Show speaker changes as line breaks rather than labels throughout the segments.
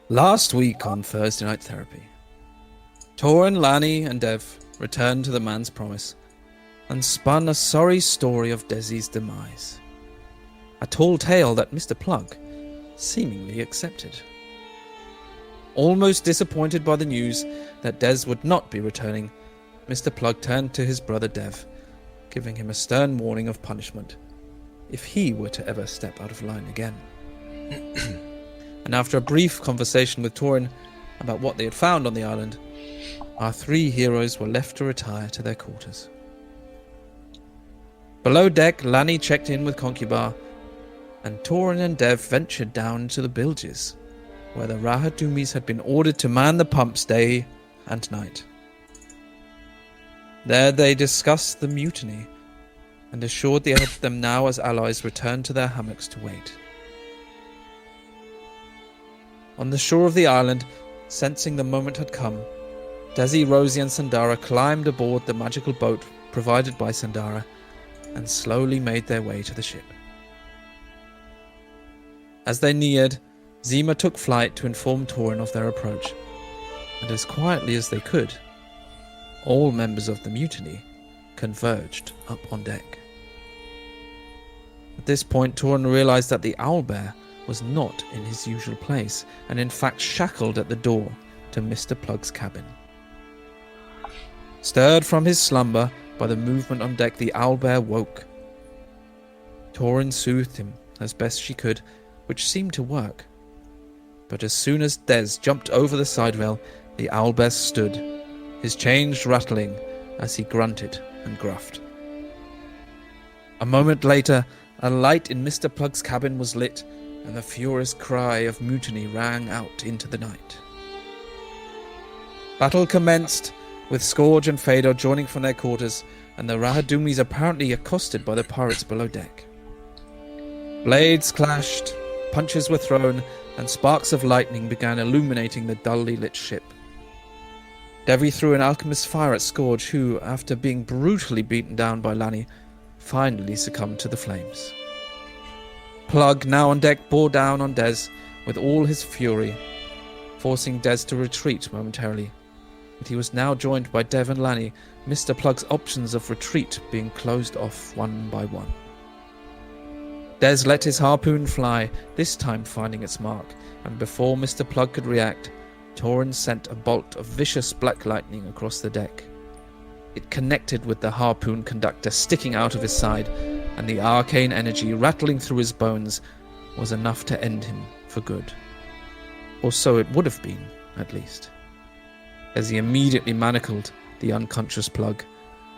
Last week on Thursday Night Therapy, Torrin, Lani, and Dev returned to the man's promise and spun a sorry story of Desi's demise. A tall tale that Mr. Plug seemingly accepted. Almost disappointed by the news that Des would not be returning, Mr. Plug turned to his brother Dev, giving him a stern warning of punishment if he were to ever step out of line again. And after a brief conversation with Torrin about what they had found on the island, our three heroes were left to retire to their quarters. Below deck, Lani checked in with Concubar, and Torrin and Dev ventured down into the bilges, where the Rahadumis had been ordered to man the pumps day and night. There they discussed the mutiny, and assured them now as allies returned to their hammocks to wait. On the shore of the island, sensing the moment had come, Desi, Rosie and Sandara climbed aboard the magical boat provided by Sandara and slowly made their way to the ship. As they neared, Zima took flight to inform Torrin of their approach, and as quietly as they could, all members of the mutiny converged up on deck. At this point, Torrin realized that the owlbear was not in his usual place, and in fact shackled at the door to Mr. Plug's cabin. Stirred from his slumber by the movement on deck, the owlbear woke. Torrin soothed him as best she could, which seemed to work. But as soon as Des jumped over the side rail, the owlbear stood, his chains rattling as he grunted and gruffed. A moment later, a light in Mr. Plug's cabin was lit, and the furious cry of mutiny rang out into the night. Battle commenced, with Scourge and Fedor joining from their quarters, and the Rahadumis apparently accosted by the pirates below deck. Blades clashed, punches were thrown, and sparks of lightning began illuminating the dully lit ship. Devvie threw an alchemist's fire at Scourge, who, after being brutally beaten down by Lani, finally succumbed to the flames. Plug, now on deck, bore down on Des with all his fury, forcing Des to retreat momentarily. But he was now joined by Dev and Lani, Mr. Plug's options of retreat being closed off one by one. Des let his harpoon fly, this time finding its mark, and before Mr. Plug could react, Torrin sent a bolt of vicious black lightning across the deck. It connected with the harpoon conductor sticking out of his side, and the arcane energy rattling through his bones was enough to end him for good. Or so it would have been, at least, as he immediately manacled the unconscious Plug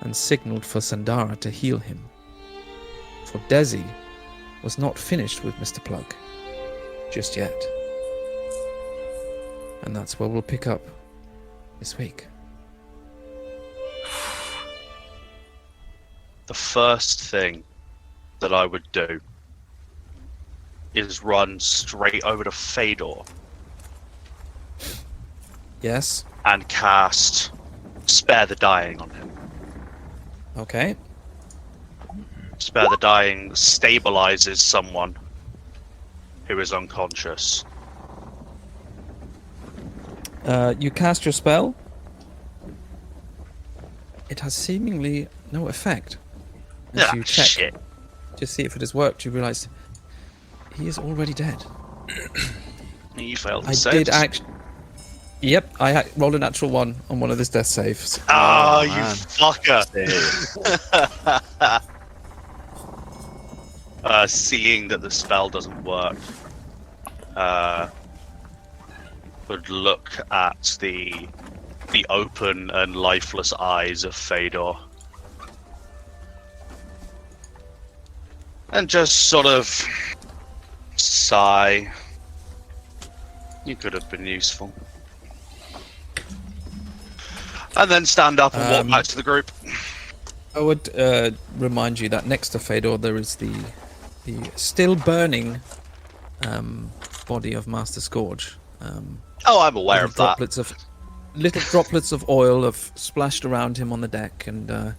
and signalled for Sandara to heal him. For Desi was not finished with Mr. Plug just yet. And that's where we'll pick up this week.
The first thing that I would do is run straight over to Fedor.
Yes.
And cast Spare the Dying on him.
Okay.
Spare the Dying stabilizes someone who is unconscious.
You cast your spell. It has seemingly no effect. As you check
shit.
to see if it has worked, you realise he is already dead.
You failed the
I
save.
did actually. Yep, I rolled a natural 1 on one of his death saves.
Oh, you fucker! seeing that the spell doesn't work, would look at the open and lifeless eyes of Fedor. And just sort of sigh. You could have been useful. And then stand up and walk back to the group.
I would remind you that next to Fedor there is the still burning body of Master Scourge.
I'm aware of that.
Little droplets of oil have splashed around him on the deck, and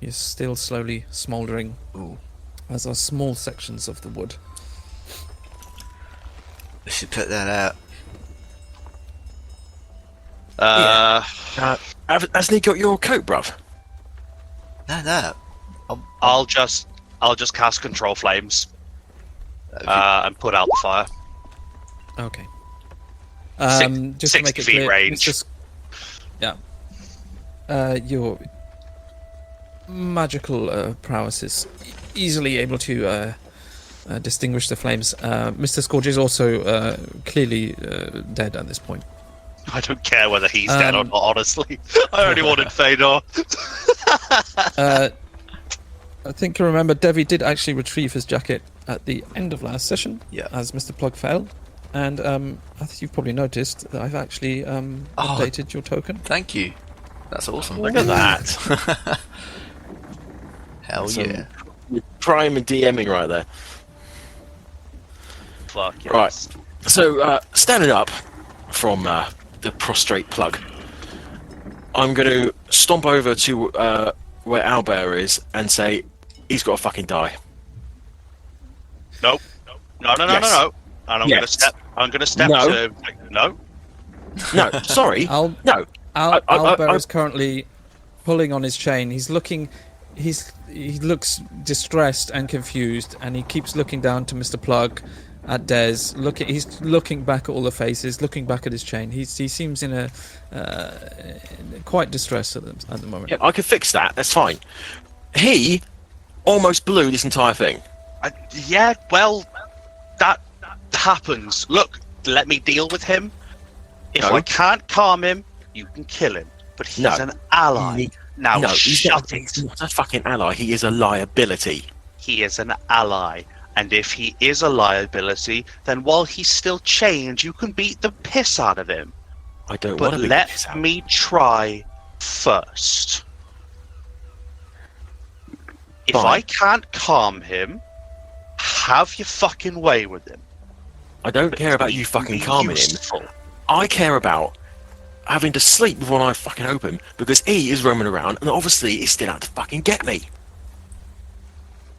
he's still slowly smouldering, as are small sections of the wood.
We should put that
out. Hasn't he got your coat, bruv?
No.
I'll just cast Control Flames and put out the fire.
Okay.
60 feet range.
Your magical prowess is easily able to distinguish the flames. Mr. Scourge is also clearly dead at this point.
I don't care whether he's dead or not, honestly. I only wanted Fedor.
I think you remember Devvie did actually retrieve his jacket at the end of last session, as Mr. Plug failed. And I think you've probably noticed that I've actually updated your token.
Thank you. That's awesome.
Look at that.
Hell yeah.
Prime and DMing right there.
Fuck yes.
Right. So, standing up from the prostrate Plug, I'm going to stomp over to where Owlbear is and say, he's got to fucking die.
Nope. No. And I'm going to step. I'm going to step to. No.
No. Sorry. No.
Owlbear is currently pulling on his chain. He's looking. He looks distressed and confused, and he keeps looking down to Mr. Plug, at Des. He's looking back at all the faces, looking back at his chain. He seems in a quite distressed at the moment.
Yeah, I can fix that. That's fine. He almost blew this entire thing.
Well, that happens. Look, let me deal with him. If I can't calm him, you can kill him. But he's an ally.
He's not a fucking ally. He is a liability.
He is an ally. And if he is a liability, then while he's still chained, you can beat the piss out of him.
I don't want to beat the piss out.
But let me try first. If I can't calm him, have your fucking way with him.
I don't care about you fucking calming him. I care about having to sleep with one eye fucking open because he is roaming around and obviously he's still out to fucking get me.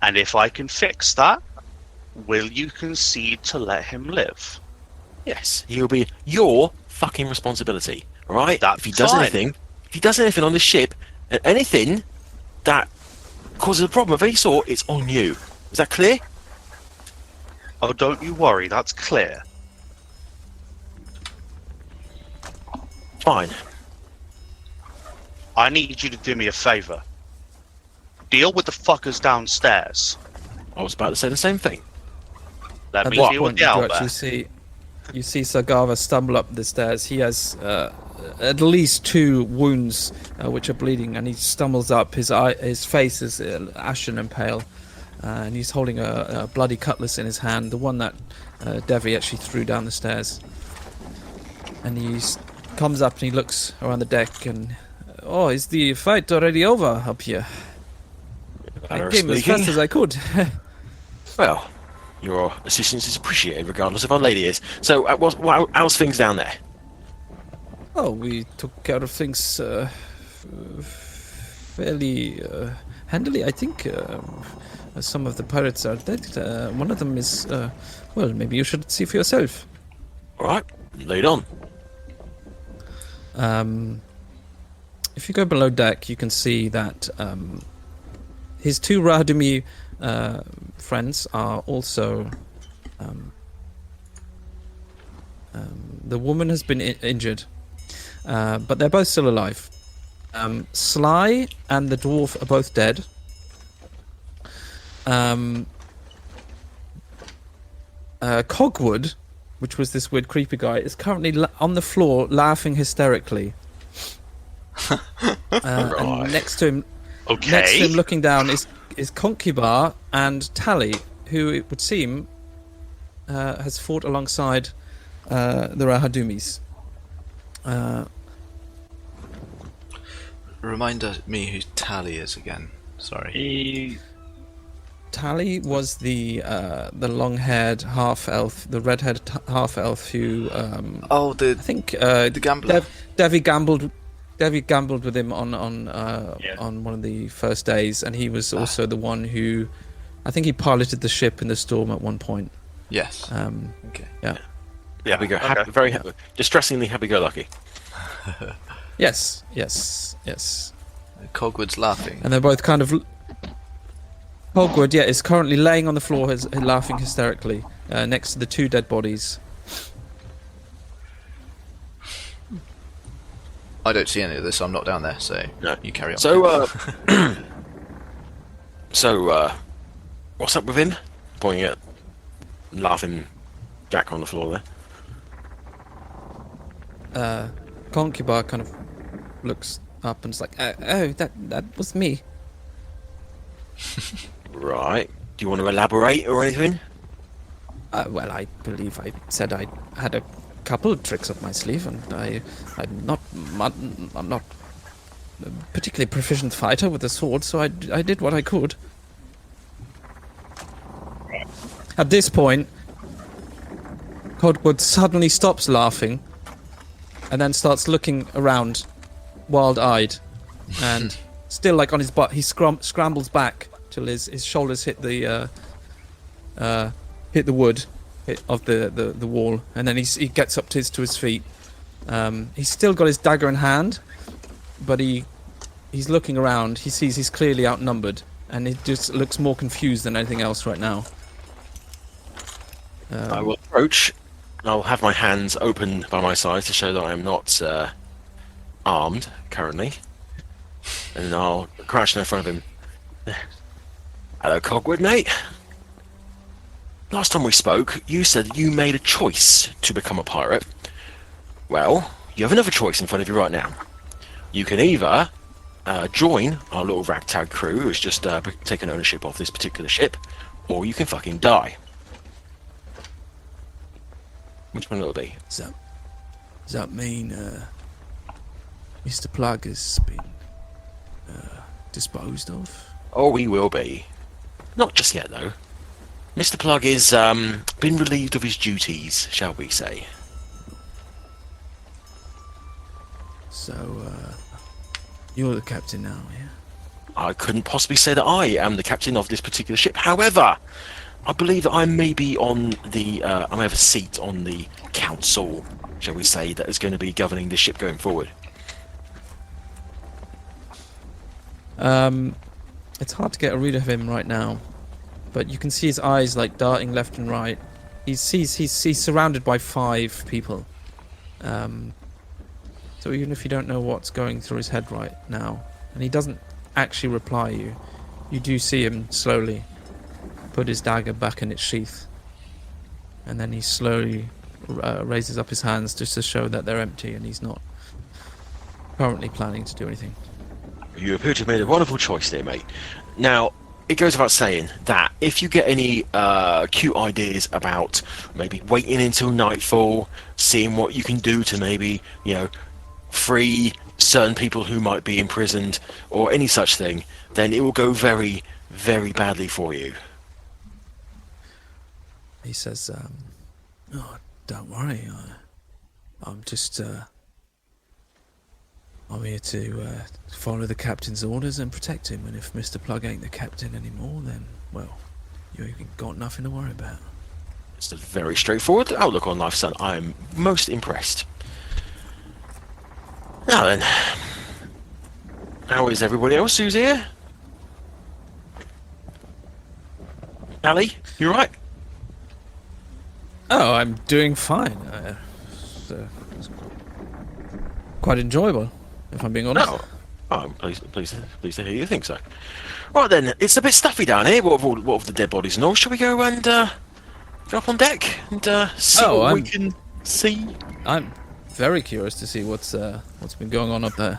And if I can fix that, will you concede to let him live?
Yes, he'll be your fucking responsibility. All right?
That's
if he does anything on this ship, and anything that causes a problem of any sort, it's on you. Is that clear?
Oh, don't you worry, that's clear.
Fine.
I need you to do me a favour. Deal with the fuckers downstairs.
I was about to say the same thing.
Let
At
me
this
deal with
point,
the owlbear.
you see Sagava stumble up the stairs. He has at least 2 wounds which are bleeding, and he stumbles up. His face is ashen and pale, and he's holding a bloody cutlass in his hand, the one that Devvie actually threw down the stairs. And he comes up and he looks around the deck and, is the fight already over up here? I came as fast as I could.
Well, your assistance is appreciated regardless of how late it is. So, how's things down there?
Oh, we took care of things fairly handily, I think. Some of the pirates are dead. One of them is, maybe you should see for yourself.
Alright, lay it on.
If you go below deck, you can see that his 2 Rahadumi friends are also... the woman has been injured, but they're both still alive. Sly and the dwarf are both dead. Cogwood, which was this weird creepy guy, is currently on the floor laughing hysterically. And next to him, looking down, is Concubar and Tally, who it would seem has fought alongside the Rahadumis.
Remind me who Tally is again. Sorry.
Tally was the long-haired half-elf, the red-haired half-elf who. I think
the gambler.
Devvie gambled with him on one of the first days, and he was also the one who, I think he piloted the ship in the storm at one point.
Yes.
Okay. Yeah.
Yeah, we go. Very happy, distressingly happy-go-lucky.
Yes.
Cogwood's laughing.
And they're both kind of. Cogwood, is currently laying on the floor, laughing hysterically, next to the 2 dead bodies.
I don't see any of this, so I'm not down there, so
no.
You carry on.
So, what's up with him? Pointing at laughing Jack on the floor there.
Concubar kind of looks up and is like, oh, that was me.
Right. Do you want to elaborate or anything?
Well, I believe I said I had a couple of tricks up my sleeve, and I'm not a particularly proficient fighter with a sword, so I did what I could. At this point, Cogwood suddenly stops laughing, and then starts looking around, wild-eyed, and still like on his butt, he scrambles back till his shoulders hit the wood of the wall, and then he gets up to his feet. He's still got his dagger in hand, but he's looking around. He sees he's clearly outnumbered, and he just looks more confused than anything else right now.
I will approach. I'll have my hands open by my side to show that I am not armed currently, and I'll crouch in front of him. Hello, Cogwood, mate. Last time we spoke, you said you made a choice to become a pirate. Well, you have another choice in front of you right now. You can either join our little ragtag crew who's just taken ownership of this particular ship, or you can fucking die. Which one will it be?
Does that mean Mr. Plug has been disposed of?
Oh, he will be. Not just yet, though. Mr. Plug is been relieved of his duties, shall we say.
So, you're the captain now, yeah?
I couldn't possibly say that I am the captain of this particular ship. However, I believe that I may be on the... I may have a seat on the council, shall we say, that is going to be governing the ship going forward.
It's hard to get a read of him right now, but you can see his eyes like darting left and right. He's surrounded by 5 people. So even if you don't know what's going through his head right now, and he doesn't actually reply you do see him slowly put his dagger back in its sheath, and then he slowly raises up his hands just to show that they're empty and he's not currently planning to do anything.
You appear to have made a wonderful choice there, mate. Now, it goes without saying that if you get any cute ideas about maybe waiting until nightfall, seeing what you can do to maybe, free certain people who might be imprisoned or any such thing, then it will go very, very badly for you.
He says, oh, don't worry, I'm just, I'm here to follow the captain's orders and protect him, and if Mr. Plug ain't the captain anymore, then, well, you ain't got nothing to worry about.
It's a very straightforward outlook on life, son. I am most impressed. Now then, how is everybody else who's here? Ali, you right?
Oh, I'm doing fine. It's quite enjoyable, if I'm being honest.
No. Oh, I'm pleased to hear you think so. Right then, it's a bit stuffy down here. What of the dead bodies and all? Shall we go and drop on deck and see
Oh,
what we
I'm-
can see?
I'm very curious to see what's been going on up there.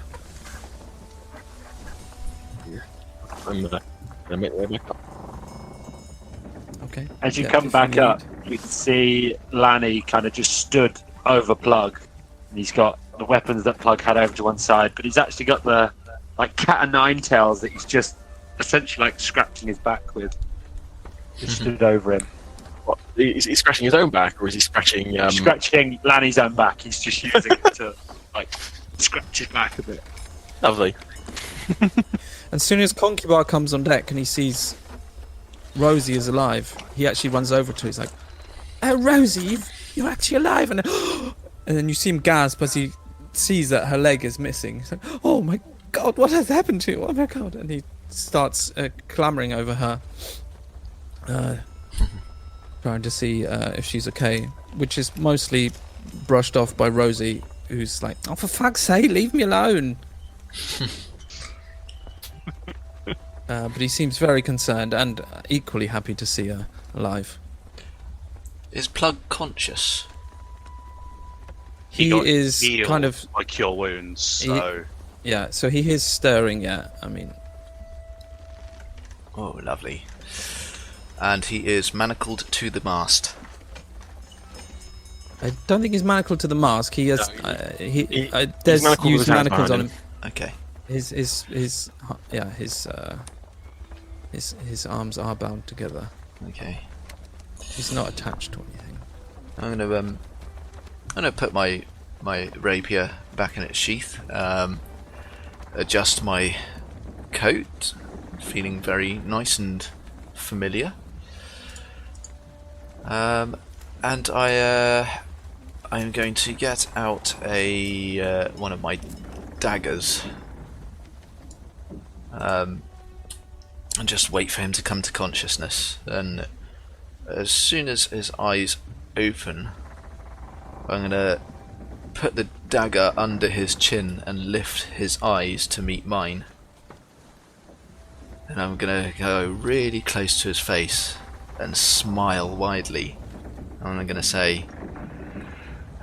I'm gonna make my way back up.
Okay.
As you
Yeah,
come
if
back
need.
up, you can see Lanny kind of just stood over Plug. And he's got the weapons that Plug had over to one side, but he's actually got the cat o' nine tails that he's just essentially scratching his back with. Just stood over him.
What, is he scratching his own back, or is he scratching?
Scratching Lanny's own back. He's just using it to scratch his back a bit.
Lovely.
As soon as Concubar comes on deck and he sees Rosie is alive, he actually runs over to her. He's like, "Oh, Rosie, you're actually alive!" And then you see him gasp as he sees that her leg is missing. He's like, "Oh my God, what has happened to you? Oh my God!" And he starts clambering over her, trying to see if she's okay, which is mostly brushed off by Rosie, who's like, "Oh, for fuck's sake, leave me alone." But he seems very concerned and equally happy to see her alive.
Is Plug conscious?
He
got
is
healed
kind of,
by cure wounds. So
yeah, so he is stirring, yeah. I mean,
Oh, lovely. And he is manacled to the mast.
I don't think he's manacled to the mask. He has,
he's
Des
manacled with
used
his hands
manacles on
behind
him.
Okay.
His arms are bound together.
Okay.
He's not attached to anything.
I'm gonna put my rapier back in its sheath. Adjust my coat, feeling very nice and familiar. And I'm going to get out a one of my daggers. And just wait for him to come to consciousness. And as soon as his eyes open, I'm gonna put the dagger under his chin and lift his eyes to meet mine. And I'm gonna go really close to his face and smile widely. And I'm gonna say,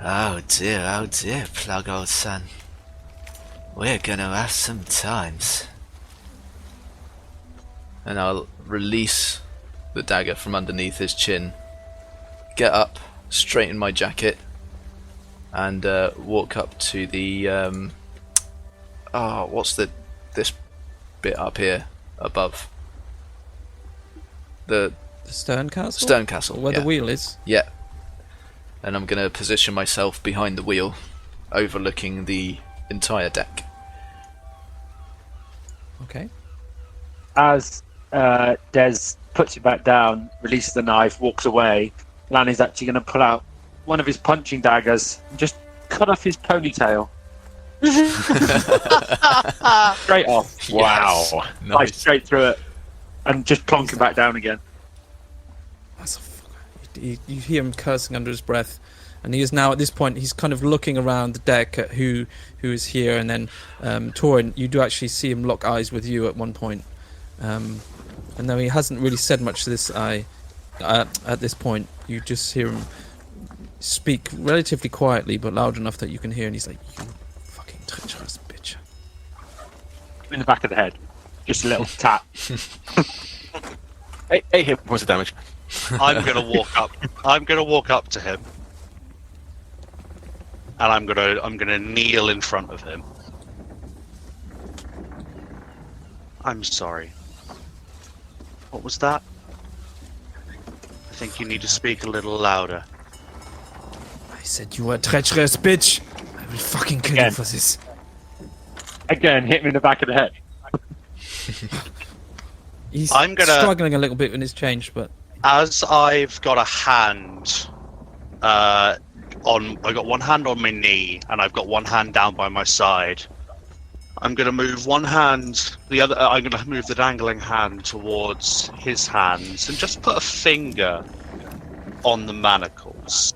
oh dear, Plug, old son. We're gonna have some times." And I'll release the dagger from underneath his chin, get up, straighten my jacket, and walk up to the what's this bit up here above? The
Stern castle.
stern castle.
Where
yeah.
the wheel is.
Yeah. And I'm gonna position myself behind the wheel, overlooking the entire deck.
Okay.
As Des puts it back down, releases the knife, walks away, Lanny's actually going to pull out one of his punching daggers and just cut off his ponytail. Straight off.
Yes.
Wow.
Like straight through it. And just plonk it back down again.
That's a fucker. You hear him cursing under his breath, and he is now at this point. He's kind of looking around the deck at who is here, and then Torrin, you do actually see him lock eyes with you at one point. And though he hasn't really said much to this eye at this point, you just hear him speak relatively quietly, but loud enough that you can hear. And he's like, "You fucking treacherous bitch."
In the back of the head. Just a little tap.
8 hit points of damage.
I'm gonna walk up. I'm gonna walk up to him, and I'm gonna kneel in front of him. I'm sorry. What was that? I think you need to speak a little louder.
I said you were a treacherous bitch. I will fucking kill you
Again.
for this.
Again, hit him in the back of the head.
He's
I'm gonna-
struggling a little bit in his change, but
As I've got a hand I got one hand on my knee, and I've got one hand down by my side. I'm gonna move one hand, I'm gonna move the dangling hand towards his hands, and just put a finger on the manacles.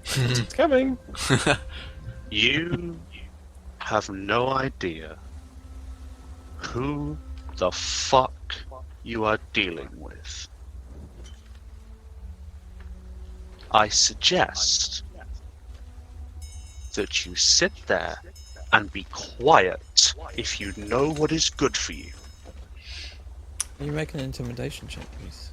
It's coming.
You have no idea who the fuck you are dealing with. I suggest that you sit there and be quiet if you know what is good for you.
Can you make an intimidation check, please?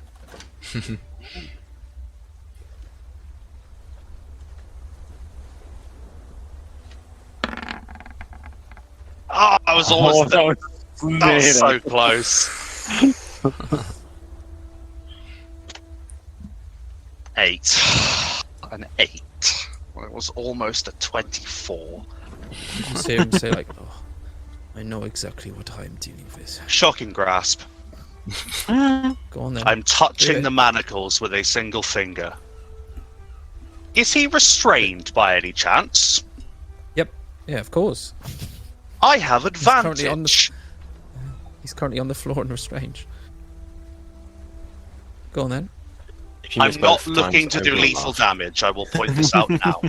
Oh, I was almost there. That was so
nearly.
close. 8. An 8. Well, it was almost a 24.
You see him say like, "Oh, I know exactly what I'm dealing with."
Shocking grasp.
Go on then.
I'm touching
Yeah.
the manacles with a single finger. Is he restrained by any chance?
Yep. Yeah, of course.
I have
currently on the-
advantage.
He's currently on the floor and restrained. Go on then.
If you
I'm
miss
not
both
looking
times,
to
I
do
will
lethal
laugh.
damage. I will point this out now.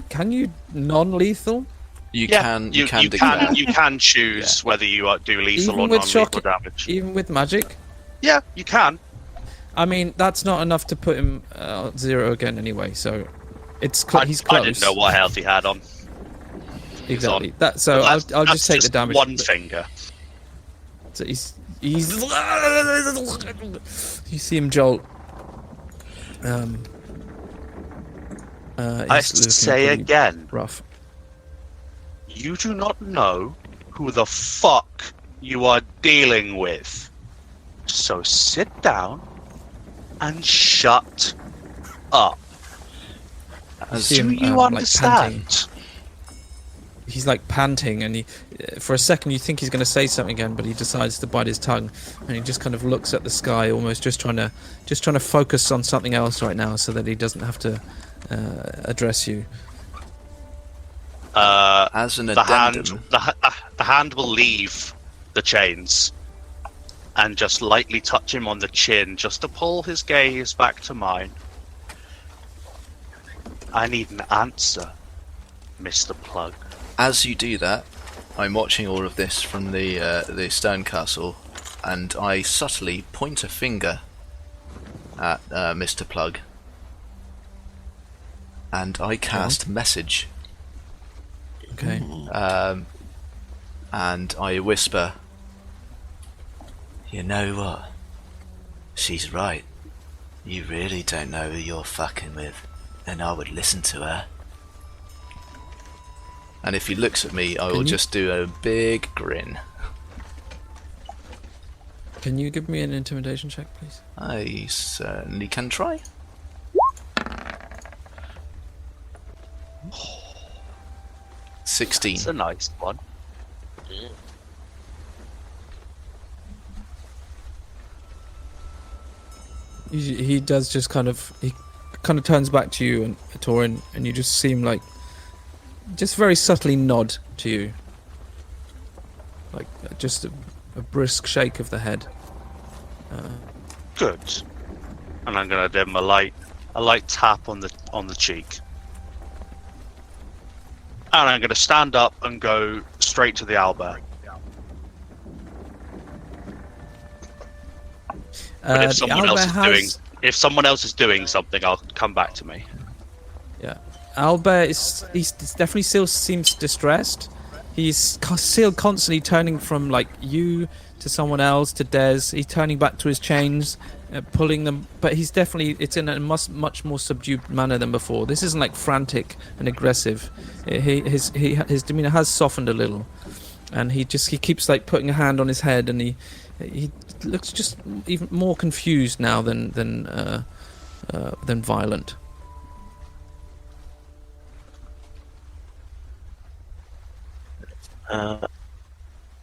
Can you non-lethal?
You
Yeah,
can
you
declare.
you can choose whether you do lethal
Even
or
with
non-lethal
shock-
damage.
Even with magic?
Yeah, you can.
I mean, that's not enough to put him 0 again anyway, so it's he's
I
close.
didn't know what health he had on.
Exactly. That, so I'll
That's
just take the damage.
One finger.
So he's you see him jolt.
I
he's looking
say
pretty
again,
rough.
you do not know who the fuck you are dealing with. So sit down and shut up.
See
Do
him,
you
like,
understand?
He's like panting, and he, for a second, you think he's going to say something again, but he decides to bite his tongue, and he just kind of looks at the sky, almost just trying to focus on something else right now, so that he doesn't have to address you.
As an
the hand,
addendum,
the hand will leave the chains and just lightly touch him on the chin, just to pull his gaze back to mine. I need an answer, Mr. Plug.
as you do that, I'm watching all of this from the stone castle, and I subtly point a finger at Mr. Plug, and I cast message,
Okay.
and I whisper, "You know what? She's right. You really don't know who you're fucking with, and I would listen to her." And if he looks at me, I will
you-
just do a big grin.
Can you give me an intimidation check, please?
I certainly can try.
It's
16.
a nice one.
He does just kind of turns back to you and Torrin, and you just seem like just very subtly nod to you, like just a brisk shake of the head.
Good. And I'm gonna give him a light tap on the cheek. And I'm gonna stand up and go straight to the owlbear. But if
The
someone else
owlbear
is if someone else is doing something, I'll come back to me.
Yeah, owlbear he's definitely still seems distressed. He's still constantly turning from like you to someone else to Des. He's turning back to his chains, pulling them, but he's definitely it's in a much more subdued manner than before. This isn't like frantic and aggressive. His demeanor has softened a little, and he keeps like putting a hand on his head, and he looks just even more confused now than violent.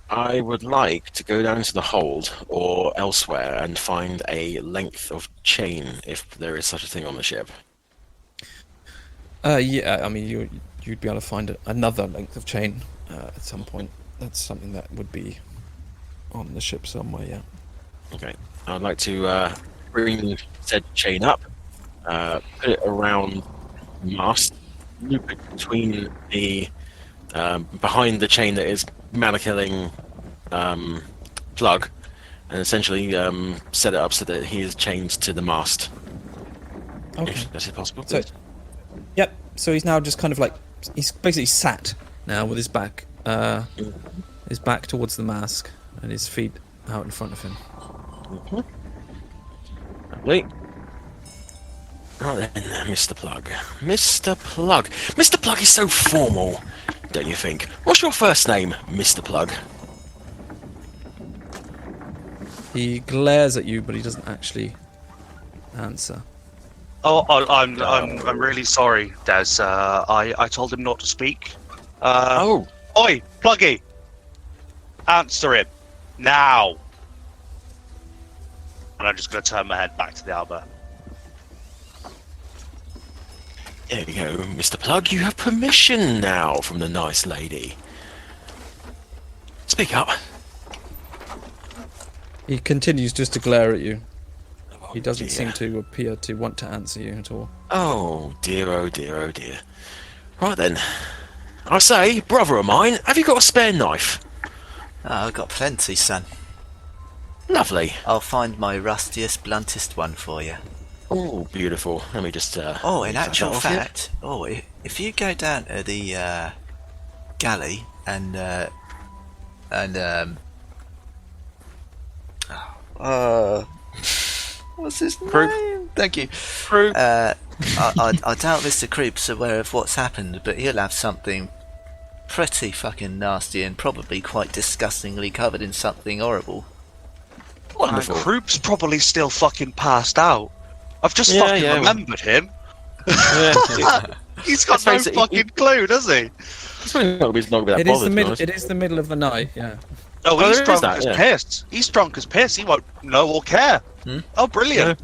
I would like to go down to the hold or elsewhere and find a length of chain, if there is such a thing on the ship.
Yeah, I mean you'd be able to find another length of chain at some point. That's something that would be on the ship somewhere. Yeah.
Okay. I'd like to bring said chain up, put it around the mast, loop it between the behind the chain that is manacling Plug, and essentially set it up so that he is chained to the mast.
Okay.
If that is possible.
So, yep. So he's now just kind of like he's basically sat now with his back towards the mask and his feet out in front of him.
Lovely. Right then, Mr. Plug. Mr. Plug. Mr. Plug is so formal, don't you think? What's your first name, Mr. Plug?
He glares at you, but he doesn't actually answer.
Oh, I'm really sorry, Des. I told him not to speak.
Oh.
Oi, Pluggy! Answer him now. And I'm just going to turn my head back to the Albert.
There you go, Mr. Plug. You have permission now from the nice lady. Speak up.
He continues just to glare at you. He doesn't
dear.
seem to appear to want to answer you at all.
Oh dear, oh dear, oh dear. Right then. I say, brother of mine, have you got a spare knife?
I've got plenty, son.
Lovely.
I'll find my rustiest, bluntest one for you.
Oh, beautiful. Let me just.
In
leave that
actual
off here.
fact, if you go down to the galley and what's his
Crew.
name? Thank you.
Crew.
I doubt Mr. Creep's aware of what's happened, but he'll have something pretty fucking nasty and probably quite disgustingly covered in something horrible.
Wonderful.
Kroop's probably still fucking passed out. I've just fucking remembered him.
Yeah.
He's got
Let's
no
face it,
fucking clue, does he?
It's really not going to be that
It is
bothered, to be honest.
It is the middle of the night. Yeah.
Oh,
Oh,
he's
there is
drunk
that,
as
yeah.
piss. He's drunk as piss. He won't know or care. Oh, brilliant!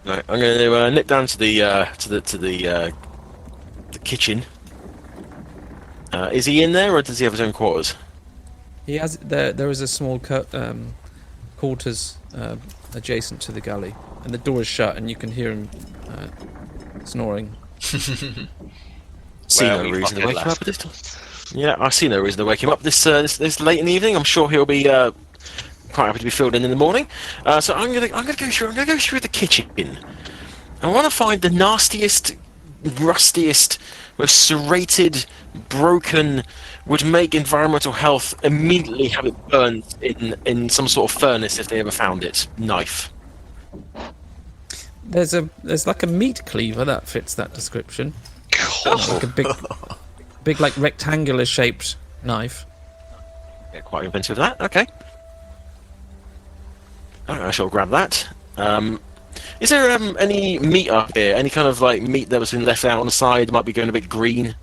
Right, I'm going to nip down to the kitchen. Is he in there, or does he have his own quarters?
He has there is a small quarters adjacent to the galley, and the door is shut, and you can hear him snoring.
See
Well,
no
we
reason to
fucking
wake him
left.
up at this time. Yeah, I see no reason to wake him up this late in the evening. I'm sure he'll be quite happy to be filled in the morning. So I'm gonna go through the kitchen. I want to find the nastiest, rustiest, most serrated, broken, would make environmental health immediately have it burned in some sort of furnace if they ever found it. Knife.
There's like a meat cleaver that fits that description. Like a big like rectangular shaped knife.
Yeah, quite inventive that. Okay. I shall grab that. Is there any meat up here? Any kind of like meat that was been left out on the side might be going a bit green?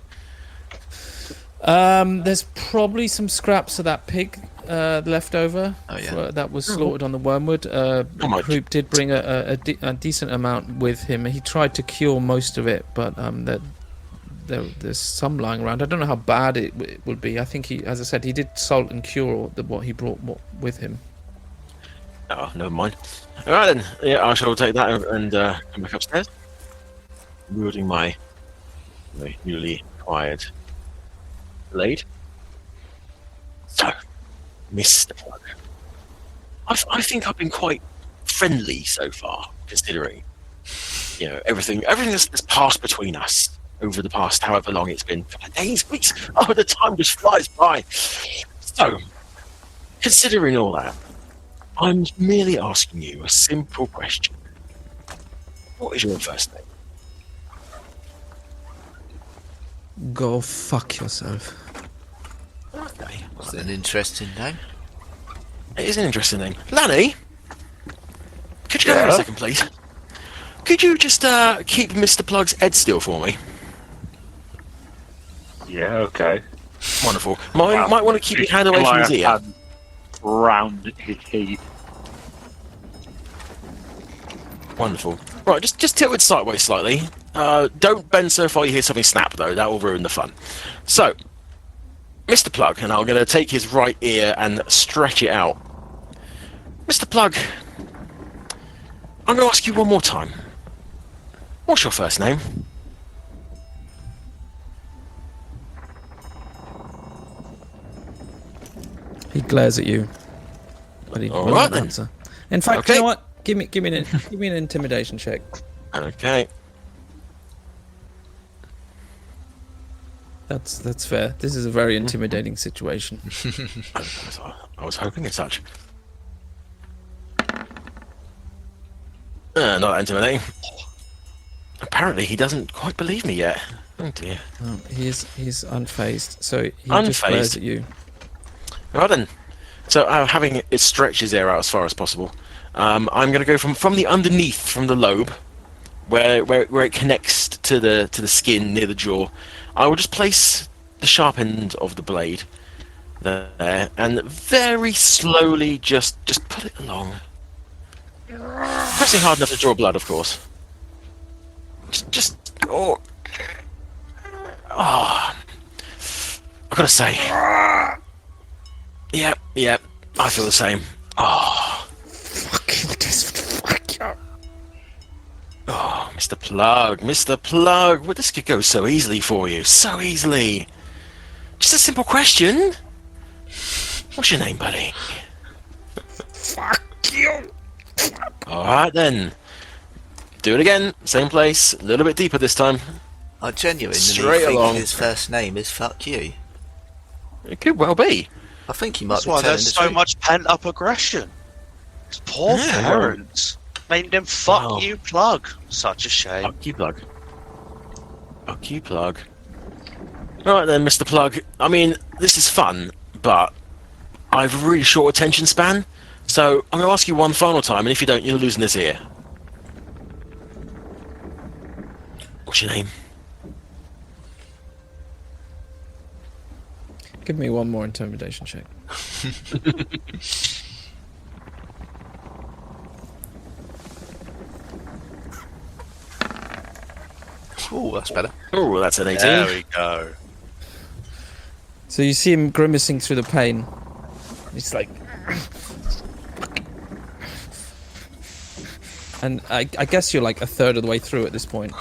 There's probably some scraps of that pig left over.
Oh, yeah.
That was slaughtered on the wormwood.
much?
Kroop did bring a decent amount with him. He tried to cure most of it, but there's some lying around. I don't know how bad it would be. I think he, as I said, he did salt and cure what he brought with him.
Oh, never mind. All right then. Yeah, I shall take that and come back upstairs, wielding my newly acquired blade. So, Mr. Plug, I think I've been quite friendly so far, considering everything that's passed between us over the past however long it's been. Days, weeks. Oh, the time just flies by. So, considering all that, I'm merely asking you a simple question. What is your first name?
Go fuck yourself.
Okay.
It's an interesting name.
It is an interesting name. Lanny, could you come here a second, please? Could you just keep Mr. Plug's head still for me?
Yeah, okay.
Wonderful. Might want to keep your hand away from his ear.
Hand round his head.
Wonderful. Right, just tilt it sideways slightly. Don't bend so far you hear something snap, though. That will ruin the fun. So, Mr. Plug, and I'm going to take his right ear and stretch it out. Mr. Plug, I'm going to ask you one more time. What's your first name?
He glares at you. But he
All
will
right,
not
then.
answer. In fact,
Okay.
you know what? Give me an intimidation check.
Okay.
That's fair. This is a very intimidating situation.
I was hoping as such. Not that intimidating. Apparently, he doesn't quite believe me yet. Oh dear.
He's unfazed, so he just
Unfazed?
glares at you.
Right then. So, having it stretch his air out as far as possible, I'm going to go from the underneath, from the lobe, where it connects to the skin near the jaw. I will just place the sharp end of the blade there, and very slowly just put it along. Pressing hard enough to draw blood, of course. I've got to say, yeah, I feel the same.
Fucking Desmond, fuck you.
Oh, Mr. Plug, well, this could go so easily for you, so easily. Just a simple question. What's your name, buddy?
Fuck you.
All right then. Do it again, same place, a little bit deeper this time.
I genuinely
Straight
think
along.
his first name is Fuck You.
It could well be.
I think he might
That's
be
why
telling
there's
the
so
truth.
much pent-up aggression. His poor
Yeah.
parents named him Fuck
Wow.
You Plug. Such a shame.
Fuck you, Plug. Fuck you, Plug. Alright then, Mr. Plug. I mean, this is fun, but I've a really short attention span, so I'm going to ask you one final time, and if you don't, you're losing this ear. What's your name?
Give me one more intimidation check.
Oh, that's better.
Oh, that's an 18.
There we go.
So you see him grimacing through the pain. He's like, and I guess you're like a third of the way through at this point.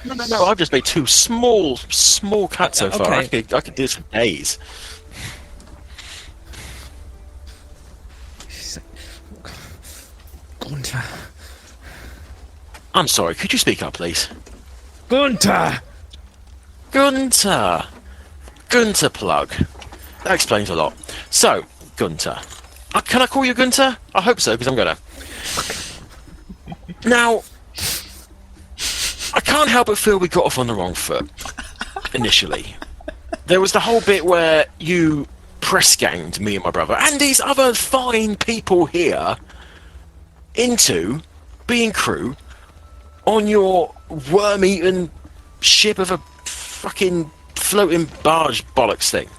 No, I've just made two small cuts so far.
Okay.
I could do this for days.
He's like, Gunter,
I'm sorry, could you speak up, please?
Gunter.
Gunter Plug. That explains a lot. So, Gunter. Can I call you Gunter? I hope so, because I'm gonna. Now, I can't help but feel we got off on the wrong foot, initially. There was the whole bit where you press-ganged me and my brother, and these other fine people here, into being crew on your worm-eaten ship of a fucking floating barge bollocks thing.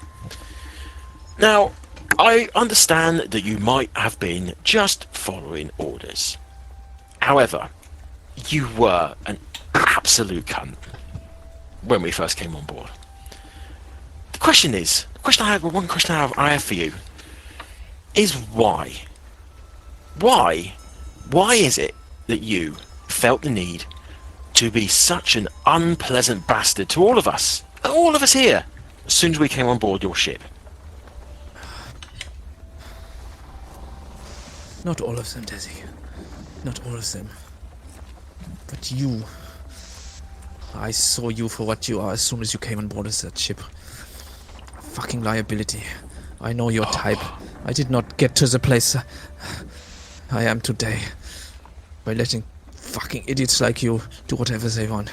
Now, I understand that you might have been just following orders. However, you were an absolute cunt when we first came on board. The question I have for you is why? Why is it that you felt the need to be such an unpleasant bastard to all of us here, as soon as we came on board your ship?
Not all of them, Desi. Not all of them. But you. I saw you for what you are as soon as you came on board of that ship. Fucking liability. I know your type. I did not get to the place I am today by letting fucking idiots like you do whatever they want.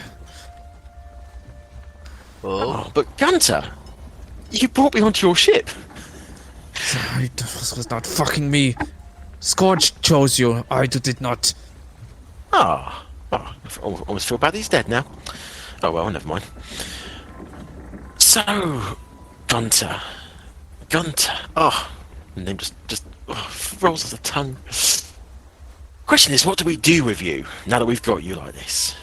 Oh,
But Gunter, you brought me onto your ship.
This was not fucking me. Scourge chose you. I did not.
I almost feel bad he's dead now. Oh well, never mind. So, Gunter. Oh, the name just rolls off the tongue. Question is, what do we do with you now that we've got you like this?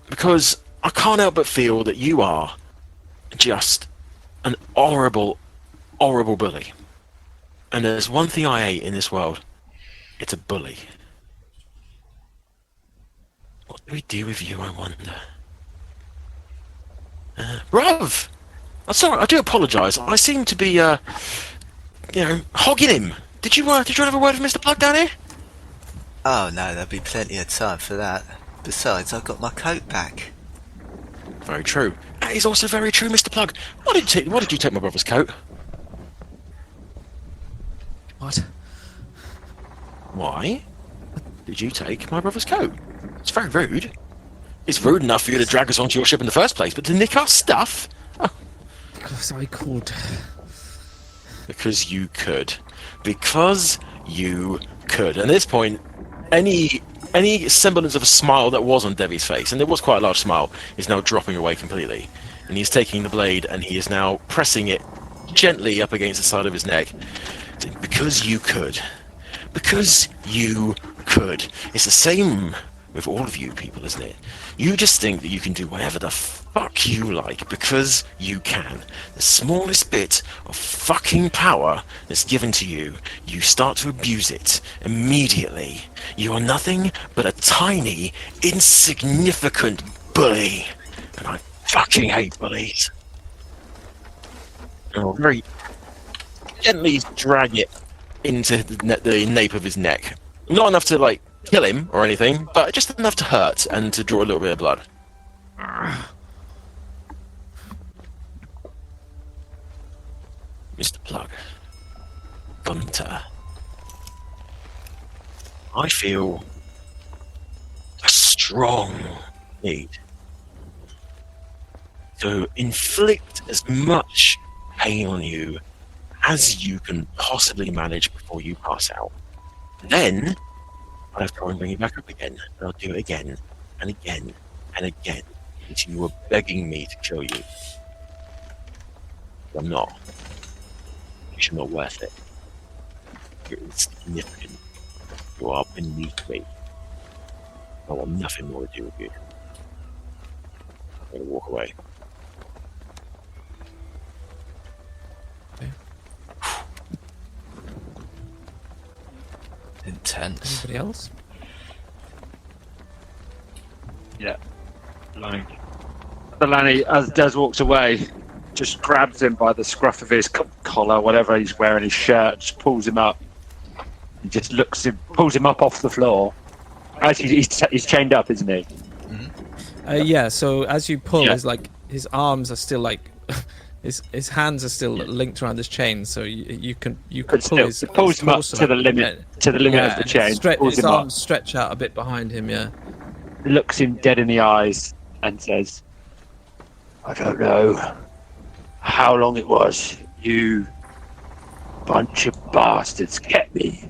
Because I can't help but feel that you are just an horrible, horrible bully. And there's one thing I hate in this world. It's a bully. What do we do with you, I wonder? Bruv! I'm sorry, I do apologise. I seem to be, hogging him. Did you have a word with Mr. Plug down here?
Oh no, there'll be plenty of time for that. Besides, I got my coat back.
Very true. That is also very true, Mr. Plug. Why did you take my brother's coat?
What?
Why did you take my brother's coat? It's very rude. It's rude enough for you to drag us onto your ship in the first place, but to nick our stuff? Oh.
Because I could.
Because you could. Because you could. And at this point, any semblance of a smile that was on Devvie's face, and there was quite a large smile, is now dropping away completely. And he's taking the blade and he is now pressing it gently up against the side of his neck. Because you could. Because you could. It's the same with all of you people, isn't it? You just think that you can do whatever the fuck you like because you can. The smallest bit of fucking power that's given to you, you start to abuse it immediately. You are nothing but a tiny, insignificant bully. And I fucking hate bullies. And I'll very gently drag it into the nape of his neck. Not enough to, like, kill him or anything, but just enough to hurt and to draw a little bit of blood. Mr. Plug. Gunter. I feel a strong need to inflict as much pain on you as you can possibly manage before you pass out. Then I'll have to try and bring you back up again, and I'll do it again, and again, and again, until you are begging me to kill you. But I'm not. Because you're not worth it. You're insignificant. You are beneath me. I want nothing more to do with you. I'm going to walk away.
Intense.
Anybody else?
Yeah. The Lanny, as Des walks away, just grabs him by the scruff of his collar, whatever he's wearing, his shirt, just pulls him up. He just pulls him up off the floor. Actually, he's chained up, isn't he?
Yeah. So as you pull,
Yeah.
his arms are still like. His hands are still linked around his chain, so you can
But
pull
still,
his
it pulls him up
torso
to the limit of the chain. Pulls
his
him up,
arms stretch out a bit behind him. Yeah.
looks him dead in the eyes, and says, "I don't know how long it was you bunch of bastards kept me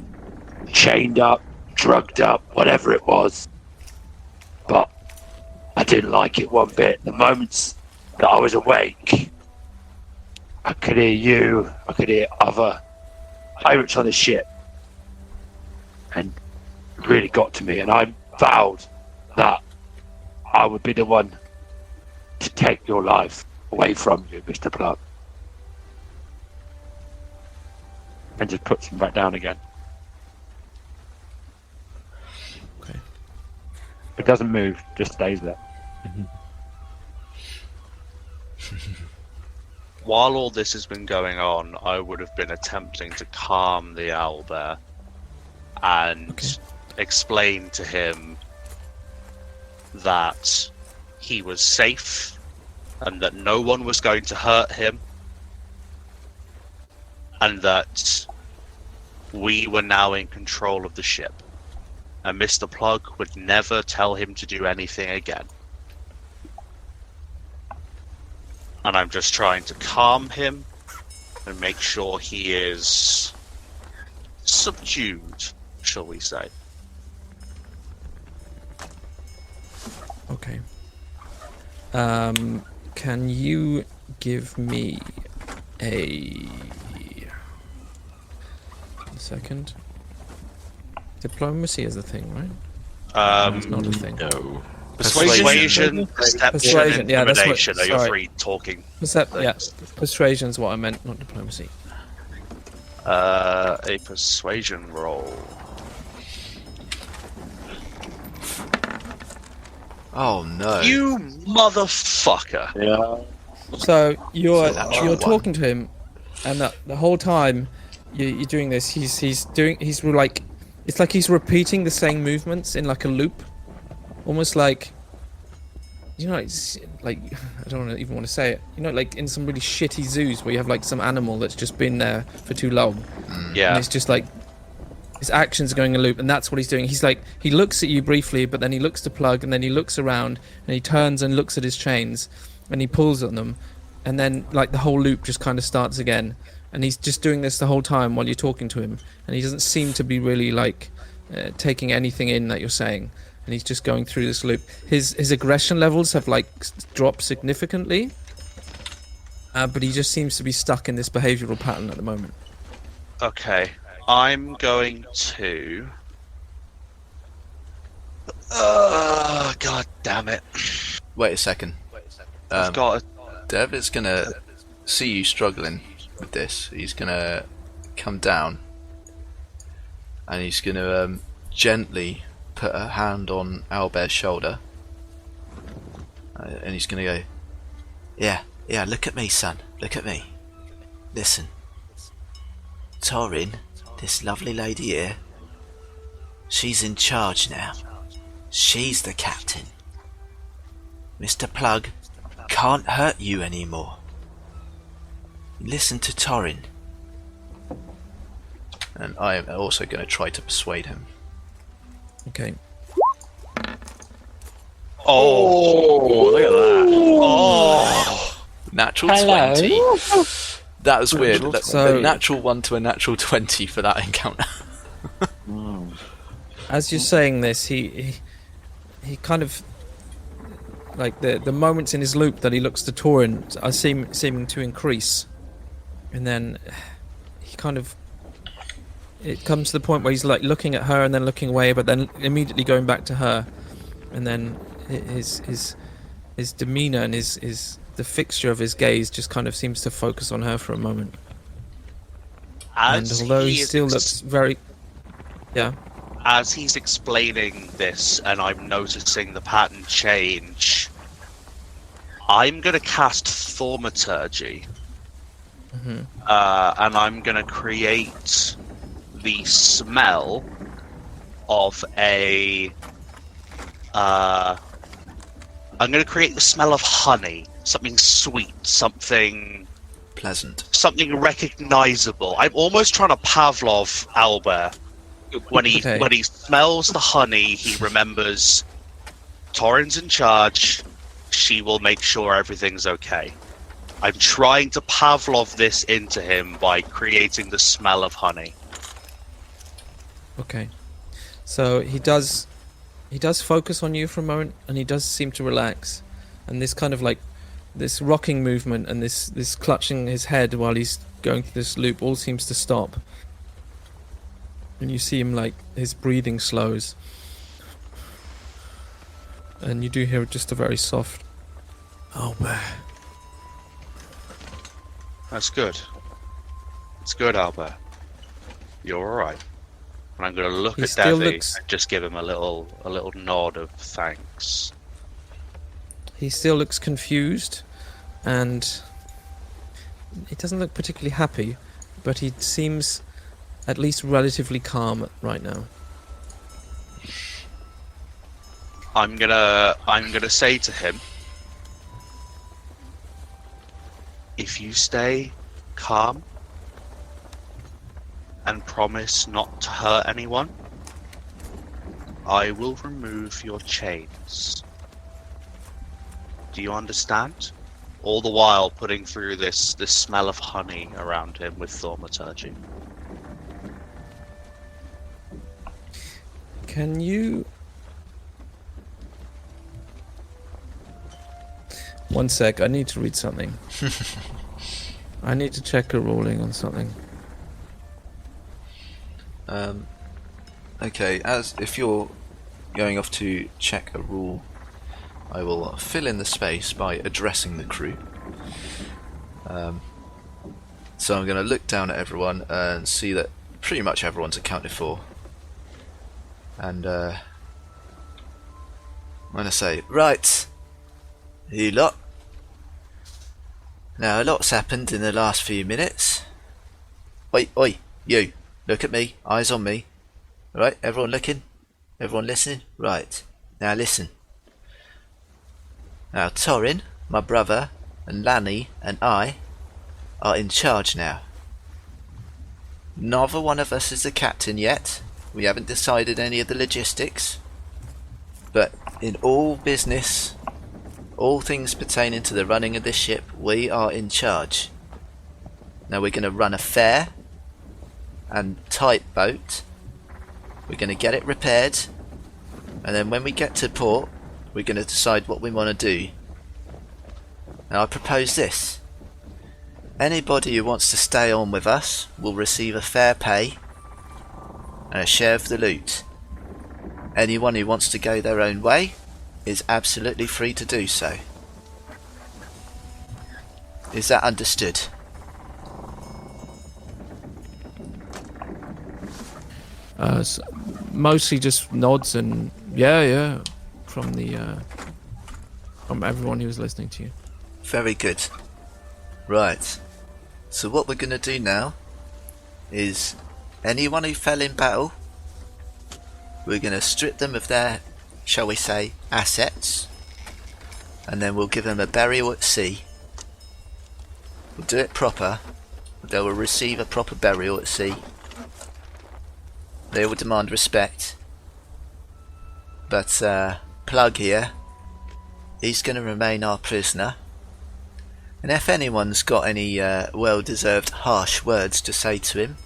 chained up, drugged up, whatever it was, but I didn't like it one bit. The moments that I was awake, I could hear you, I could hear other pirates on the ship, and it really got to me, and I vowed that I would be the one to take your life away from you, Mr. Plug." And just puts him back down again.
Okay.
It doesn't move, just stays there.
While all this has been going on, I would have been attempting to calm the owlbear and explain to him that he was safe and that no one was going to hurt him, and that we were now in control of the ship, and Mr. Plug would never tell him to do anything again. And I'm just trying to calm him and make sure he is subdued, shall we say.
Okay. Can you give me a second? Diplomacy is a thing, right? It's not a thing.
No.
Persuasion, deception,
Persuasion, yeah, that's what-
intimidation are your
sorry.
three talking
Yeah,
things.
persuasion's what I meant, not diplomacy.
A persuasion roll.
Oh no.
You motherfucker!
Yeah.
So you're
So that's right.
talking to him, and the whole time you're doing this, he's like, it's like he's repeating the same movements in like a loop, almost like, you know, it's like, I don't even want to say it, you know, like in some really shitty zoos where you have like some animal that's just been there for too long.
Yeah.
And it's just like his actions are going in a loop, and that's what he's doing. He's like, he looks at you briefly, but then he looks to Plug, and then he looks around, and he turns and looks at his chains, and he pulls on them, and then like the whole loop just kind of starts again. And he's just doing this the whole time while you're talking to him, and he doesn't seem to be really like taking anything in that you're saying, and he's just going through this loop. His aggression levels have like dropped significantly, but he just seems to be stuck in this behavioral pattern at the moment.
Okay. I'm going to... God damn it.
Wait a second.
I've got a...
Dev is gonna see you struggling with this. He's gonna come down and he's gonna gently put a hand on Owlbear's shoulder, and he's gonna go, yeah, look at me, son, look at me. Listen, Torrin, this lovely lady here, she's in charge now. She's the captain. Mr. Plug can't hurt you anymore. Listen to Torrin. And I am also going to try to persuade him.
Okay.
Oh, look at that.
Oh!
Natural 20. That was weird.
So-
A natural 1 to a natural 20 for that encounter.
As you're saying this, he kind of, like the moments in his loop that he looks to Torrin are seeming to increase, and then he kind of, it comes to the point where he's like looking at her and then looking away, but then immediately going back to her, and then his demeanor and the fixture of his gaze just kind of seems to focus on her for a moment. And although he still looks very, yeah.
As he's explaining this and I'm noticing the pattern change, I'm going to cast Thaumaturgy. And I'm going to create the smell of a... I'm going to create the smell of honey. Something sweet, something...
Pleasant.
Something recognizable. I'm almost trying to Pavlov Owlbear. When he smells the honey, he remembers Torrin's in charge. She will make sure everything's okay. I'm trying to Pavlov this into him by creating the smell of honey.
Okay. So he does focus on you for a moment, and he does seem to relax. And this kind of like this rocking movement and this clutching his head while he's going through this loop all seems to stop. And you see him like his breathing slows. And you do hear just a very soft Owlbear.
That's good. It's good, Owlbear. You're alright. And I'm going to look
He
at
still
Devvie
looks-
and just give him a little nod of thanks.
He still looks confused, and he doesn't look particularly happy, but he seems at least relatively calm right now.
I'm gonna say to him, if you stay calm and promise not to hurt anyone, I will remove your chains. Do you understand? All the while putting through this smell of honey around him with Thaumaturgy.
Can you... One sec, I need to read something. I need to check a ruling on something.
Okay, as if you're going off to check a rule, I will fill in the space by addressing the crew. So I'm going to look down at everyone and see that pretty much everyone's accounted for. And I'm going to say, right, you lot. Now a lot's happened in the last few minutes. Oi, oi, You, look at me, eyes on me. Alright, everyone looking? Everyone listening? Right, now listen. Now Torrin, my brother, and Lani and I are in charge now. Neither one of us is the captain yet. We haven't decided any of the logistics. But in all business, all things pertaining to the running of this ship, we are in charge. Now we're going to run a fair and tight boat. We're going to get it repaired. And then when we get to port, we're going to decide what we want to do. Now I propose this. Anybody who wants to stay on with us will receive a fair pay and a share of the loot. Anyone who wants to go their own way is absolutely free to do so. Is that understood?
Mostly just nods and yeah, from the from everyone who was listening to you.
Very good. Right. So what we're going to do now is anyone who fell in battle, we're going to strip them of their, shall we say, assets, and then we'll give them a burial at sea. We'll do it proper. They will receive a proper burial at sea. They will demand respect. But Plug here, he's going to remain our prisoner. And if anyone's got any well-deserved harsh words to say to him,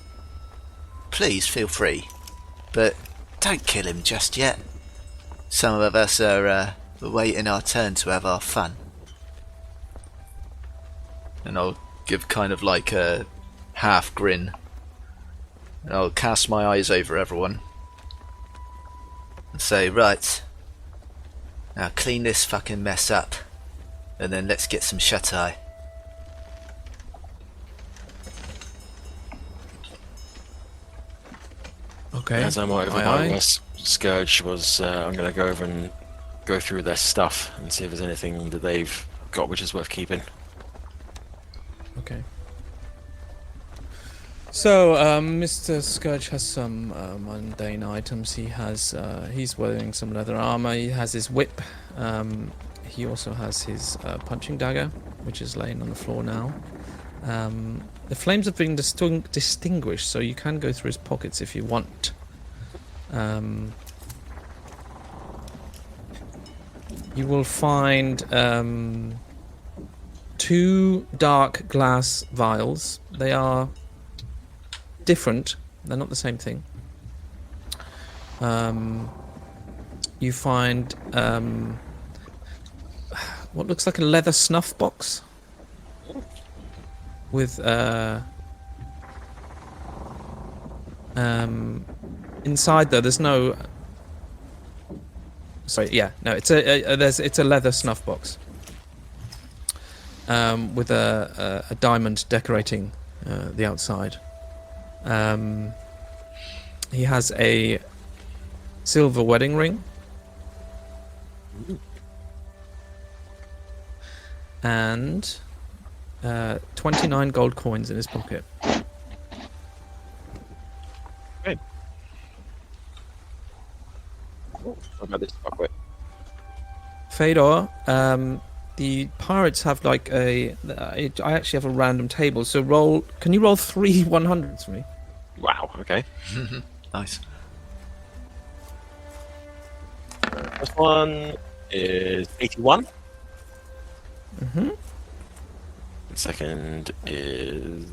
please feel free. But don't kill him just yet. Some of us are waiting our turn to have our fun. And I'll give kind of like a half grin. And I'll cast my eyes over everyone. And say, right. Now clean this fucking mess up. And then let's get some shut-eye.
Okay.
As I'm over my West Scourge was, I'm going to go over and go through their stuff and see if there's anything that they've got which is worth keeping.
Okay. So, Mr. Scourge has some mundane items. He has, he's wearing some leather armor. He has his whip. He also has his punching dagger, which is laying on the floor now. The flames have been distinguished, so you can go through his pockets if you want. You will find 2 dark glass vials. They are different. They're not the same thing. You find what looks like a leather snuff box with inside there. There's no. Sorry, yeah, no. It's a leather snuff box with a diamond decorating the outside. He has a silver wedding ring. And 29 gold coins in his pocket.
Okay. What about this pocket?
Fedor, the pirates have like I actually have a random table. So roll. Can you roll 3 100s for me?
Wow, okay.
Nice.
First one is 81.
Mm-hmm.
The second is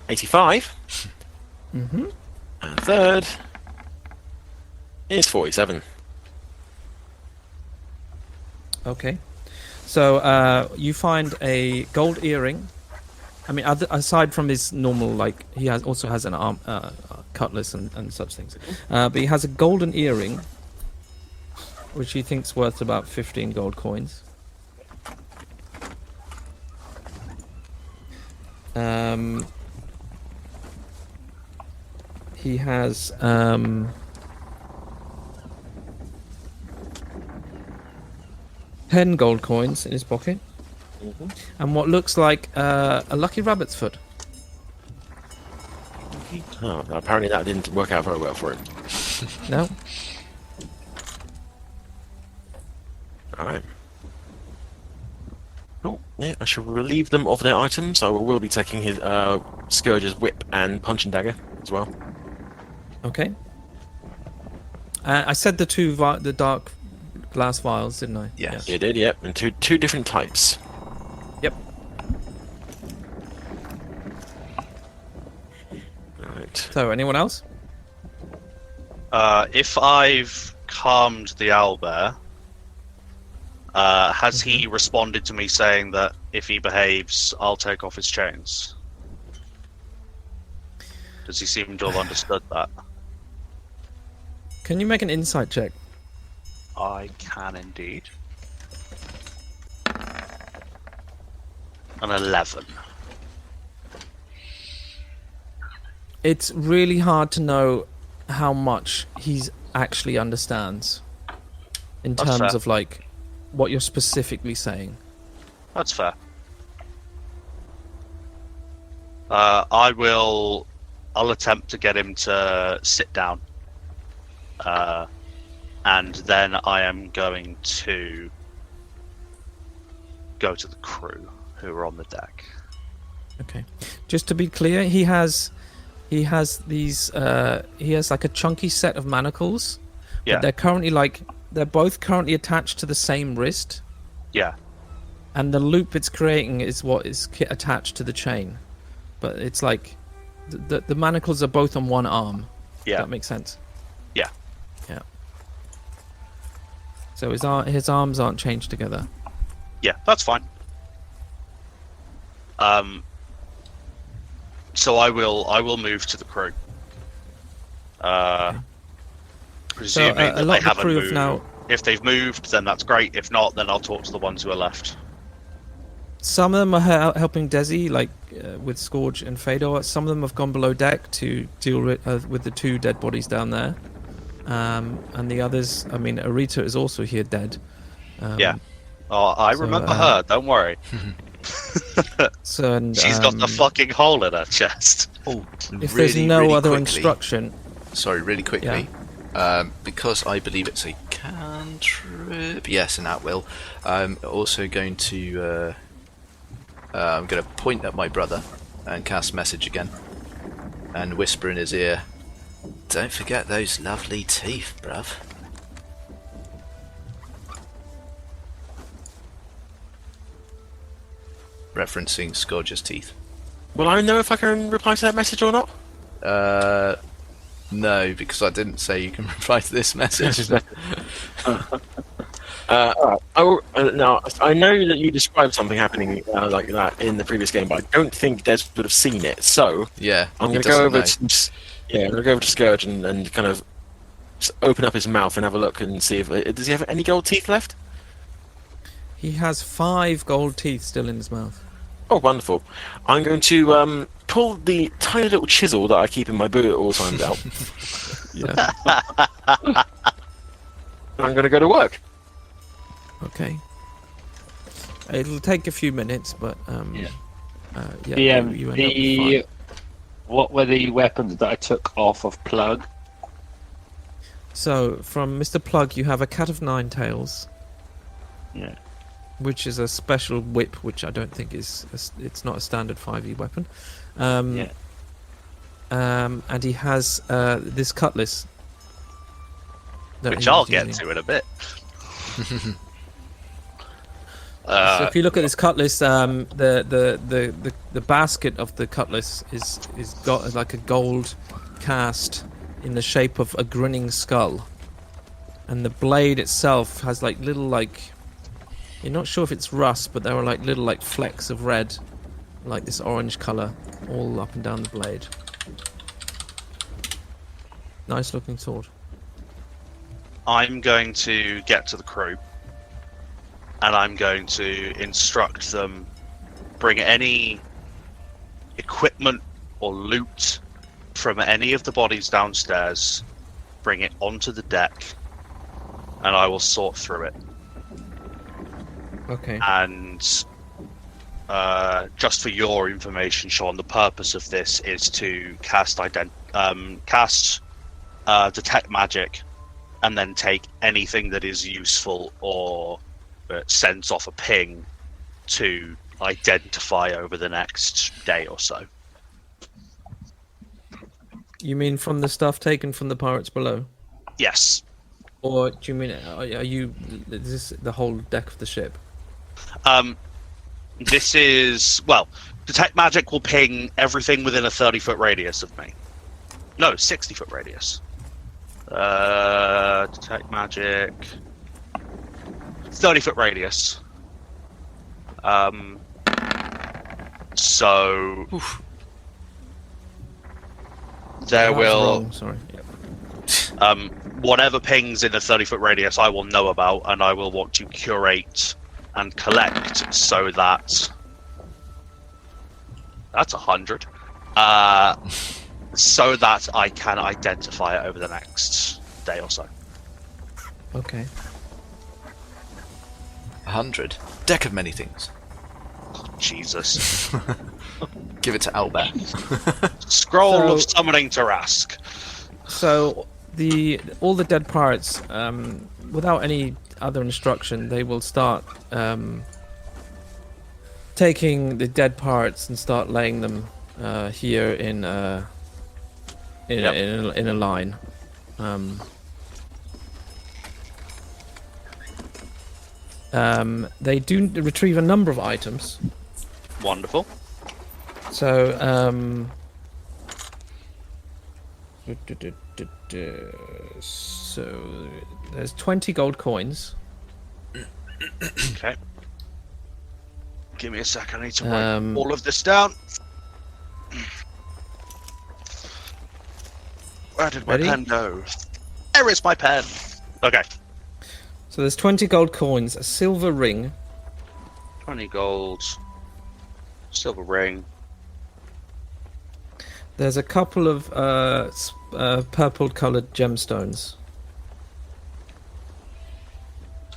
85.
Mm-hmm.
And third is 47.
Okay. So you find a gold earring. I mean, aside from his normal, like, he also has an arm, cutlass and such things. But he has a golden earring, which he thinks worth about 15 gold coins. He has 10 gold coins in his pocket. and what looks like a lucky rabbit's foot.
Oh, apparently that didn't work out very well for him.
No?
Alright. Oh, yeah, I shall relieve them of their items. I will be taking his Scourge's whip and punching dagger as well.
Okay. I said the dark glass vials, didn't I?
Yes.
You did, yep, and two different types.
Yep.
Right.
So, anyone else?
If I've calmed the owlbear, has he responded to me saying that if he behaves, I'll take off his chains? Does he seem to have understood that?
Can you make an insight check?
I can indeed. An 11.
It's really hard to know how much he's actually understands in
That's
terms
fair.
of like what you're specifically saying.
That's fair. I'll attempt to get him to sit down. And then I am going to go to the crew who are on the deck.
Okay. Just to be clear, he has these he has like a chunky set of manacles.
Yeah.
But they're both currently attached to the same wrist,
Yeah.
and the loop it's creating is what is attached to the chain. But it's like the manacles are both on one arm.
Yeah.
That makes sense.
Yeah.
Yeah. So his arms aren't changed together.
Yeah, that's fine. So I will move to the crew. Presuming
a
that
lot
they
of the
haven't
crew have
moved.
now-
If they've moved, then that's great. If not, then I'll talk to the ones who are left.
Some of them are helping Desi, like with Scourge and Fedor. Some of them have gone below deck to deal with the two dead bodies down there. And the others, I mean, Arita is also here dead.
Yeah. Oh, I remember her. Don't worry.
So and
She's got the fucking hole in her chest.
Oh,
if there's no
really
other
quickly,
instruction,
Sorry, really quickly. Because I believe it's a cantrip. Yes, an at-will. I'm also going to. I'm going to point at my brother and cast message again, and whisper in his ear. Don't forget those lovely teeth, bruv. Referencing Scourge's teeth.
Will I know if I can reply to that message or not?
No, because I didn't say you can reply to this message.
Now, I know that you described something happening like that in the previous game, but I don't think Des would have seen it. So
Yeah,
I'm
he
going to
doesn't
go over
know.
to I'm going to go over to Scourge and kind of just open up his mouth and have a look and see if does he have any gold teeth left?
he has 5 gold teeth still in his mouth.
Oh, wonderful! I'm going to pull the tiny little chisel that I keep in my boot at all times out.
Yeah.
I'm going to go to work.
Okay. It'll take a few minutes, but
Yeah.
yeah. You end up fine.
What were the weapons that I took off of Plug?
So from Mr. Plug, you have a cat of 9 tails,
Yeah.
which is a special whip, which I don't think it's not a standard 5e weapon.
Yeah.
And he has this cutlass, that
Which
he
I'll
was
get
using.
to in a bit.
So if you look at this cutlass, the basket of the cutlass is got like a gold cast in the shape of a grinning skull, and the blade itself has like little you're not sure if it's rust, but there are like little flecks of red, like this orange color, all up and down the blade. Nice looking sword.
I'm going to get to the crew, and I'm going to instruct them, bring any equipment or loot from any of the bodies downstairs, bring it onto the deck, and I will sort through it.
Okay.
And just for your information, Sean, the purpose of this is to cast detect magic, and then take anything that is useful or sends off a ping to identify over the next day or so.
You mean from the stuff taken from the pirates below?
Yes.
Or do you mean, is this the whole deck of the ship?
This is, well, detect magic will ping everything within a 30-foot radius of me. No, 60-foot radius. Detect magic. 30-foot radius. So
Oof.
there
Oh, that's
will
wrong, sorry. Yep.
whatever pings in the 30-foot radius I will know about, and I will want to curate and collect so that that's 100. So that I can identify it over the next day or so.
Okay.
100. Deck of many things.
Jesus.
Give it to Owlbear.
Scroll of
So-
Summoning Tarask.
So all the dead pirates, without any other instruction, they will start taking the dead pirates and start laying them here in a line. They do retrieve a number of items.
Wonderful.
So, so there's 20 gold coins.
Okay. Give me a second. I need to write
Um,
all of this down. Where did my
Ready?
pen go? There is my pen. Okay.
So there's 20 gold coins, a silver ring,
20 gold. Silver ring.
there's a couple of purple-coloured gemstones.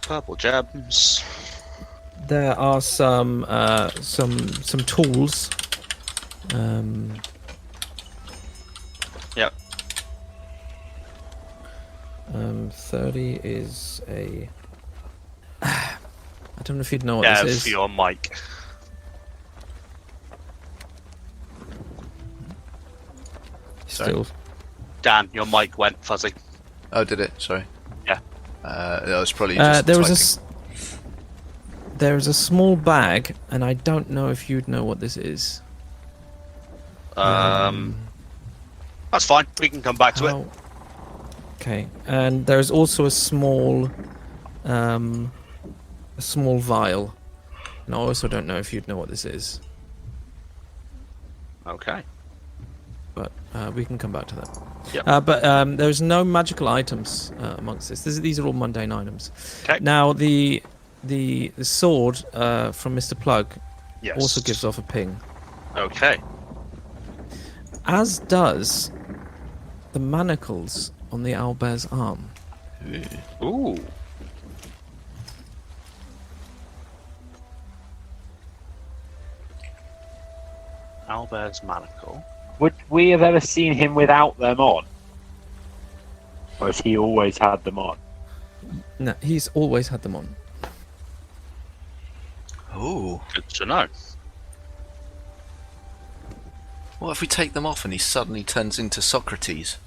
Purple gems.
There are some tools.
Yep.
30 is a. I don't know if you'd know what
Yeah,
this is.
for your mic.
Still,
Dan, your mic went fuzzy.
Oh, did it? Sorry.
Yeah.
That was probably just
there
typing.
was there is a small bag, and I don't know if you'd know what this is.
That's fine. We can come back to it.
How- Okay, and there's also a small vial, and I also don't know if you'd know what this is,
Okay.
but we can come back to that.
Yep.
But there's no magical items amongst this. These are all mundane items.
Okay.
Now the sword from Mr. Plug
Yes.
also gives off a ping,
Okay.
as does the manacles on the owlbear's arm.
Ooh. Albert's manacle.
Would we have ever seen him without them on? Or has he always had them on?
No, he's always had them on.
Ooh.
Good to know.
What if we take them off and he suddenly turns into Socrates?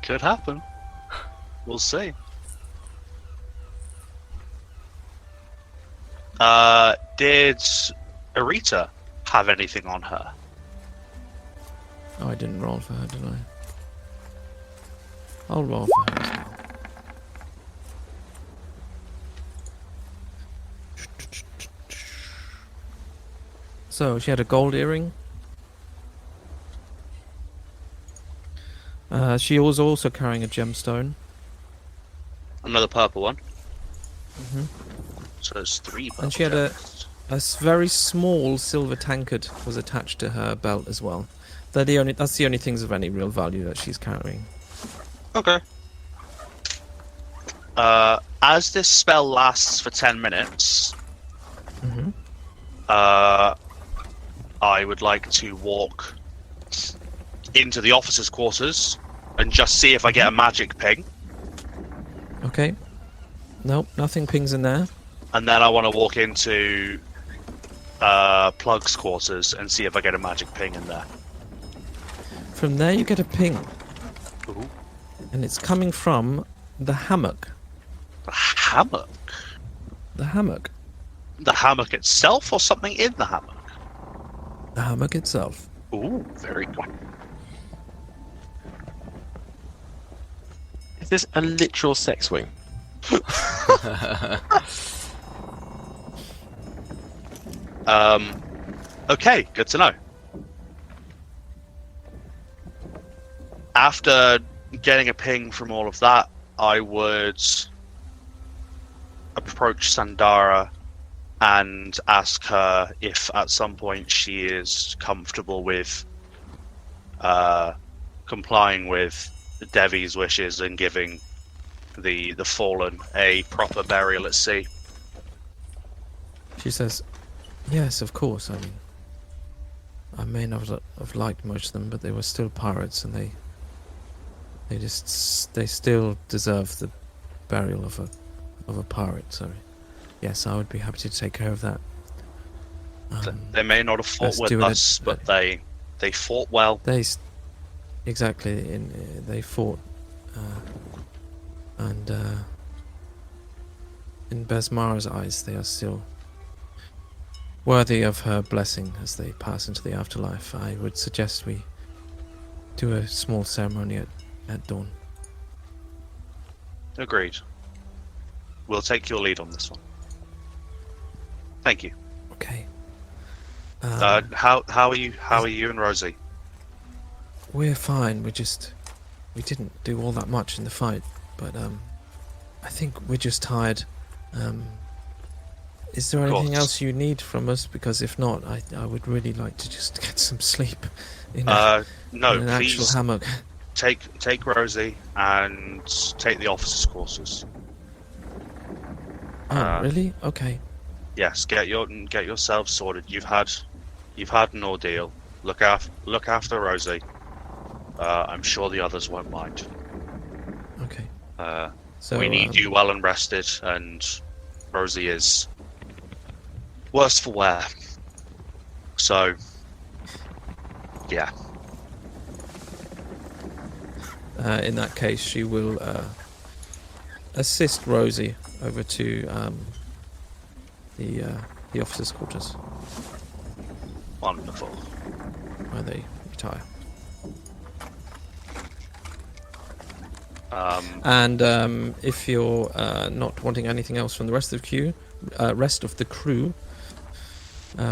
Could happen. We'll see. Did Arita have anything on her?
Oh, I didn't roll for her, did I? I'll roll for her as well. So, she had a gold earring. She was also carrying a gemstone.
Another purple one.
Mhm.
So there's 3 purple
And she had
gems.
a very small silver tankard was attached to her belt as well. That's the only things of any real value that she's carrying.
Okay. As this spell lasts for 10 minutes,
Mhm.
I would like to walk into the officers' quarters and just see if I get a magic ping.
Okay. Nope, nothing pings in there.
And then I want to walk into Plug's quarters and see if I get a magic ping in there.
From there you get a ping.
Ooh.
And it's coming from the hammock.
The hammock?
The hammock.
The hammock itself or something in the hammock?
The hammock itself.
Ooh, very good.
Is this a literal sex swing?
Okay, good to know. After getting a ping from all of that, I would approach Sandara and ask her if at some point she is comfortable with complying with Devvie's wishes and giving the fallen a proper burial at sea.
She says, yes, of course. I mean, I may not have liked most of them, but they were still pirates, and they still deserve the burial of a pirate. So, yes, I would be happy to take care of that.
They may not have fought with us, but they fought well.
They fought, and in Besmara's eyes, they are still worthy of her blessing as they pass into the afterlife. I would suggest we do a small ceremony at dawn.
Agreed. We'll take your lead on this one. Thank you.
Okay.
How are you? How are you and Rosie?
We're fine. We didn't do all that much in the fight, but I think we're just tired. Is there anything else you need from us? Because if not, I would really like to just get some sleep in an actual hammock.
Take Rosie and take the officers' quarters.
Oh, really? Okay.
Yes, get yourselves sorted. You've had an ordeal. Look after Rosie. I'm sure the others won't mind.
Okay.
So we need you well and rested, and Rosie is worse for wear. So, yeah.
In that case, she will assist Rosie over to the officers' quarters,
Wonderful.
where they retire. And if you're not wanting anything else from the rest of the crew,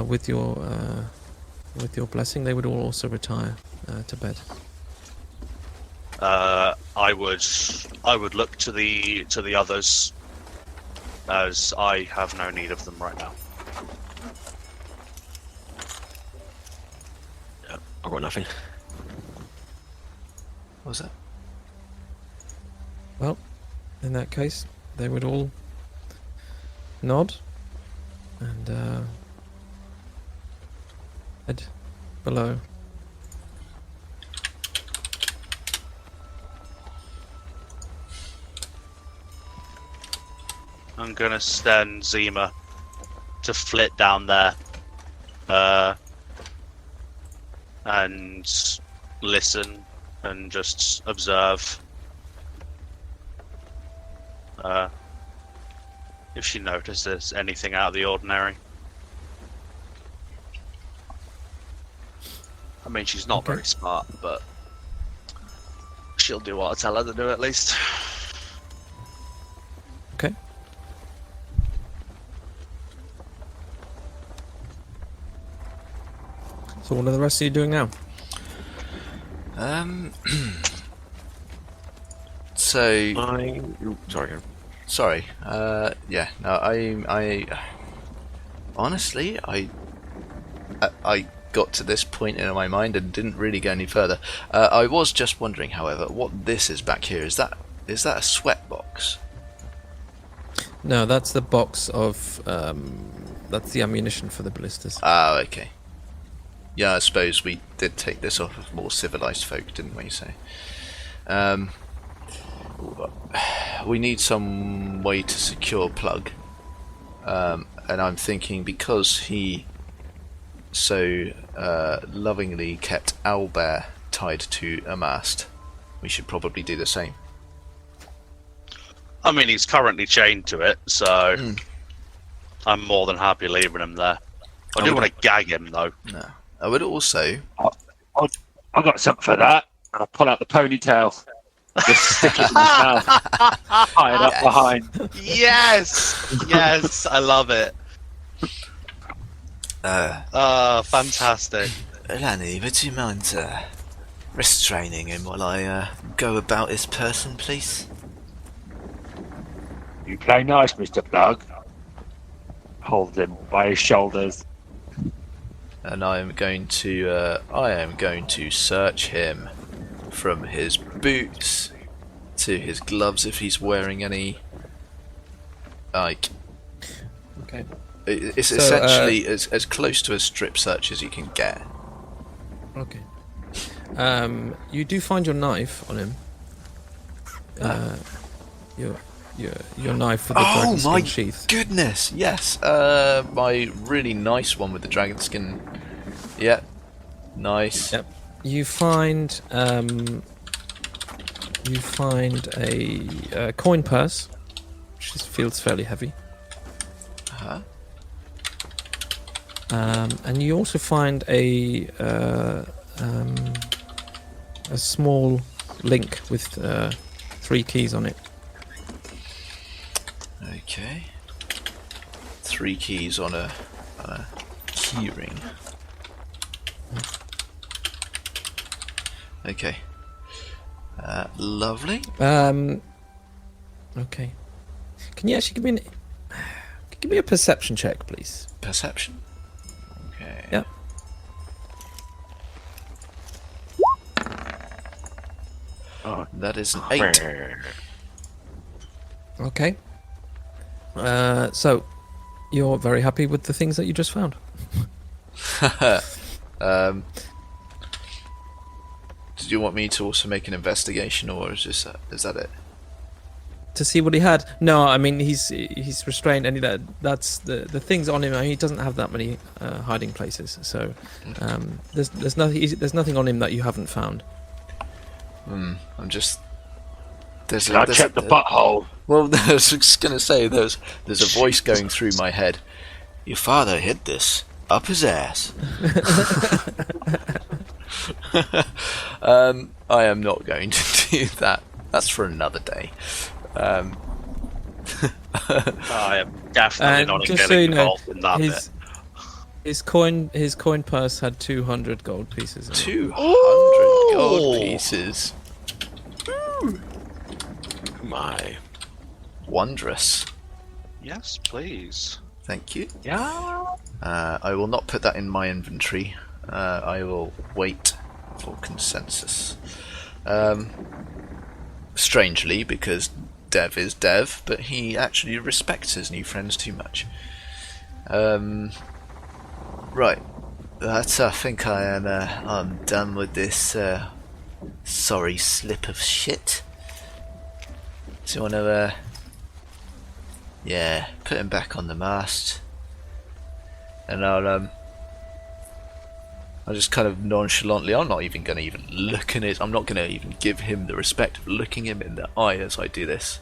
with your blessing, they would all also retire to bed.
I would look to the others, as I have no need of them right now.
Yeah, I've got nothing.
What was that?
Well, in that case, they would all nod and head below.
I'm gonna send Zima to flit down there, and listen and just observe. If she notices anything out of the ordinary. I mean, she's not very smart, but she'll do what I tell her to do at least.
Okay. So what are the rest of you doing now?
So
Sorry.
yeah. No, I honestly, I got to this point in my mind and didn't really go any further. I was just wondering, however, what this is back here. Is that a sweat box?
No, that's the box of That's the ammunition for the ballistas.
Ah, okay. Yeah, I suppose we did take this off of more civilized folk, didn't we? So, we need some way to secure Plug, and I'm thinking because he so lovingly kept Owlbear tied to a mast, we should probably do the same.
I mean, he's currently chained to it, so I'm more than happy leaving him there. I do want to gag him, though.
No, I would also.
I got something for that. And I pull out the ponytail. Just stick it in his mouth. Tie it up behind.
Yes! Yes, I love it. Fantastic.
Lani, would you mind restraining him while I go about his person, please?
You play nice, Mr. Plug. Hold him by his shoulders.
And I am going to search him from his boots to his gloves if he's wearing any. Like,
Okay.
it's
So,
essentially as close to a strip search as you can get.
Okay. You do find your knife on him. Your knife with the dragon skin
my
sheath.
goodness, yes. My really nice one with the dragon skin. Yep. Nice.
Yep. You find a coin purse, which feels fairly heavy.
Uh-huh.
And you also find a small link with 3 keys on it.
Okay. 3 keys on a key ring. Okay. Lovely.
Okay. Can you actually give me a perception check, please?
Perception. Okay.
Yep.
Oh, that is an 8.
Okay. So you're very happy with the things that you just found.
Did you want me to also make an investigation, or is that it?
To see what he had? No, I mean he's restrained, and that's the things on him. I mean, he doesn't have that many hiding places, so there's nothing on him that you haven't found.
I'm just.
I checked the butthole.
Well, I was just gonna say there's a voice going through my head. Your father hid this up his ass. I am not going to do that. That's for another day.
I am definitely not
just
getting involved in that bit.
His coin purse had 200 gold pieces in it.
200 gold pieces.
My.
Wondrous.
Yes, please.
Thank you.
Yeah.
I will not put that in my inventory. I will wait for consensus. Strangely, because Dev is Dev, but he actually respects his new friends too much. Right. I think I'm done with this sorry slip of shit. Do you want to put him back on the mast, and I'll just kind of nonchalantly, I'm not even going to even look in it. I'm not going to even give him the respect of looking him in the eye as I do this.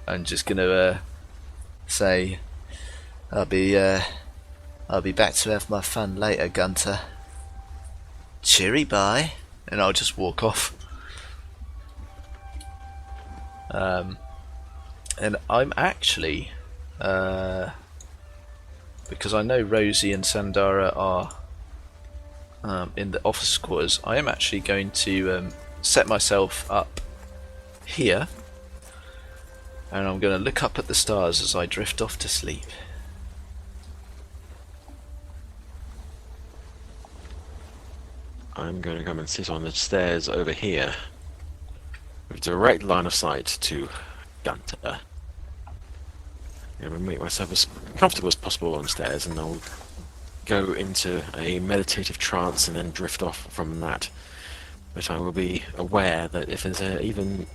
I'm just going to say, I'll be back to have my fun later, Gunter. Cheery, bye, and I'll just walk off. And I'm actually, because I know Rosie and Sandara are in the office quarters, I am actually going to set myself up here, and I'm going to look up at the stars as I drift off to sleep.
I'm going to come and sit on the stairs over here with direct line of sight to Gunter. make myself as comfortable as possible on stairs, and I'll go into a meditative trance and then drift off from that. But I will be aware that if there's even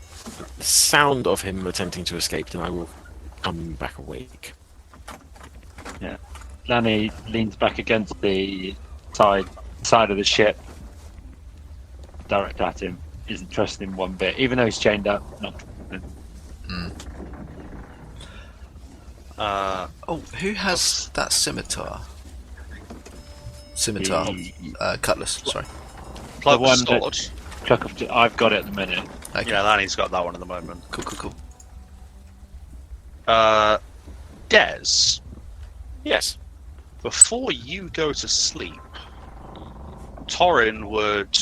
the sound of him attempting to escape, then I will come back awake.
Yeah. Lani leans back against the side of the ship, direct at him. Isn't trusting him one bit, even though he's chained up. Not trusting him.
Who has that scimitar? Cutlass. Sorry.
Plug
The one
stored.
I've got it at the minute.
Okay.
Yeah, Lanny's got that one at the moment.
Cool.
Des,
Yes.
before you go to sleep, Torrin would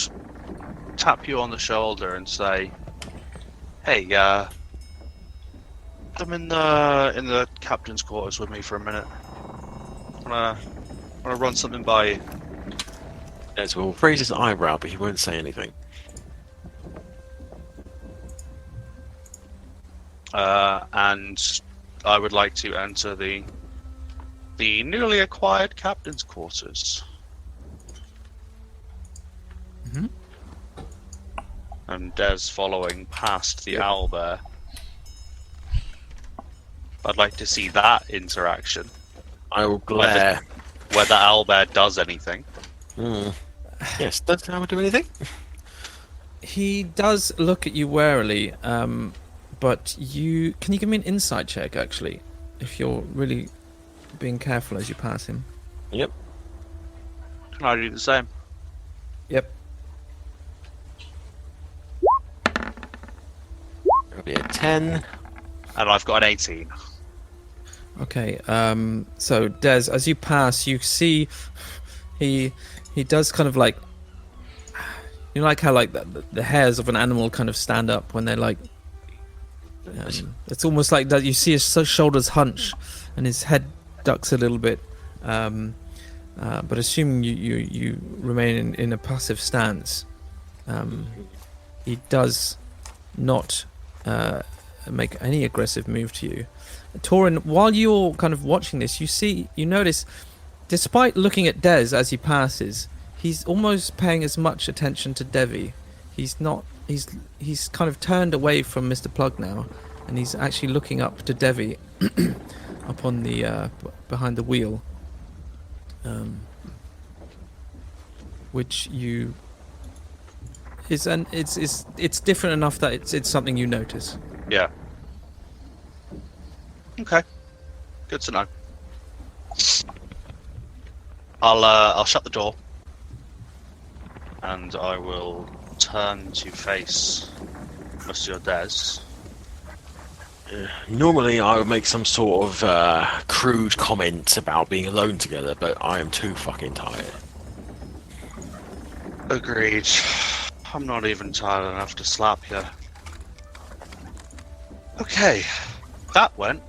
tap you on the shoulder and say, "Hey, come in the captain's quarters with me for a minute. I wanna run something by you."
Des will raise his eyebrow, but he won't say anything.
And I would like to enter the newly acquired captain's quarters.
Mhm.
And Des following past the owlbear. I'd like to see that interaction.
I will glare.
Whether owlbear does anything.
Yes, does Howard do anything?
He does look at you warily, but can you give me an insight check, actually, if you're really being careful as you pass him?
Yep.
Can I do the same?
Yep.
That'll be a 10.
And I've got an 18.
Okay, so Des, as you pass, you see he does kind of like, you know, like how like the hairs of an animal kind of stand up when they're like, it's almost like that. You see his shoulders hunch and his head ducks a little bit, but assuming you remain in a passive stance, he does not make any aggressive move to you. Torrin, while you're kind of watching this, you notice, despite looking at Des as he passes, he's almost paying as much attention to Devvie. He's kind of turned away from Mr. Plug now, and he's actually looking up to Devvie, up on the behind the wheel, which it's different enough that it's something you notice.
Yeah. Okay. Good to know. I'll shut the door, and I will turn to face Monsieur Des.
Normally I would make some sort of crude comment about being alone together, but I am too fucking tired.
Agreed. I'm not even tired enough to slap you. Okay. That went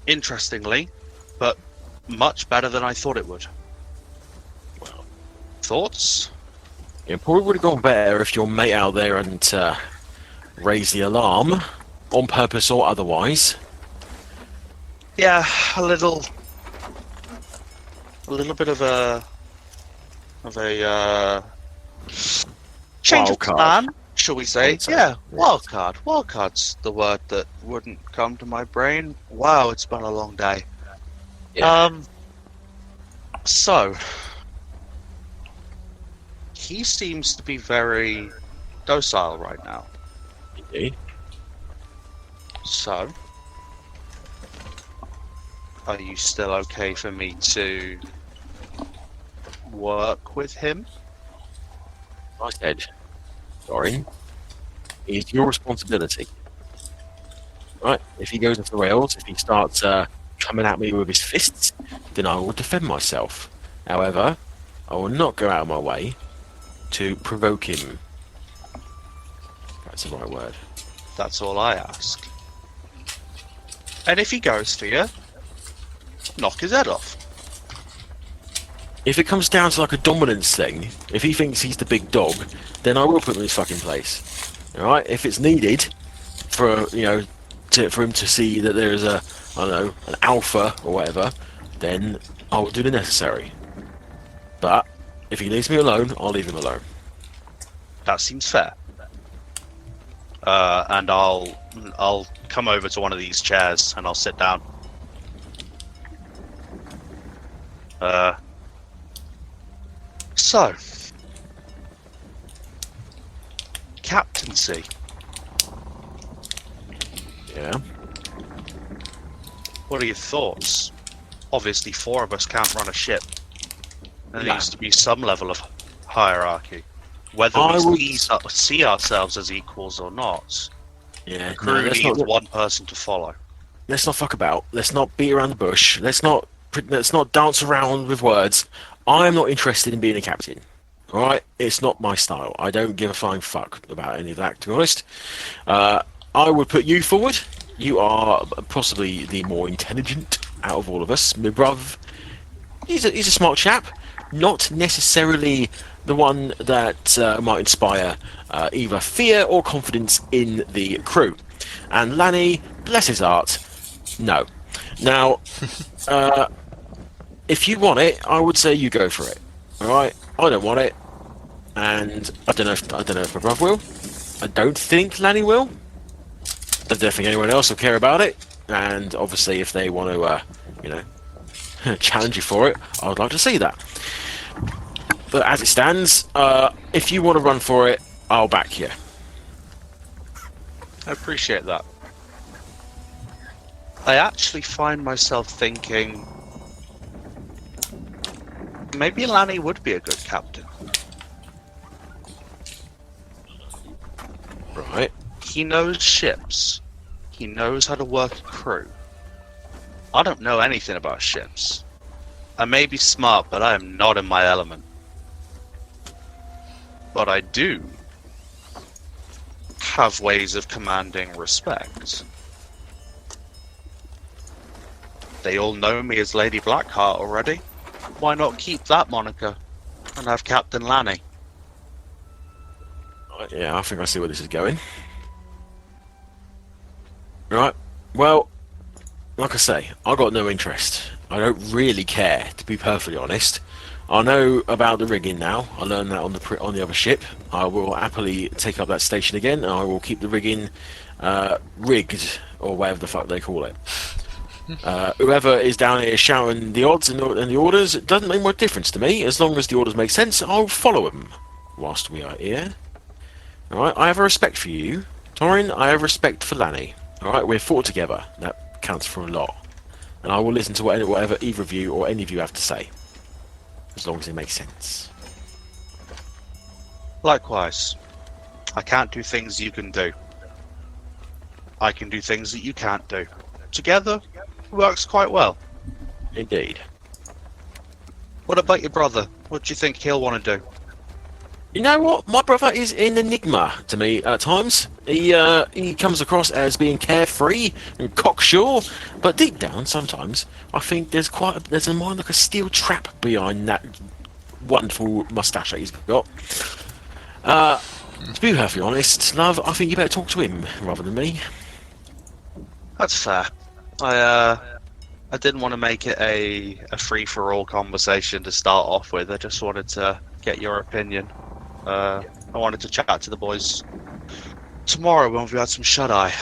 interestingly, but much better than I thought it would.
Well,
thoughts?
it probably would have gone better if your mate out there hadn't raised the alarm, on purpose or otherwise.
Yeah, a little bit of a change of
Wild card.
plan, shall we say?
I'd say.
Yeah, wild card. Wild card's the word that wouldn't come to my brain. Wow, it's been a long day.
Yeah.
So he seems to be very docile right now.
Indeed.
So, are you still okay for me to work with him?
I said, sorry, it's your responsibility. Right, if he goes off the rails, if he starts coming at me with his fists, then I will defend myself. However, I will not go out of my way to provoke him. That's the right word.
That's all I ask. And if he goes for you, knock his head off.
If it comes down to like a dominance thing, if he thinks he's the big dog, then I will put him in his fucking place. Alright? If it's needed for, for him to see that there is a, I don't know, an alpha or whatever, then I will do the necessary. But if he leaves me alone, I'll leave him alone.
That seems fair. And I'll come over to one of these chairs and I'll sit down. So, captaincy.
Yeah.
What are your thoughts? Obviously, 4 of us can't run a ship. There needs to be some level of hierarchy. Whether we see ourselves as equals or not.
Yeah.
The crew needs one person to follow.
Let's not fuck about. Let's not beat around the bush. Let's not dance around with words. I'm not interested in being a captain. All right, it's not my style. I don't give a flying fuck about any of that, to be honest. I would put you forward. You are possibly the more intelligent out of all of us. My bruv, he's a smart chap. Not necessarily the one that might inspire either fear or confidence in the crew. And Lanny, bless his heart, no. Now, if you want it, I would say you go for it. All right, I don't want it, and I don't know if my brother will. I don't think Lanny will. I don't think anyone else will care about it. And obviously, if they want to, challenge you for it, I would like to see that. But as it stands, if you want to run for it, I'll back you.
I appreciate that. I actually find myself thinking maybe Lanny would be a good captain.
Right.
He knows ships. He knows how to work a crew. I don't know anything about ships. I may be smart, but I am not in my element. But I do have ways of commanding respect. They all know me as Lady Blackheart already. Why not keep that moniker and have Captain Lanny?
Yeah, I think I see where this is going. Right. Well, like I say, I got no interest. I don't really care, to be perfectly honest. I know about the rigging now. I learned that on the other ship. I will happily take up that station again, and I will keep the rigging rigged, or whatever the fuck they call it. Whoever is down here shouting the odds and the orders, it doesn't make much difference to me. As long as the orders make sense, I'll follow them whilst we are here. Alright, I have a respect for you. Torrin, I have respect for Lanny. Alright, we're fought together. That counts for a lot. And I will listen to whatever either of you or any of you have to say. As long as it makes sense.
Likewise. I can't do things you can do. I can do things that you can't do. Together, it works quite well.
Indeed.
What about your brother? What do you think he'll want to do?
You know what? My brother is an enigma to me at times. He comes across as being carefree and cocksure, but deep down, sometimes I think there's a mind like a steel trap behind that wonderful moustache that he's got. To be perfectly honest, love, I think you better talk to him rather than me.
That's fair. I didn't want to make it a free-for-all conversation to start off with. I just wanted to get your opinion. I wanted to chat to the boys tomorrow when we've had some shut-eye.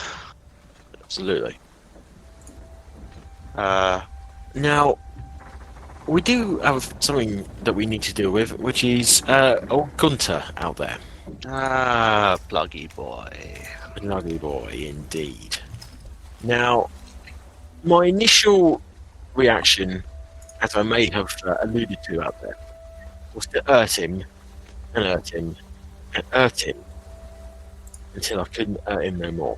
Absolutely. Now, we do have something that we need to deal with, which is old Gunter out there.
Ah, pluggy boy.
Pluggy boy, indeed. Now, my initial reaction, as I may have alluded to out there, was to hurt him and hurt him and hurt him until I couldn't hurt him no more.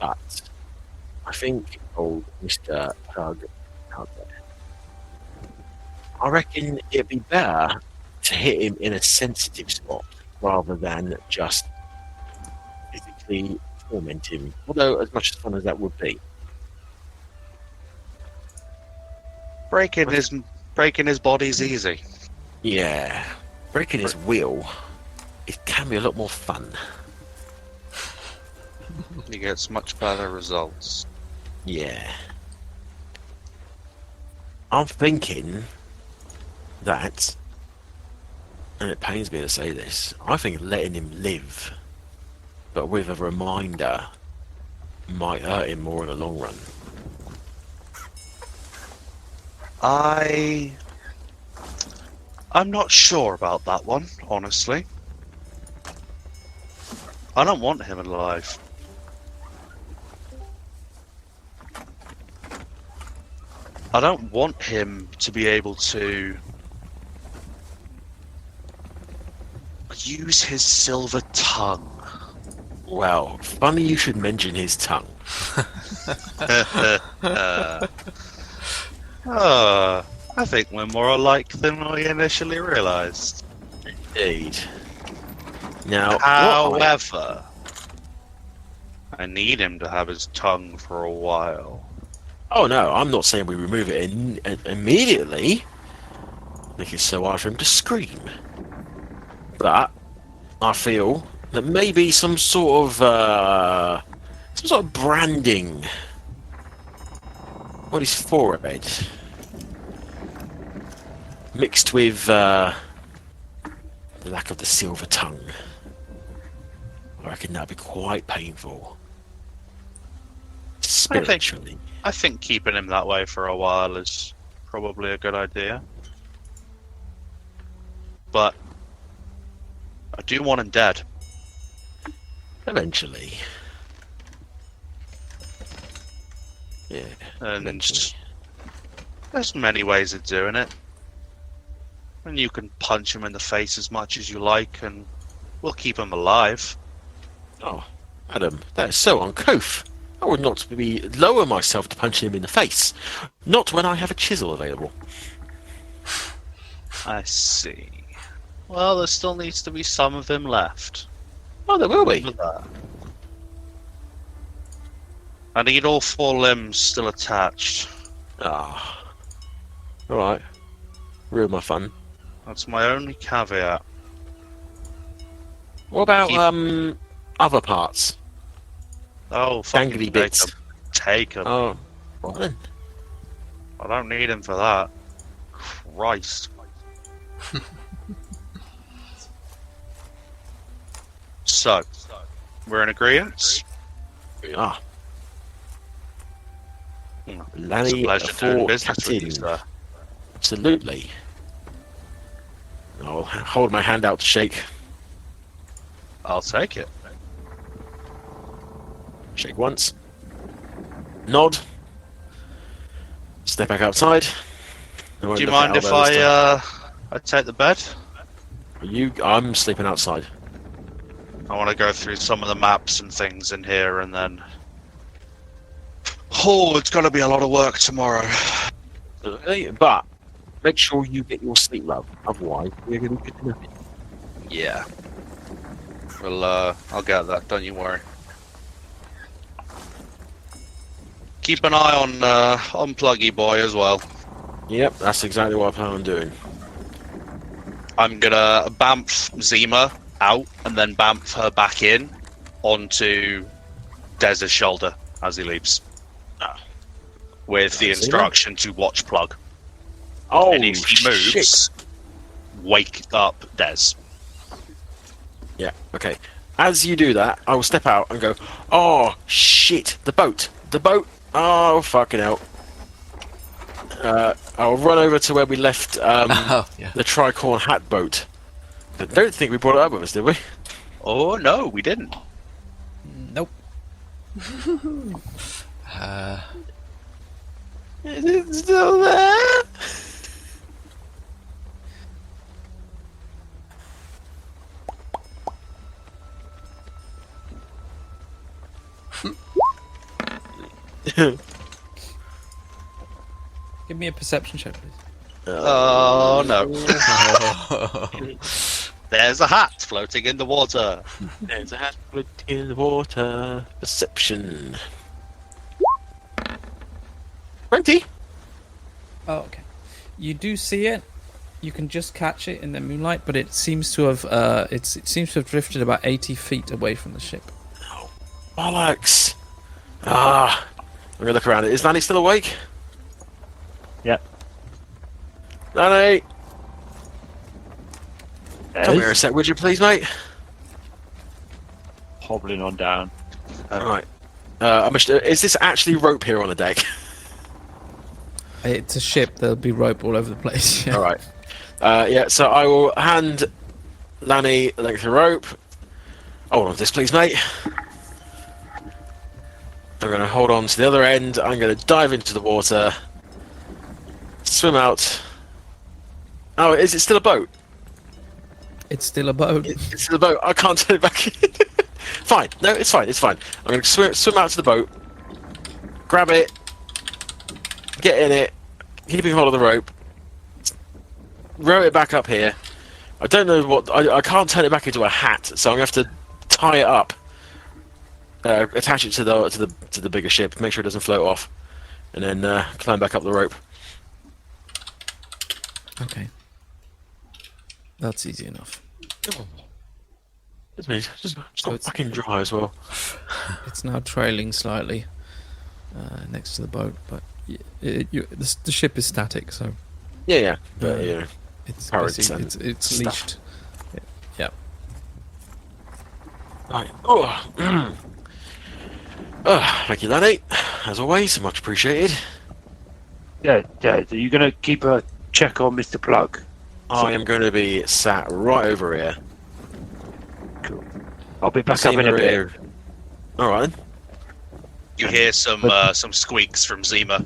But I think old Mr. Plug out there, I reckon it'd be better to hit him in a sensitive spot rather than just physically torment him. Although, as much as fun as that would be,
Breaking his body's easy.
yeah, breaking his will, it can be a lot more fun.
He gets much better results.
Yeah. I'm thinking that, and it pains me to say this, I think letting him live, but with a reminder, might hurt him more in the long run.
I'm not sure about that one, honestly. I don't want him alive. I don't want him to be able to use his silver tongue.
Well, funny you should mention his tongue.
I think we're more alike than we initially realized.
Indeed. Now,
However, I need him to have his tongue for a while.
oh no, I'm not saying we remove it immediately. I think it's so hard for him to scream. But I feel that maybe some sort of branding on his forehead, mixed with the lack of the silver tongue. I reckon that'd be quite painful. Spiritually.
I think keeping him that way for a while is probably a good idea. But I do want him dead.
Eventually. Yeah.
And
eventually.
there's many ways of doing it. And you can punch him in the face as much as you like, and we'll keep him alive.
Oh, Adam, that is so uncouth. I would not lower myself to punch him in the face. Not when I have a chisel available.
I see. Well, there still needs to be some of him left.
Oh, there will be.
Remember that. I need all 4 limbs still attached.
Ah. Alright. Ruin my fun.
That's my only caveat.
What about, other parts?
Oh, fucking
Dangly bits.
Take him.
Oh. What then?
I don't need him for that. Christ. So, we're in agreement?
We are.
It's a
Lanny
pleasure doing
for
business with you,
captain.
sir.
Absolutely. I'll hold my hand out to shake.
I'll take it.
Shake once. Nod. Step back outside.
Do you mind if I take the bed?
I'm sleeping outside.
I want to go through some of the maps and things in here, and then... Oh, it's going to be a lot of work tomorrow.
But make sure you get your sleep, love. Otherwise, we're going to get nothing.
Yeah. Well, I'll get that, don't you worry. Keep an eye on Pluggy Boy as well.
Yep, that's exactly what I plan on doing.
I'm gonna bamf Zima out and then bamf her back in onto Dez's shoulder as he leaves. With the instruction to watch Plug.
Oh,
And if he moves,
shit.
wake up Dez.
Yeah, okay. As you do that, I will step out and go, oh, shit, the boat. The boat. Oh, fucking hell. I'll run over to where we left
yeah.
the tricorn hat boat. I don't think we brought it up with us, did we?
Oh no, we didn't.
Nope.
Is it still there?
Give me a perception check, please.
Oh no. There's a hat floating in the water.
There's a hat floating in the water. Perception. 20.
Oh, okay. You do see it. You can just catch it in the moonlight, but it seems to have it seems to have drifted about 80 feet away from the ship.
Bollocks! I'm gonna look around. Is Lanny still awake?
Yep.
Lanny! Come here a
Yes.
sec, would you please, mate?
Hobbling on down.
Alright. Is this actually rope here on the deck?
It's a ship. There'll be rope all over the place. Yeah.
Alright. Yeah, so I will hand Lanny a length of rope. Hold on to this, please, mate. I'm going to hold on to the other end. I'm going to dive into the water. Swim out. Oh, is it still a boat?
It's still a boat.
It's still a boat. I can't turn it back in. Fine. No, it's fine. It's fine. I'm going to swim out to the boat. Grab it. Get in it. Keeping hold of the rope. Row it back up here. I don't know what... I can't turn it back into a hat, so I'm going to have to tie it up. Attach it to the bigger ship. Make sure it doesn't float off. And then climb back up the rope.
Okay. That's easy enough.
Just not
it's-
fucking dry as well.
It's now trailing slightly next to the boat, but the ship is static, so
Yeah. But, yeah.
it's
Currents
basically-
and
it's
stuff.
leashed. Yeah.
Right. Thank you, Lanny. As always, much appreciated.
Yeah. Are you gonna keep a check on Mr. Plug?
I am going to be sat right over here.
Cool. I'll be back up in a bit.
Alright then.
You hear some squeaks from Zima,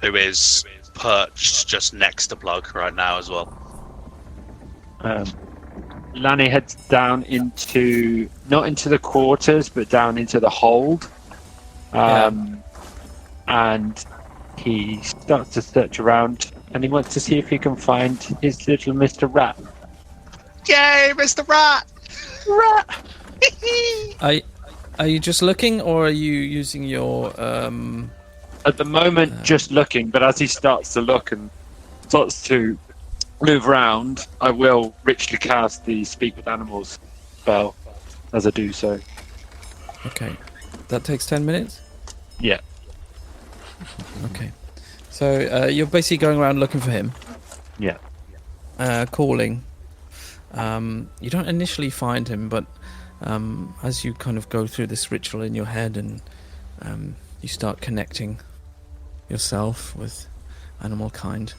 who is perched just next to Plug right now as well.
Lanny heads down not into the quarters, but down into the hold. And he starts to search around, and he wants to see if he can find his little Mr. Rat.
Yay, Mr. Rat!
Are you just looking, or are you using your
At the moment, just looking, but as he starts to look and starts to move around, I will richly cast the Speak with Animals spell as I do so.
Okay. That takes 10 minutes?
Yeah.
Okay. So you're basically going around looking for him.
Yeah.
Calling. You don't initially find him, but as you kind of go through this ritual in your head and you start connecting yourself with animal kind,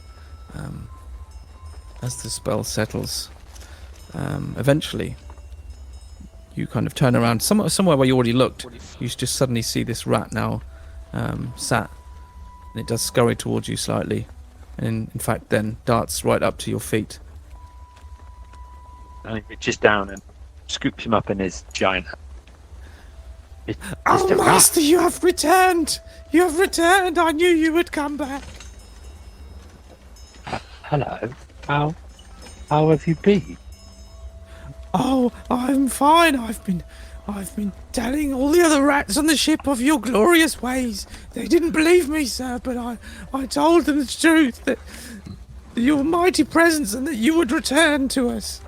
as the spell settles, eventually you kind of turn around somewhere where you already looked. You just suddenly see this rat now sat, and it does scurry towards you slightly, and in fact then darts right up to your feet.
And he reaches down and scoops him up in his giant hand.
Oh,
Mr. Rat.
Master, you have returned! You have returned! I knew you would come back!
Hello. How have you been?
Oh, I'm fine. I've been telling all the other rats on the ship of your glorious ways. They didn't believe me, sir, but I told them the truth, that your mighty presence and that you would return to us.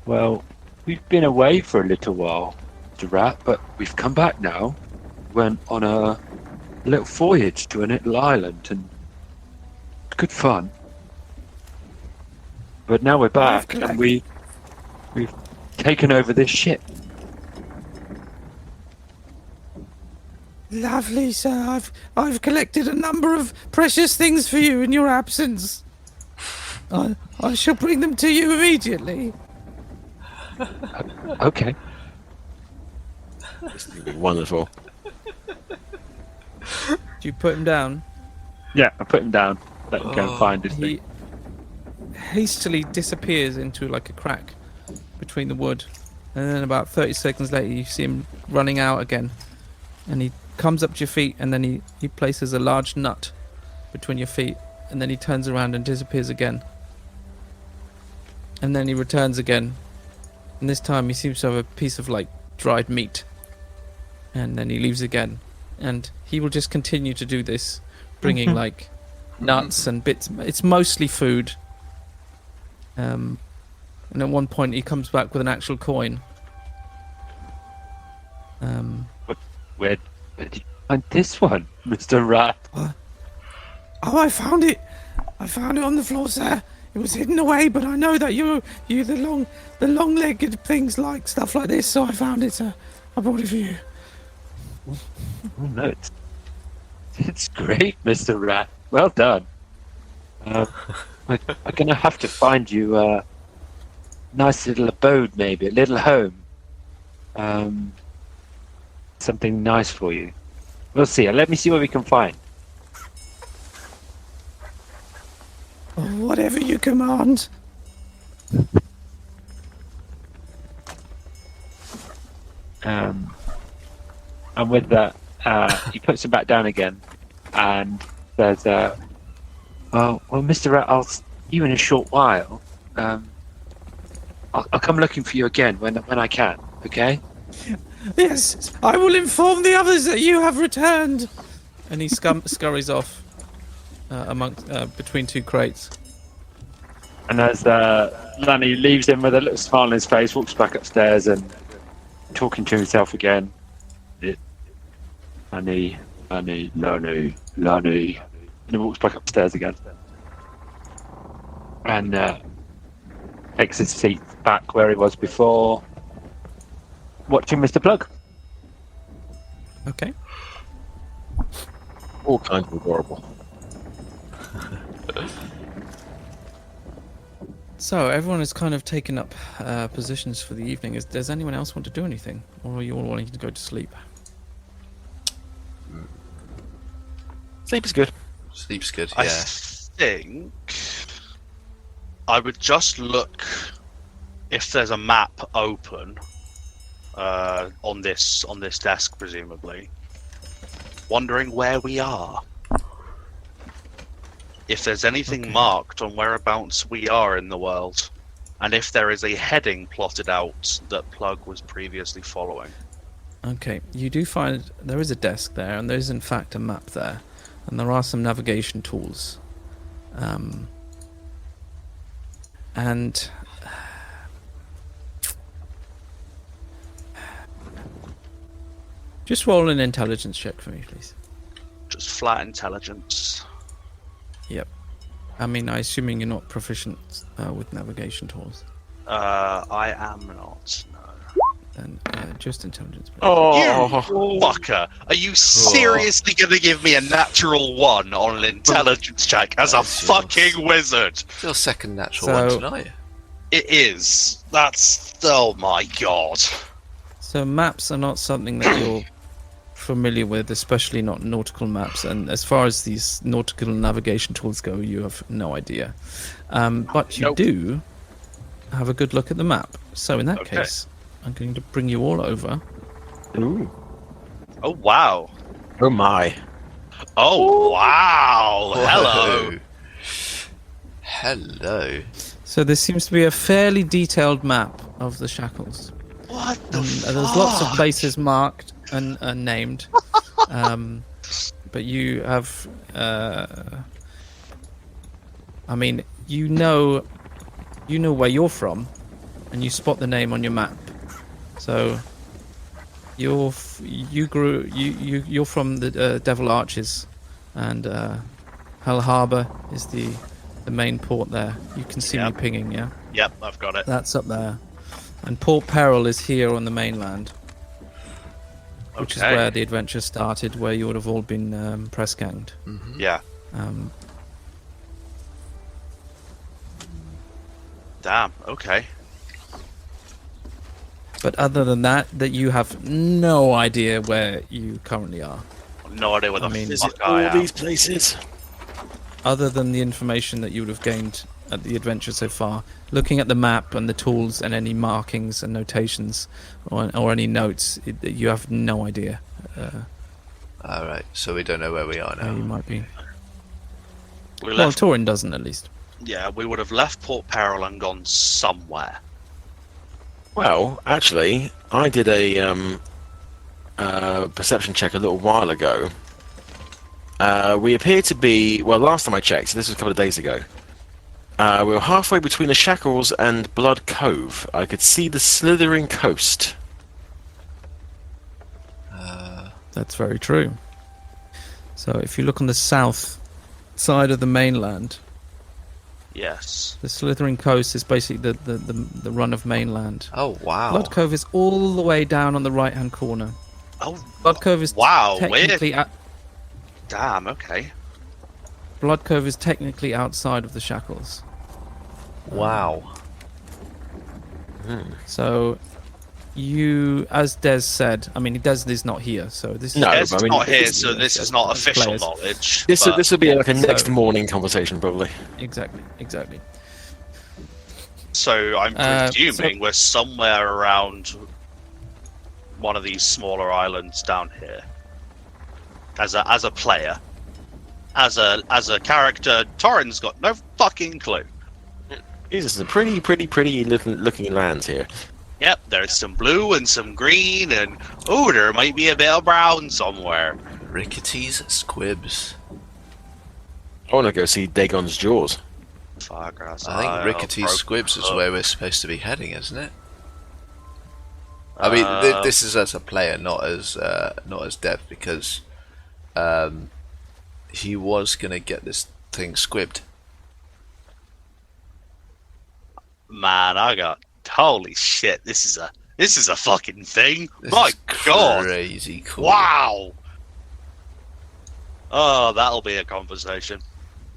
Well, we've been away for a little while, Mr. Rat, but we've come back now. Went on a little voyage to a little island, and it's good fun. But now we're back, and we've taken over this ship.
Lovely, sir. I've collected a number of precious things for you in your absence. I shall bring them to you immediately.
Okay.
This is wonderful.
Do you put him down?
Yeah, I put him down. Let him go and find his
He
thing.
hastily disappears into like a crack between the wood, and then about 30 seconds later you see him running out again, and he comes up to your feet, and then he places a large nut between your feet, and then he turns around and disappears again, and then he returns again, and this time he seems to have a piece of like dried meat, and then he leaves again, and he will just continue to do this, bringing like nuts and bits. It's mostly food. And at one point he comes back with an actual coin.
Where did you find this one, Mr. Rat?
Oh, I found it. I found it on the floor, sir. It was hidden away, but I know that you the long-legged things like stuff like this, so I found it, sir. I brought it for you.
Oh, no, it's great, Mr. Rat. Well done. I'm going to have to find you a nice little abode, maybe, a little home. Something nice for you. We'll see. Let me see what we can find.
Whatever you command.
And with that, he puts it back down again, and says, well, Mr. Rat, I'll see you in a short while. I'll come looking for you again when I can, okay?
Yes, I will inform the others that you have returned. And he scurries off between two crates.
And as Lani leaves him with a little smile on his face, walks back upstairs and talking to himself again. Lani. And he walks back upstairs again. And takes his seat back where he was before, watching Mr. Plug.
Okay.
All kinds of adorable.
So everyone has kind of taken up positions for the evening. Does anyone else want to do anything, or are you all wanting to go to sleep?
Sleep is good.
Sleep's good,
I
yeah.
think I would just look if there's a map open on this desk, presumably. Wondering where we are. If there's anything marked on whereabouts we are in the world, and if there is a heading plotted out that Plug was previously following.
Okay, you do find there is a desk there, and there is in fact a map there, and there are some navigation tools. And just roll an intelligence check for me, please.
Just flat intelligence.
Yep. I mean, I'm assuming you're not proficient with navigation tools.
I am not, no.
Then just intelligence, please.
You fucker! Are you seriously going to give me a natural 1 on an intelligence check as a fucking wizard?
It's your second natural one tonight.
It is. That's... oh my god.
So maps are not something that you're familiar with, especially not nautical maps, and as far as these nautical navigation tools go, you have no idea. But you do have a good look at the map. So in that case, I'm going to bring you all over.
Ooh.
Oh wow.
Oh my.
Oh wow.
Hello. Hello.
So there seems to be a fairly detailed map of the Shackles.
What the fuck?
There's lots of places marked and named, but you have, I mean, you know where you're from, and you spot the name on your map. So you're from the Devil Arches, and Hell Harbor is the main port there. You can see me pinging, yeah?
Yep, I've got it.
That's up there. And Port Peril is here on the mainland, which is where the adventure started, where you would have all been press ganged.
Mm-hmm.
Yeah. Damn, okay.
But other than that you have no idea where you currently are.
No idea where the
Visit
fuck I
all
am.
these places.
Other than the information that you would have gained at the adventure so far, looking at the map and the tools and any markings and notations or any notes, you have no idea.
Alright, so we don't know where we are
Where you
now.
might be.
We
Well,
left,
Torrin doesn't, at least.
yeah, we would have left Port Peril and gone somewhere.
Well, actually, I did a perception check a little while ago. We appear to be, well, last time I checked, so this was a couple of days ago, we were halfway between the Shackles and Blood Cove. I could see the slithering coast.
That's very true. So if you look on the south side of the mainland,
Yes.
the Slithering Coast is basically the run of mainland.
Oh wow.
Blood Cove is all the way down on the right-hand corner.
Oh,
Blood Cove is
wow,
technically
damn, okay.
Blood Cove is technically outside of the Shackles.
Wow.
So you, as Des said, I mean, Des is not here, so this
No,
It's
I mean,
not here,
it's-
so this is not
as
official
players.
knowledge.
This
but-
will be like a next
So-
morning conversation, probably.
exactly.
So I'm presuming
so-
we're somewhere around one of these smaller islands down here. As a player, as a character, Torrin's got no fucking clue.
These are some pretty looking lands here.
Yep, there's some blue and some green, and oh, there might be a bit of brown somewhere.
Rickety's squibs.
I want to go see Dagon's Jaws.
Fuck,
I think Rickety's squibs is where we're supposed to be heading, isn't it? I mean, this is as a player, not as Dev, because he was gonna get this thing squibbed.
Man, I got holy shit. This is a fucking thing.
This
My
is
God!
crazy cool.
Wow. Oh, that'll be a conversation.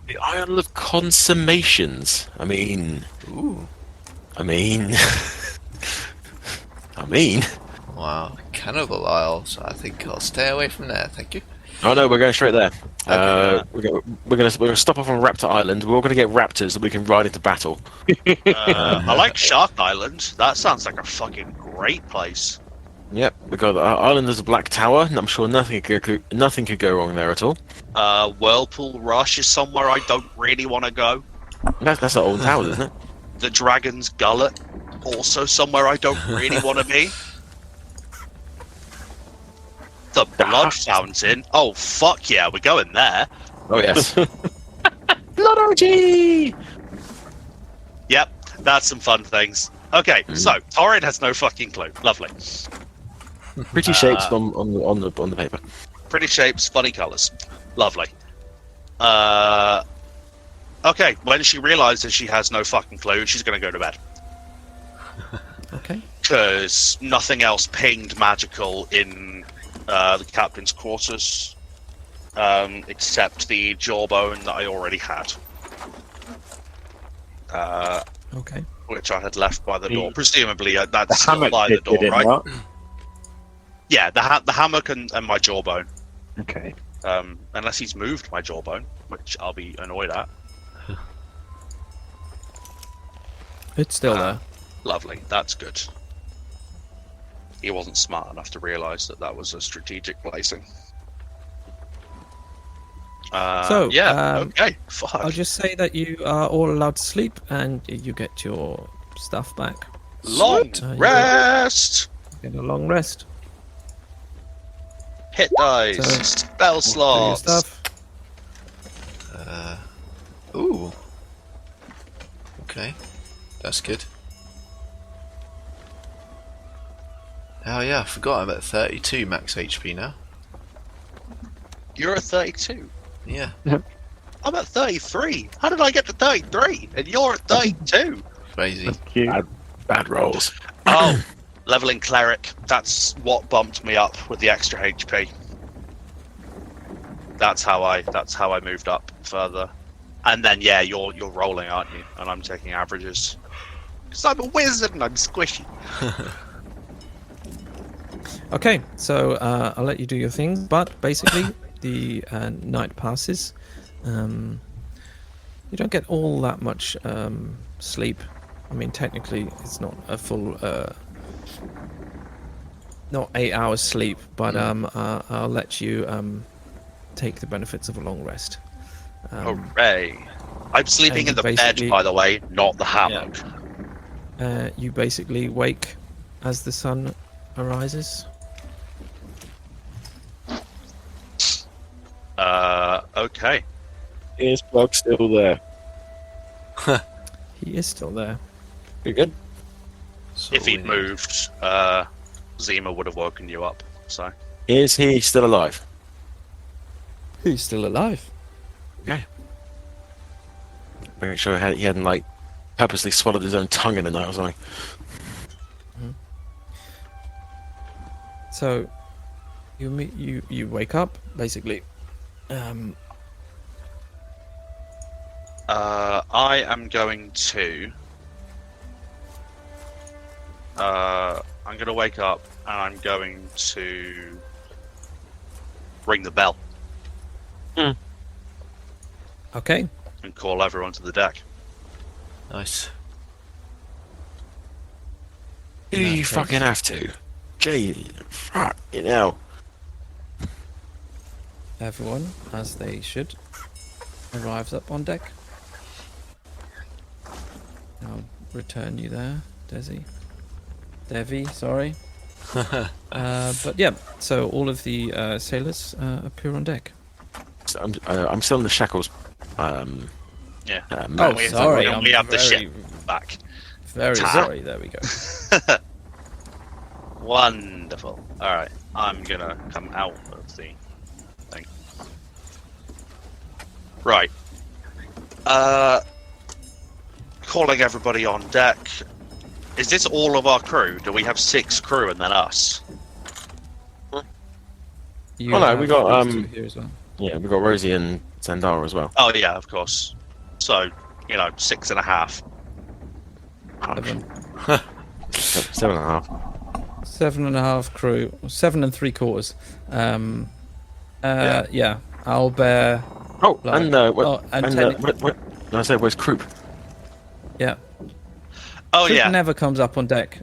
The Isle of Consummations. I mean,
Ooh. Wow. Cannibal Isle. So I think I'll stay away from there. Thank you.
Oh no, we're going straight there.
Okay.
We're gonna stop off on Raptor Island. We're all gonna get raptors that we can ride into battle.
I like Shark Island. That sounds like a fucking great place.
Yep, we got Island of the Black Tower, and I'm sure nothing could go wrong there at all.
Whirlpool Rush is somewhere I don't really want to go.
That's our old tower, isn't it?
The Dragon's Gullet, also somewhere I don't really want to be. The Blood Fountain. Oh fuck yeah, we're going there.
Oh yes. Blood orgy.
Yep, that's some fun things. Okay, so Torrin has no fucking clue. Lovely.
Pretty shapes on the paper.
Pretty shapes, funny colours. Lovely. Okay, when she realises she has no fucking clue, she's going to go to bed.
Okay.
Because nothing else pinged magical in the captain's quarters, except the jawbone that I already had.
Okay.
Which I had left by the door. Presumably,
The
that's still
hammock
by the
did
door,
it,
right?
not?
Yeah, the hammock and my jawbone.
Okay.
Unless he's moved my jawbone, which I'll be annoyed at.
It's still there.
Lovely, that's good. He wasn't smart enough to realise that that was a strategic placing. Okay, fuck.
I'll just say that you are all allowed to sleep and you get your stuff back.
Long
You
rest!
get a long rest.
Hit dice,
So,
spell
Do your
slots.
stuff.
Ooh. Okay. That's good. Oh yeah, I forgot I'm at 32 max HP now.
You're at 32.
Yeah.
I'm at 33. How did I get to 33? And you're at 32.
Crazy.
Cute.
Bad rolls.
Oh, leveling cleric. That's what bumped me up with the extra HP. That's how I moved up further. And then yeah, you're rolling, aren't you? And I'm taking averages. Because I'm a wizard and I'm squishy.
Okay, so I'll let you do your thing, but basically the night passes. You don't get all that much sleep. I mean, technically, it's not a full, not 8 hours sleep, but I'll let you take the benefits of a long rest.
Hooray! I'm sleeping in
and
the bed,
basically-
by the way, not the hammock.
You basically wake as the sun arises.
Okay.
Is Bug still there?
He is still there.
Pretty good.
So
If he'd
we need-
moved, Zima would have woken you up. So
Is he still alive?
Who's still alive?
Okay. Make sure he hadn't like purposely swallowed his own tongue in the night or something.
So, you wake up basically.
I am going to. I'm going to wake up and I'm going to ring the bell
Okay.
and call everyone to the deck.
Nice.
Do you fucking have to? Gee, fuck, you know.
Everyone, as they should, arrives up on deck. I'll return you there, Devvie, sorry. But yeah, so all of the sailors appear on deck.
So I'm still in the shackles.
Yeah.
Oh,
we
sorry,
Have,
I'm
we have the
very-
ship back.
Very sorry, there we go.
Wonderful. Alright, I'm gonna come out of the thing. Right. Calling everybody on deck. Is this all of our crew? Do we have 6 crew and then us?
You
Oh, no,
have
we got,
those two here as well.
Yeah, we've got Rosie and Zendara as well.
Oh yeah, of course. So, 6.5.
7.5.
7.5 crew, 7 3/4. Yeah. Owlbear.
Oh,
Like-
and
oh, and
what? No, I said where's Croup?
Yeah.
Oh
Troop
yeah.
never comes up on deck.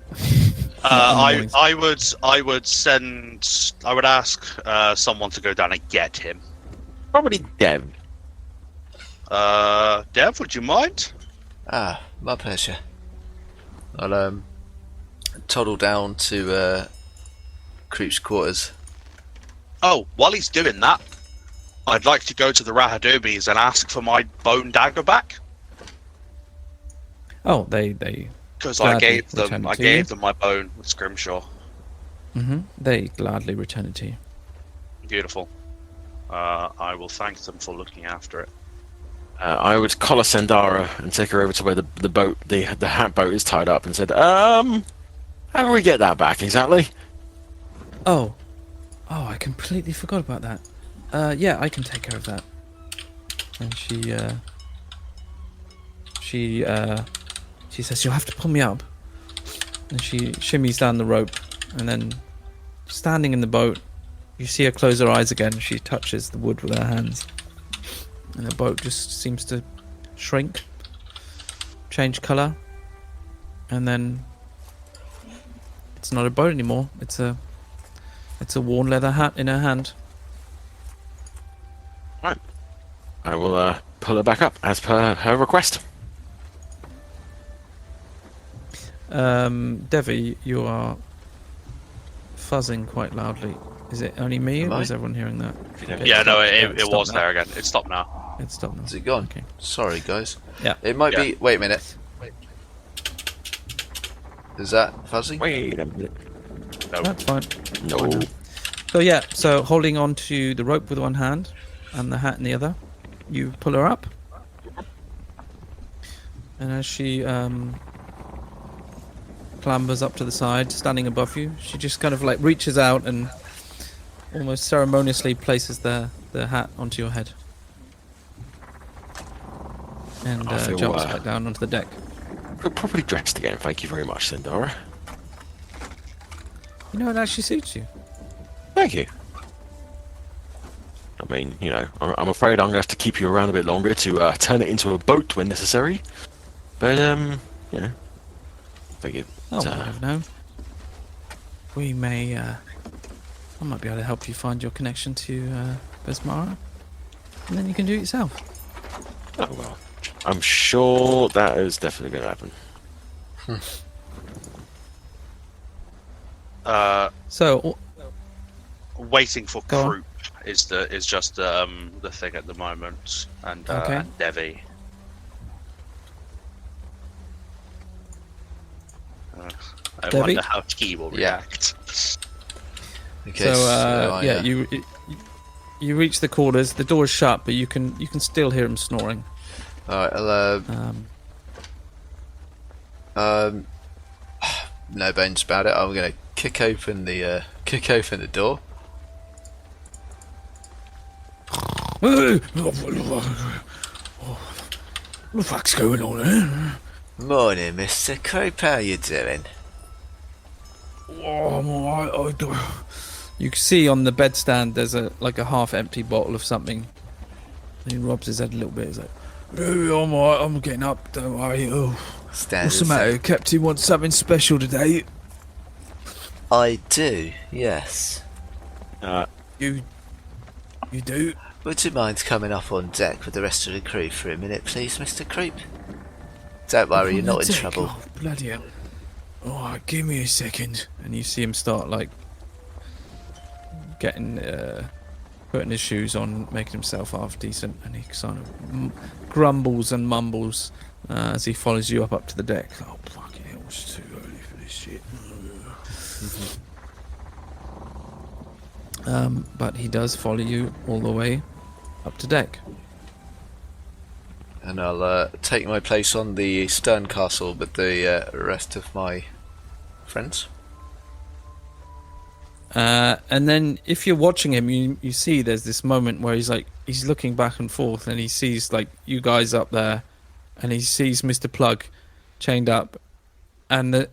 Not in the mornings.
I would ask someone to go down and get him.
Probably Dev.
Dev, would you mind?
Ah, my pleasure. I'll toddle down to Creep's quarters.
Oh, while he's doing that, I'd like to go to the Rahadumis and ask for my bone dagger back.
Oh, they
Because I
Gladly
gave them
return it
I
to
gave
you.
them my bone with Scrimshaw.
they gladly return it to you.
Beautiful. I will thank them for looking after it.
I would collar Zendara and take her over to where the boat, the hat boat is tied up, and said, how do we get that back exactly?
Oh, I completely forgot about that. Yeah, I can take care of that. And she says, you'll have to pull me up. And she shimmies down the rope, and then standing in the boat, you see her close her eyes again. She touches the wood with her hands, and the boat just seems to shrink, change colour, and then it's not a boat anymore. It's a worn leather hat in her hand.
Right. I will pull her back up as per her request.
Devvie, you are fuzzing quite loudly. Is it only me,
Am
or
I?
is everyone hearing that?
Yeah, no,
it's
it
stopped
was
now.
there again. It stopped now.
It's stopped now.
Is it gone?
Okay.
Sorry, guys.
Yeah.
It might
Yeah.
be. Wait a minute. Is that fuzzy?
Wait a minute.
That's fine.
No.
So yeah, so holding on to the rope with one hand and the hat in the other, you pull her up. And as she clambers up to the side, standing above you, she just kind of like reaches out and almost ceremoniously places the hat onto your head. And
I feel,
jumps back down onto the deck.
We're properly dressed again, thank you very much, Zendara.
You know, it actually suits you.
Thank you. I mean, I'm afraid I'm going to have to keep you around a bit longer to turn it into a boat when necessary. But, thank you.
Oh, I don't know. We may, I might be able to help you find your connection to Besmara, and then you can do it yourself.
Oh, well. I'm sure that is definitely going to happen.
So,
Waiting for
Go on.
Croup is just the thing at the moment, and
Okay.
and Devvie. I
Devvie?
wonder how he will
Yeah.
react.
Okay,
So you reach the quarters. The door is shut, but you can still hear him snoring.
Alright, no bones about it. I'm gonna kick open the door.
What the fuck's going on here?
Morning, Mr. Crope. How you doing?
Oh, I'm alright. You can see on the bedstand there's a half-empty bottle of something. And he rubs his head a little bit. He's like, "Oh, I'm alright. I'm getting up. Don't worry. Oh, what's the matter? Captain wants something special today."
I do. Yes.
You do?
Would you mind coming up on deck with the rest of the crew for a minute, please, Mr. Creep? Don't worry, you're not in trouble.
Oh, bloody hell. Alright, give me a second. And you see him start, getting, putting his shoes on, making himself half decent, and he kind of grumbles and mumbles as he follows you up to the deck. Oh, fucking hell, it's too early for this shit. But he does follow you all the way up to deck.
And I'll take my place on the stern castle with the rest of my friends.
And then if you're watching him, you see there's this moment where he's looking back and forth, and he sees you guys up there, and he sees Mr. Plug chained up, and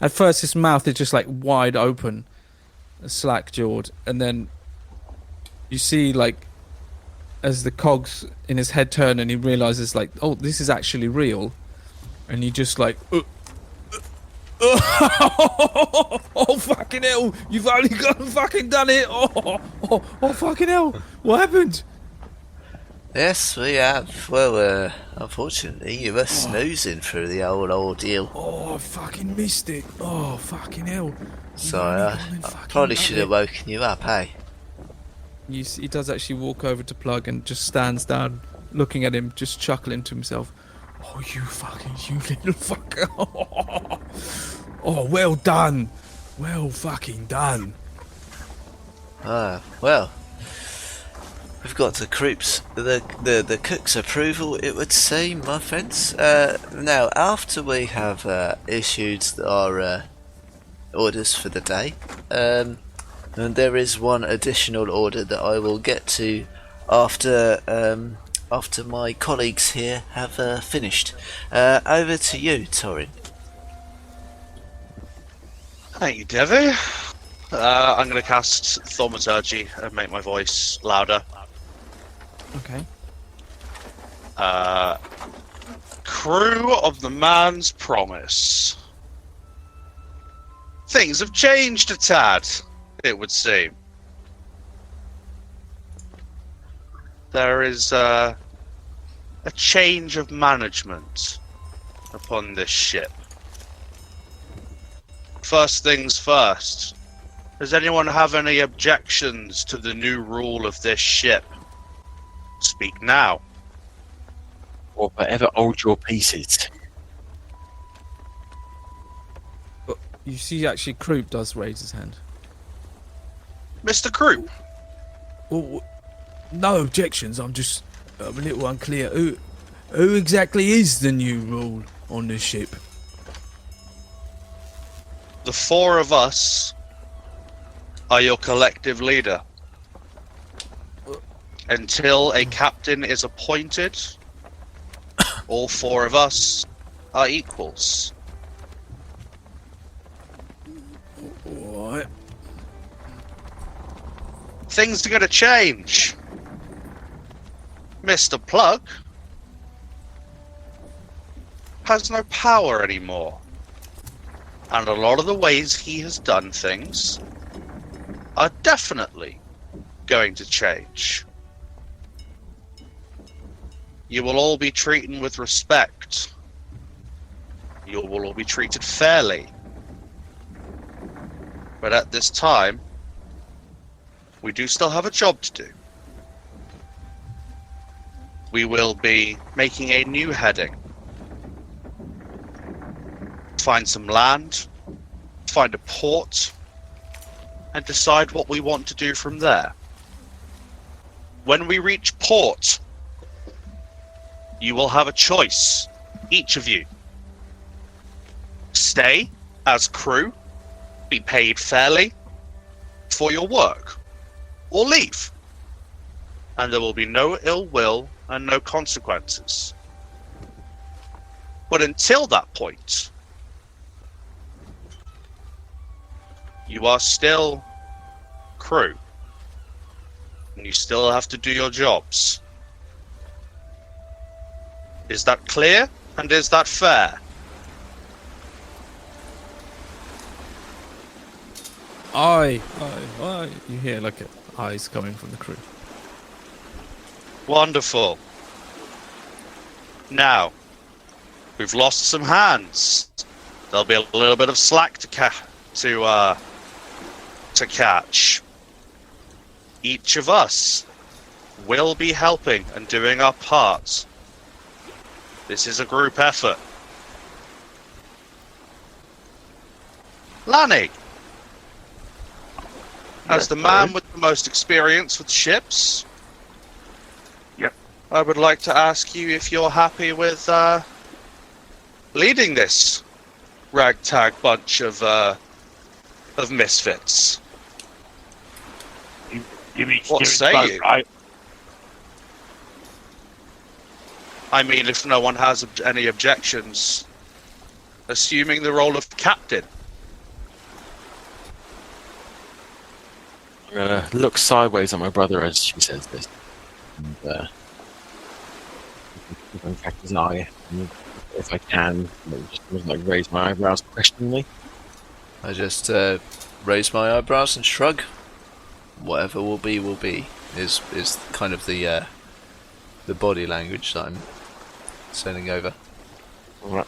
at first his mouth is just wide open, slack jawed, and then you see as the cogs in his head turn and he realizes oh, this is actually real, and he just oh fucking hell, you've only fucking done it. Oh fucking hell, what happened?
Yes, we have. Well, unfortunately, you were snoozing through the old ordeal.
Oh, I fucking missed it. Oh fucking hell.
Sorry, I probably should have woken you up, hey?
He does actually walk over to Plug and just stands down, looking at him, just chuckling to himself. Oh, you little fucker. Oh, well done. Well fucking done.
Well, we've got the cook's approval, it would seem, my friends. Now, after we have issued our orders for the day, and there is one additional order that I will get to after my colleagues here have finished. Over to you, Torrin.
Thank you, Devvie. I'm going to cast Thaumaturgy and make my voice louder.
Okay.
Crew of the Man's Promise. Things have changed a tad, it would seem. There is a change of management upon this ship. First things first, does anyone have any objections to the new rule of this ship? Speak now.
Or forever hold your pieces.
You see, actually, Croup does raise his hand.
Mr. Croup?
Well, no objections. I'm just a little unclear. Who exactly is the new rule on this ship?
The four of us are your collective leader. Until a captain is appointed, all four of us are equals.
What?
Things are going to change. Mr. Plug has no power anymore. And a lot of the ways he has done things are definitely going to change. You will all be treated with respect. You will all be treated fairly. But at this time, we do still have a job to do. We will be making a new heading. Find some land, find a port, and decide what we want to do from there. When we reach port, you will have a choice, each of you. Stay as crew, be paid fairly for your work, or leave. And there will be no ill will and no consequences. But until that point, you are still crew. And you still have to do your jobs. Is that clear? And is that fair?
Aye. You hear like eyes coming from the crew.
Wonderful. Now, we've lost some hands. There'll be a little bit of slack to catch. Each of us will be helping and doing our parts. This is a group effort. Lani, as the man with the most experience with ships,
Yep.
I would like to ask you if you're happy with leading this ragtag bunch of misfits.
You mean
What
steering
say
the boat,
you?
right?
I mean, if no one has any objections, assuming the role of captain.
I'm gonna look sideways at my brother as she says this. And, in fact, his eye, and if I can, just like raise my eyebrows questioningly.
I just raise my eyebrows and shrug. Whatever will be is kind of the body language that I'm sending over.
Alright.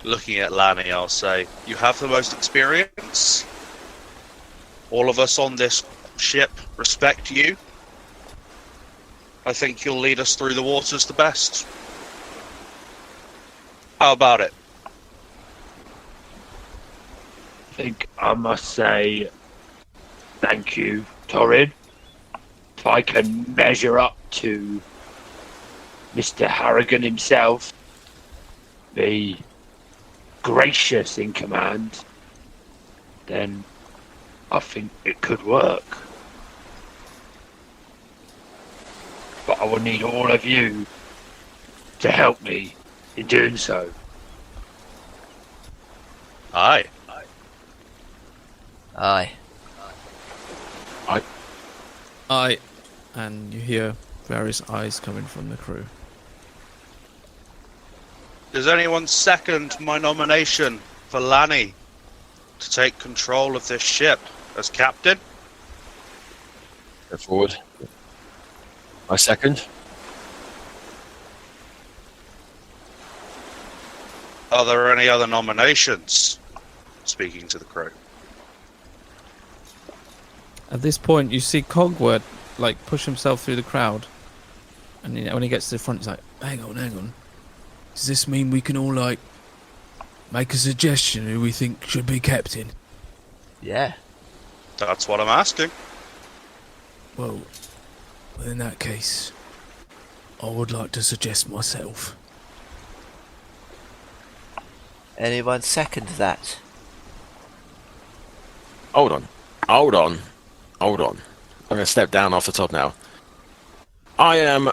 Looking at Lani, I'll say, you have the most experience. All of us on this ship respect you. I think you'll lead us through the waters the best. How about it?
I think I must say thank you, Torrin. If I can measure up to Mr. Harrigan himself, be gracious in command, then I think it could work. But I will need all of you to help me in doing so.
Aye.
Aye.
Aye. And you hear various eyes coming from the crew.
Does anyone second my nomination for Lani to take control of this ship as captain?
Go forward. I second.
Are there any other nominations? Speaking to the crew.
At this point, you see Cogword like push himself through the crowd, and when he gets to the front, he's like, "Hang on. Does this mean we can all like make a suggestion who we think should be captain?"
Yeah.
That's what I'm asking.
Well, in that case, I would like to suggest myself.
Anyone second that?
Hold on. I'm gonna step down off the top now. I am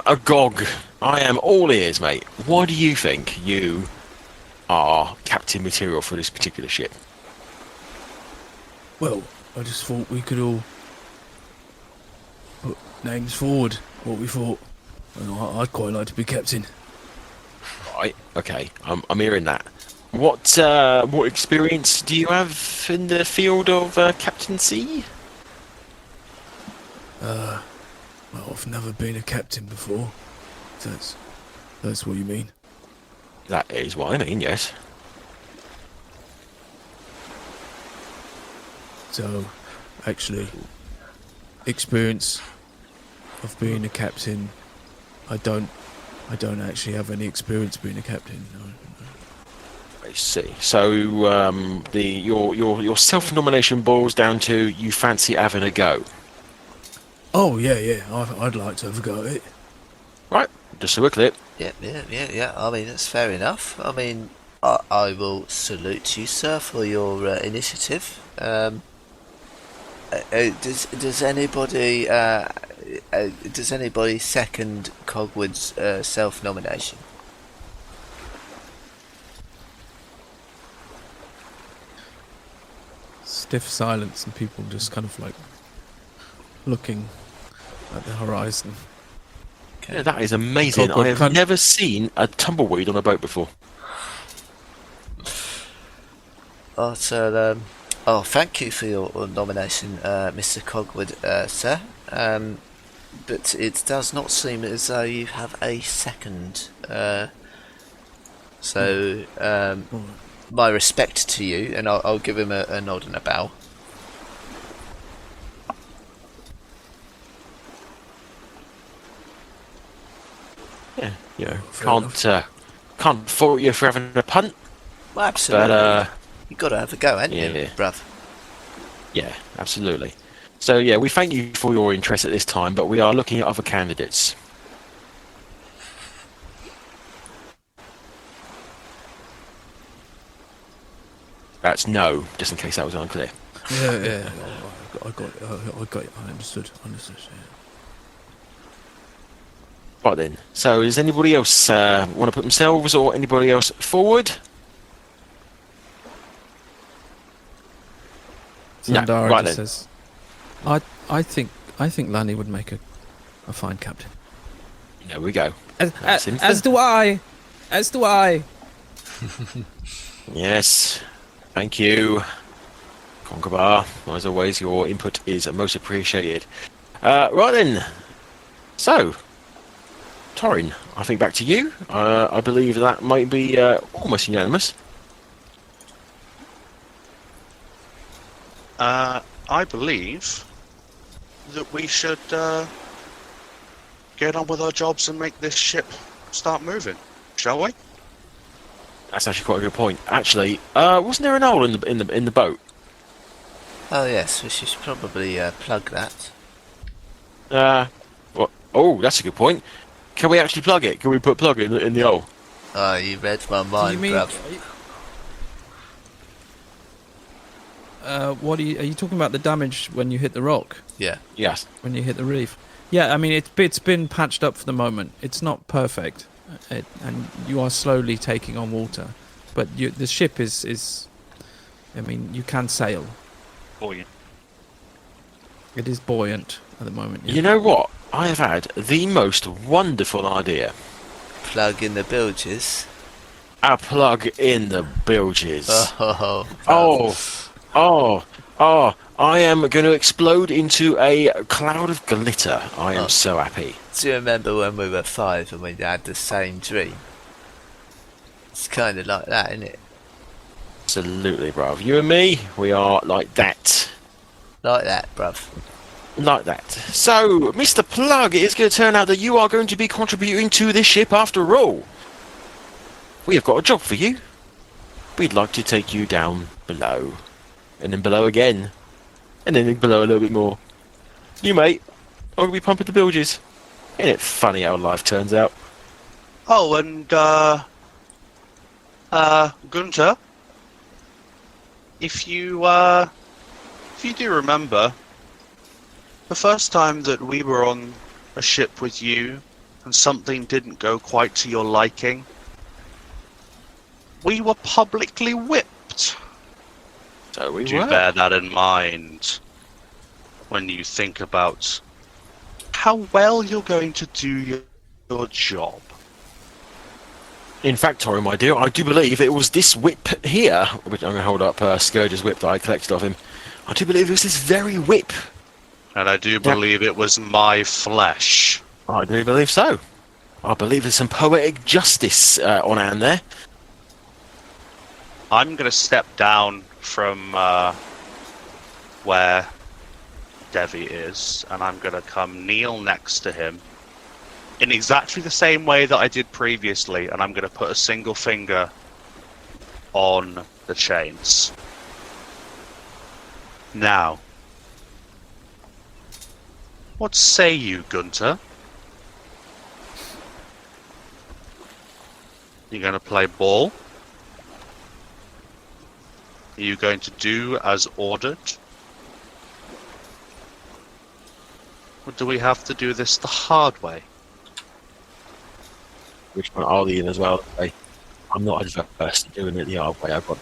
agog. I am all ears, mate. Why do you think you are captain material for this particular ship?
Well, I just thought we could all put names forward. What we thought. Well, I'd quite like to be captain.
Right. Okay. I'm hearing that. What experience do you have in the field of captaincy?
Well, I've never been a captain before. That's what you mean.
That is what I mean. Yes.
So, actually, experience of being a captain, I don't actually have any experience being a captain. No.
I see. So your self-nomination boils down to you fancy having a go.
Oh, yeah. I'd like to have a go at it.
Right, just so we're clear.
Yeah. I mean, that's fair enough. I mean, I will salute you, sir, for your initiative. Does anybody second Cogwood's self-nomination?
Stiff silence and people just kind of like looking at the horizon.
Yeah, that is amazing. I have never seen a tumbleweed on a boat before.
Oh, so, thank you for your nomination, Mr. Cogwood, sir. But it does not seem as though you have a second. My respect to you, and I'll give him a nod and a bow.
Yeah, you know, can't fault you for having a punt.
Well, absolutely.
But
you got to have a go, haven't you, bruv?
Yeah, absolutely. So yeah, we thank you for your interest at this time, but we are looking at other candidates. That's no, just in case that was unclear.
Yeah. I got it. I understood. Yeah.
Right then. So does anybody else want to put themselves or anybody else forward? No,
Sandara
right
just
then.
says, I think Lani would make a fine captain.
There we go.
As do I.
Yes. Thank you. Conkerbar, as always, your input is most appreciated. Right then. So, Torrin, I think back to you. I believe that might be almost unanimous.
I believe that we should get on with our jobs and make this ship start moving, shall we?
That's actually quite a good point. Actually, wasn't there an hole in the boat?
Oh yes, we should probably plug that.
What? Oh, that's a good point. Can we actually plug it? Can we put plug in the hole?
Oh, you read my mind, bruv.
Are you talking about the damage when you hit the rock?
Yeah.
Yes.
When you hit the reef? Yeah, I mean it's been patched up for the moment. It's not perfect, and you are slowly taking on water, but the ship is. I mean, you can sail.
Buoyant.
It is buoyant at the moment. Yeah.
You know what? I have had the most wonderful idea.
Plug in the bilges.
A plug in the bilges.
Oh.
I am going to explode into a cloud of glitter. I am so happy.
Do you remember when we were 5 and we had the same dream? It's kind of like that, isn't it?
Absolutely, bruv. You and me, we are like that.
Like that, bruv.
Like that. So, Mr. Plug, it is going to turn out that you are going to be contributing to this ship after all. We have got a job for you. We'd like to take you down below. And then below again. And then below a little bit more. You, mate, I'm going to be pumping the bilges. Isn't it funny how life turns out?
Oh, and Gunter, if you do remember, the first time that we were on a ship with you and something didn't go quite to your liking, we were publicly whipped.
So we
Do
were.
bear that in mind when you think about how well you're going to do your job.
In fact, Torrin, my dear, I do believe it was this whip here, which I'm going to hold up Scourge's whip that I collected of him. I do believe it was this very whip.
And I do believe it was my flesh.
I do believe so. I believe there's some poetic justice on hand there.
I'm going to step down from where Devvie is, and I'm going to come kneel next to him in exactly the same way that I did previously, and I'm going to put a single finger on the chains. Now, what say you, Gunter? You going to play ball? Are you going to do as ordered? Or do we have to do this the hard way?
Which one are they in as well? I'm not adverse to doing it the hard way. I've got.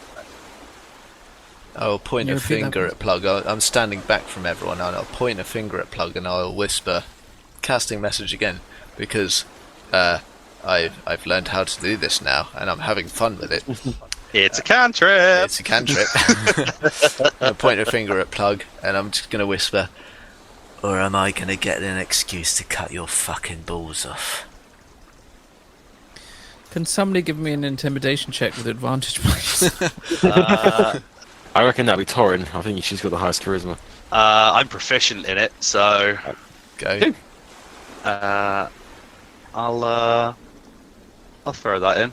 I'll point
Can you
a
repeat that,
finger
please?
at Plug. I'm standing back from everyone, and I'll point a finger at Plug, and I'll whisper, casting message again, because I've learned how to do this now, and I'm having fun with it.
It's a cantrip!
It's a cantrip. I'll point a finger at Plug, and I'm just going to whisper, or am I going to get an excuse to cut your fucking balls off?
Can somebody give me an intimidation check with advantage, please?
I reckon that'd be Torrin. I think she's got the highest charisma.
I'm proficient in it, so
Go.
I'll throw that in.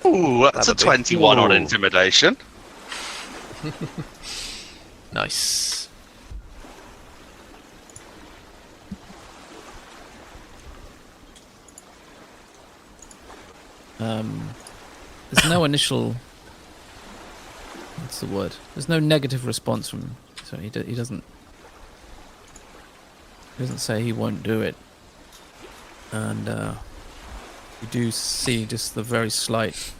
Ooh, that's a
That'll be-
21 on
Whoa.
intimidation.
Nice.
There's no initial. What's the word? There's no negative response from. So he doesn't. He doesn't say he won't do it. And you do see just the very slight,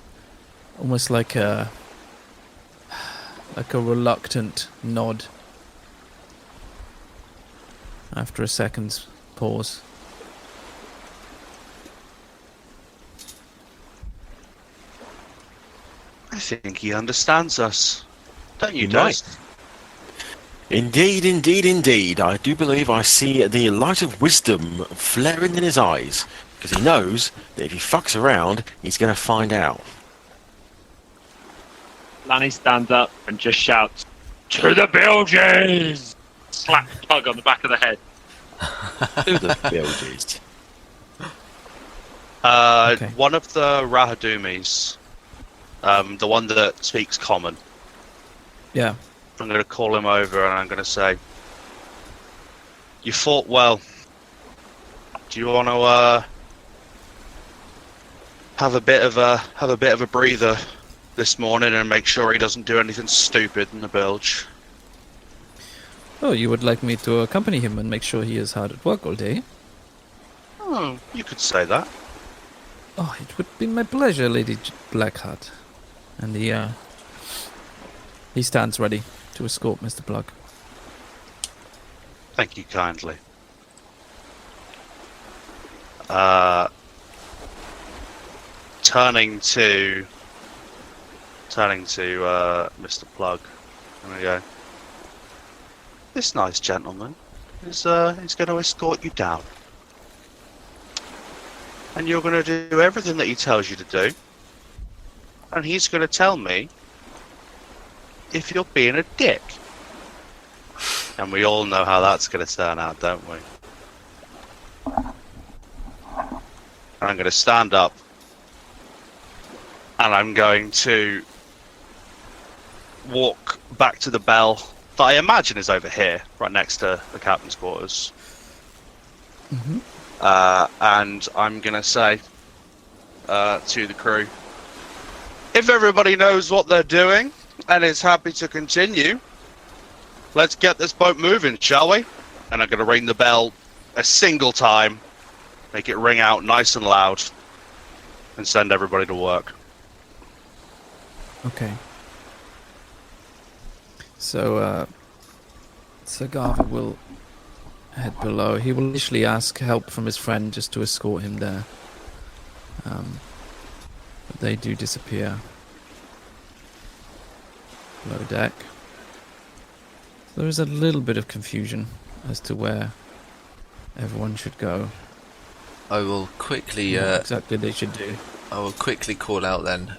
almost like a reluctant nod after a second's pause.
I think he understands us. Don't you,
He might.
Des?
Indeed, indeed, indeed. I do believe I see the light of wisdom flaring in his eyes, because he knows that if he fucks around, he's going to find out.
Lanny stands up and just shouts, "To the bilges!" Slap Plug on the back of the head.
Who the bilges?
Okay.
One of the Rahadumis, the one that speaks common,
Yeah.
I'm going to call him over and I'm going to say, "You fought well. Do you want to have a bit of a breather this morning and make sure he doesn't do anything stupid in the bilge?"
Oh, you would like me to accompany him and make sure he is hard at work all day?
Oh, you could say that.
Oh, it would be my pleasure, Lady Blackheart. And he stands ready to escort Mr. Plug.
Thank you kindly. Turning to Mr. Plug, and I go, "This nice gentleman is going to escort you down, and you're going to do everything that he tells you to do, and he's going to tell me if you're being a dick." And we all know how that's going to turn out, don't we? And I'm going to stand up, and I'm going to walk back to the bell that I imagine is over here, right next to the captain's quarters.
Mm-hmm.
And I'm going to say to the crew, if everybody knows what they're doing and is happy to continue, let's get this boat moving, shall we? And I'm going to ring the bell a single time, make it ring out nice and loud, and send everybody to work.
Okay. So, Sir Garver will head below. He will initially ask help from his friend just to escort him there. But they do disappear. Below deck. So there is a little bit of confusion as to where everyone should go.
I will quickly
What exactly they should do.
I will quickly call out then.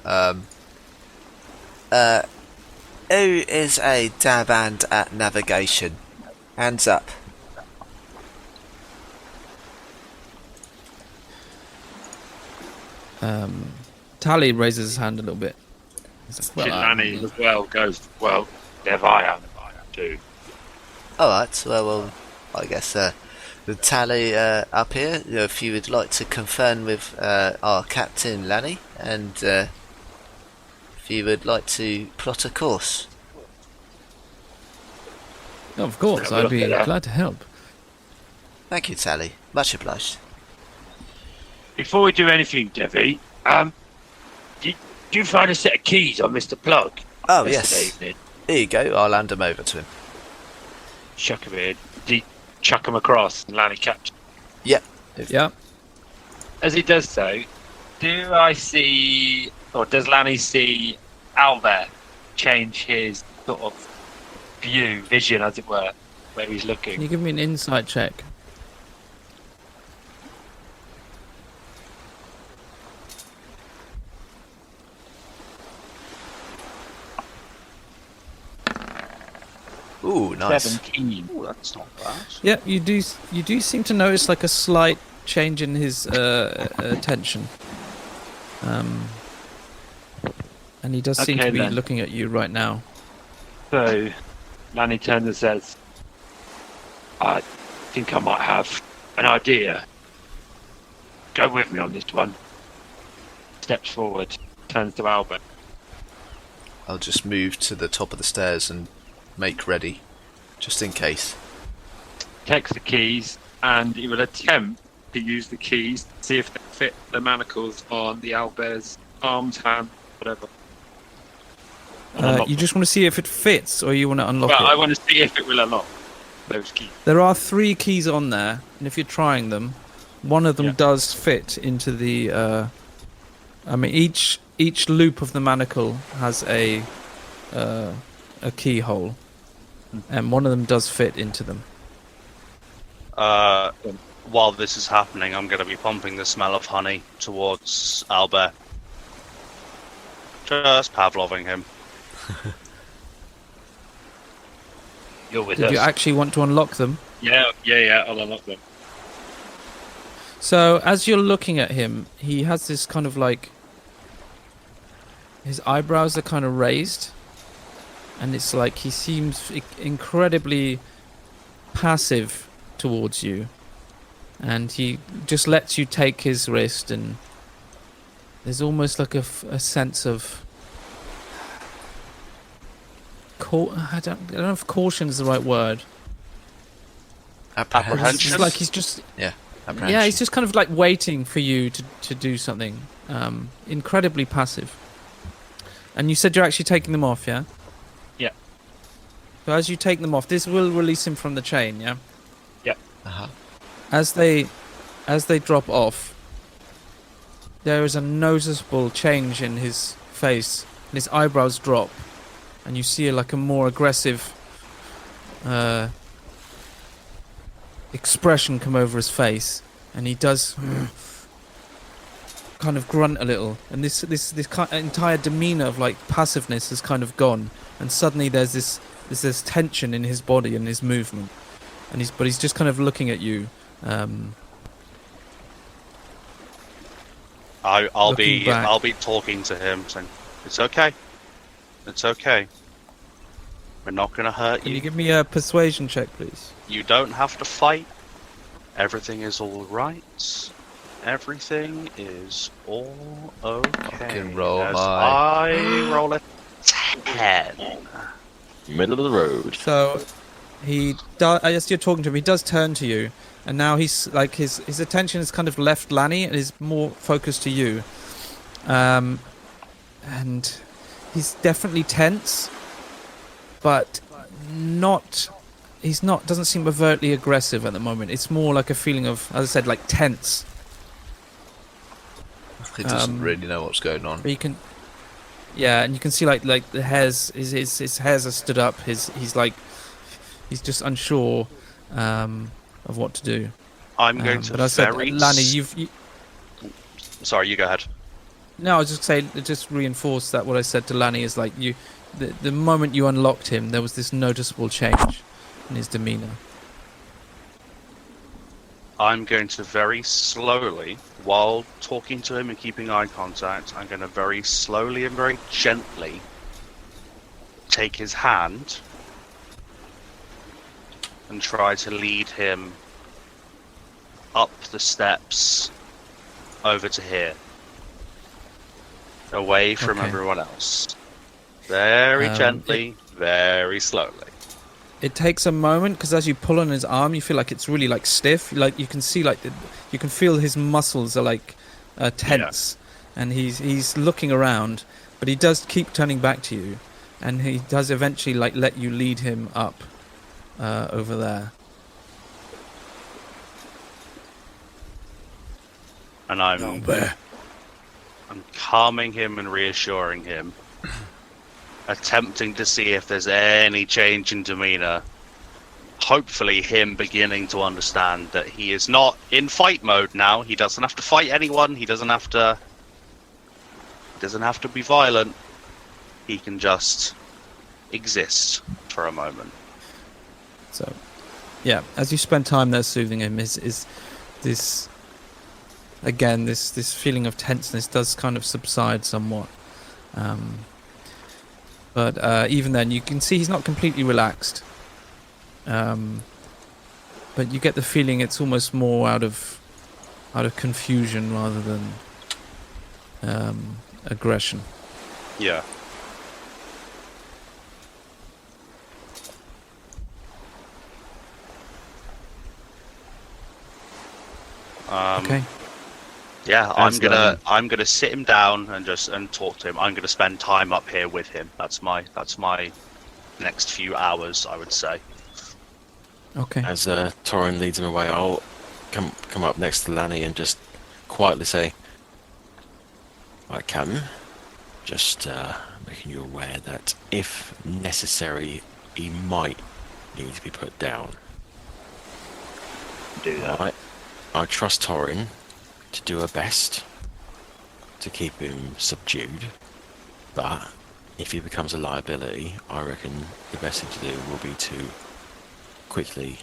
Who is a daband at navigation? Hands up.
Tally raises his hand a little bit. He's like,
Lanny as well goes, well, Dev, I am too.
Alright, well, I guess the Tally up here, if you would like to confirm with our captain Lanny, and if you would like to plot a course.
of course,
Yeah,
I'd be
look at that.
glad to help.
Thank you, Tally. Much obliged.
Before we do anything, Devvie, did you find a set of keys on Mr. Plug?
Oh,
yesterday
yes.
evening?
Here you go, I'll hand them over to him.
Chuck him in. Did he chuck him across and Lanny catch?
Yep.
Yeah.
As he does so, do I see, or does Lanny see Albert change his sort of vision, as it were, where he's
Can
looking?
you give me an insight check?
Ooh, nice.
17.
Ooh, that's not bad.
Yeah, you do seem to notice like a slight change in his attention. And he does seem
Okay,
to be
then.
looking at you right now.
So, Lanny turns and says, I think I might have an idea. Go with me on this one. Steps forward, turns to Albert.
I'll just move to the top of the stairs and make ready, just in case.
Takes the keys, and he will attempt to use the keys to see if they fit the manacles on the Albert's arms, hand, whatever.
You just want to see if it fits, or you want to unlock
Well,
it?
I want to see if it will unlock those keys.
There are 3 keys on there, and if you're trying them, one of them
Yeah.
does fit into the. I mean, each loop of the manacle has a keyhole, and one of them does fit into them.
While this is happening, I'm going to be pumping the smell of honey towards Albert. Just Pavloving him.
You're with
Did
us.
you actually want to unlock them?
Yeah, I'll unlock them.
So as you're looking at him, he has this kind of like his eyebrows are kind of raised, and it's like he seems incredibly passive towards you, and he just lets you take his wrist, and there's almost like a sense of I don't know if caution is the right word.
Apprehension?
It's like he's just
Apprehension.
yeah, he's just kind of like waiting for you to do something. Incredibly passive. And you said you're actually taking them off, yeah?
Yeah.
So as you take them off, this will release him from the chain, yeah?
Uh-huh.
As they drop off, there is a noticeable change in his face, and his eyebrows drop, and you see like a more aggressive expression come over his face, and he does kind of grunt a little, and this entire demeanor of like passiveness has kind of gone, and suddenly there's this tension in his body and his movement, and he's just kind of looking at you.
I'll
Looking back.
be talking to him, saying, "It's okay. It's okay. We're not going to hurt
Can you
you.
give me a persuasion check, please?
You don't have to fight. Everything is all right. Everything is all okay."
Fucking roll
As
high.
I roll a 10.
Middle of the road.
So he does. As you're talking to him, he does turn to you, and now he's like his attention has kind of left Lanny and is more focused to you. And he's definitely tense, but not. He's not. Doesn't seem overtly aggressive at the moment. It's more like a feeling of, as I said, like tense.
He doesn't really know what's going on.
But you can, yeah, and you can see like the hairs. His hairs are stood up. He's he's just unsure of what to do.
I'm going to
But I said,
very...
Lanny,
Sorry, you go ahead.
No, I was just saying, just reinforce that what I said to Lanny is like the moment you unlocked him, there was this noticeable change in his demeanor.
I'm going to very slowly, while talking to him and keeping eye contact, I'm going to very slowly and very gently take his hand and try to lead him up the steps over to here, away from
Okay.
everyone else. Very gently, very slowly.
It takes a moment because as you pull on his arm, you feel like it's really like stiff. Like you can see, like you can feel his muscles are like tense, and he's looking around, but he does keep turning back to you, and he does eventually like let you lead him up over there.
And
Down there.
I'm calming him and reassuring him, attempting to see if there's any change in demeanor. Hopefully him beginning to understand that he is not in fight mode now. He doesn't have to fight anyone. He doesn't have to be violent. He can just exist for a moment.
So, yeah, as you spend time there soothing him, is this again this feeling of tenseness does kind of subside somewhat. But even then, you can see he's not completely relaxed. But you get the feeling it's almost more out of confusion rather than aggression.
Yeah.
Okay.
Yeah,
As
I'm gonna sit him down and talk to him. I'm gonna spend time up here with him. That's my next few hours, I would say.
Okay.
As Torrin leads him away, I'll come up next to Lanny and just quietly say, "Right, Captain, just making you aware that if necessary, he might need to be put down.
Do that.
Right? I trust Torrin to do her best to keep him subdued, but if he becomes a liability, I reckon the best thing to do will be to quickly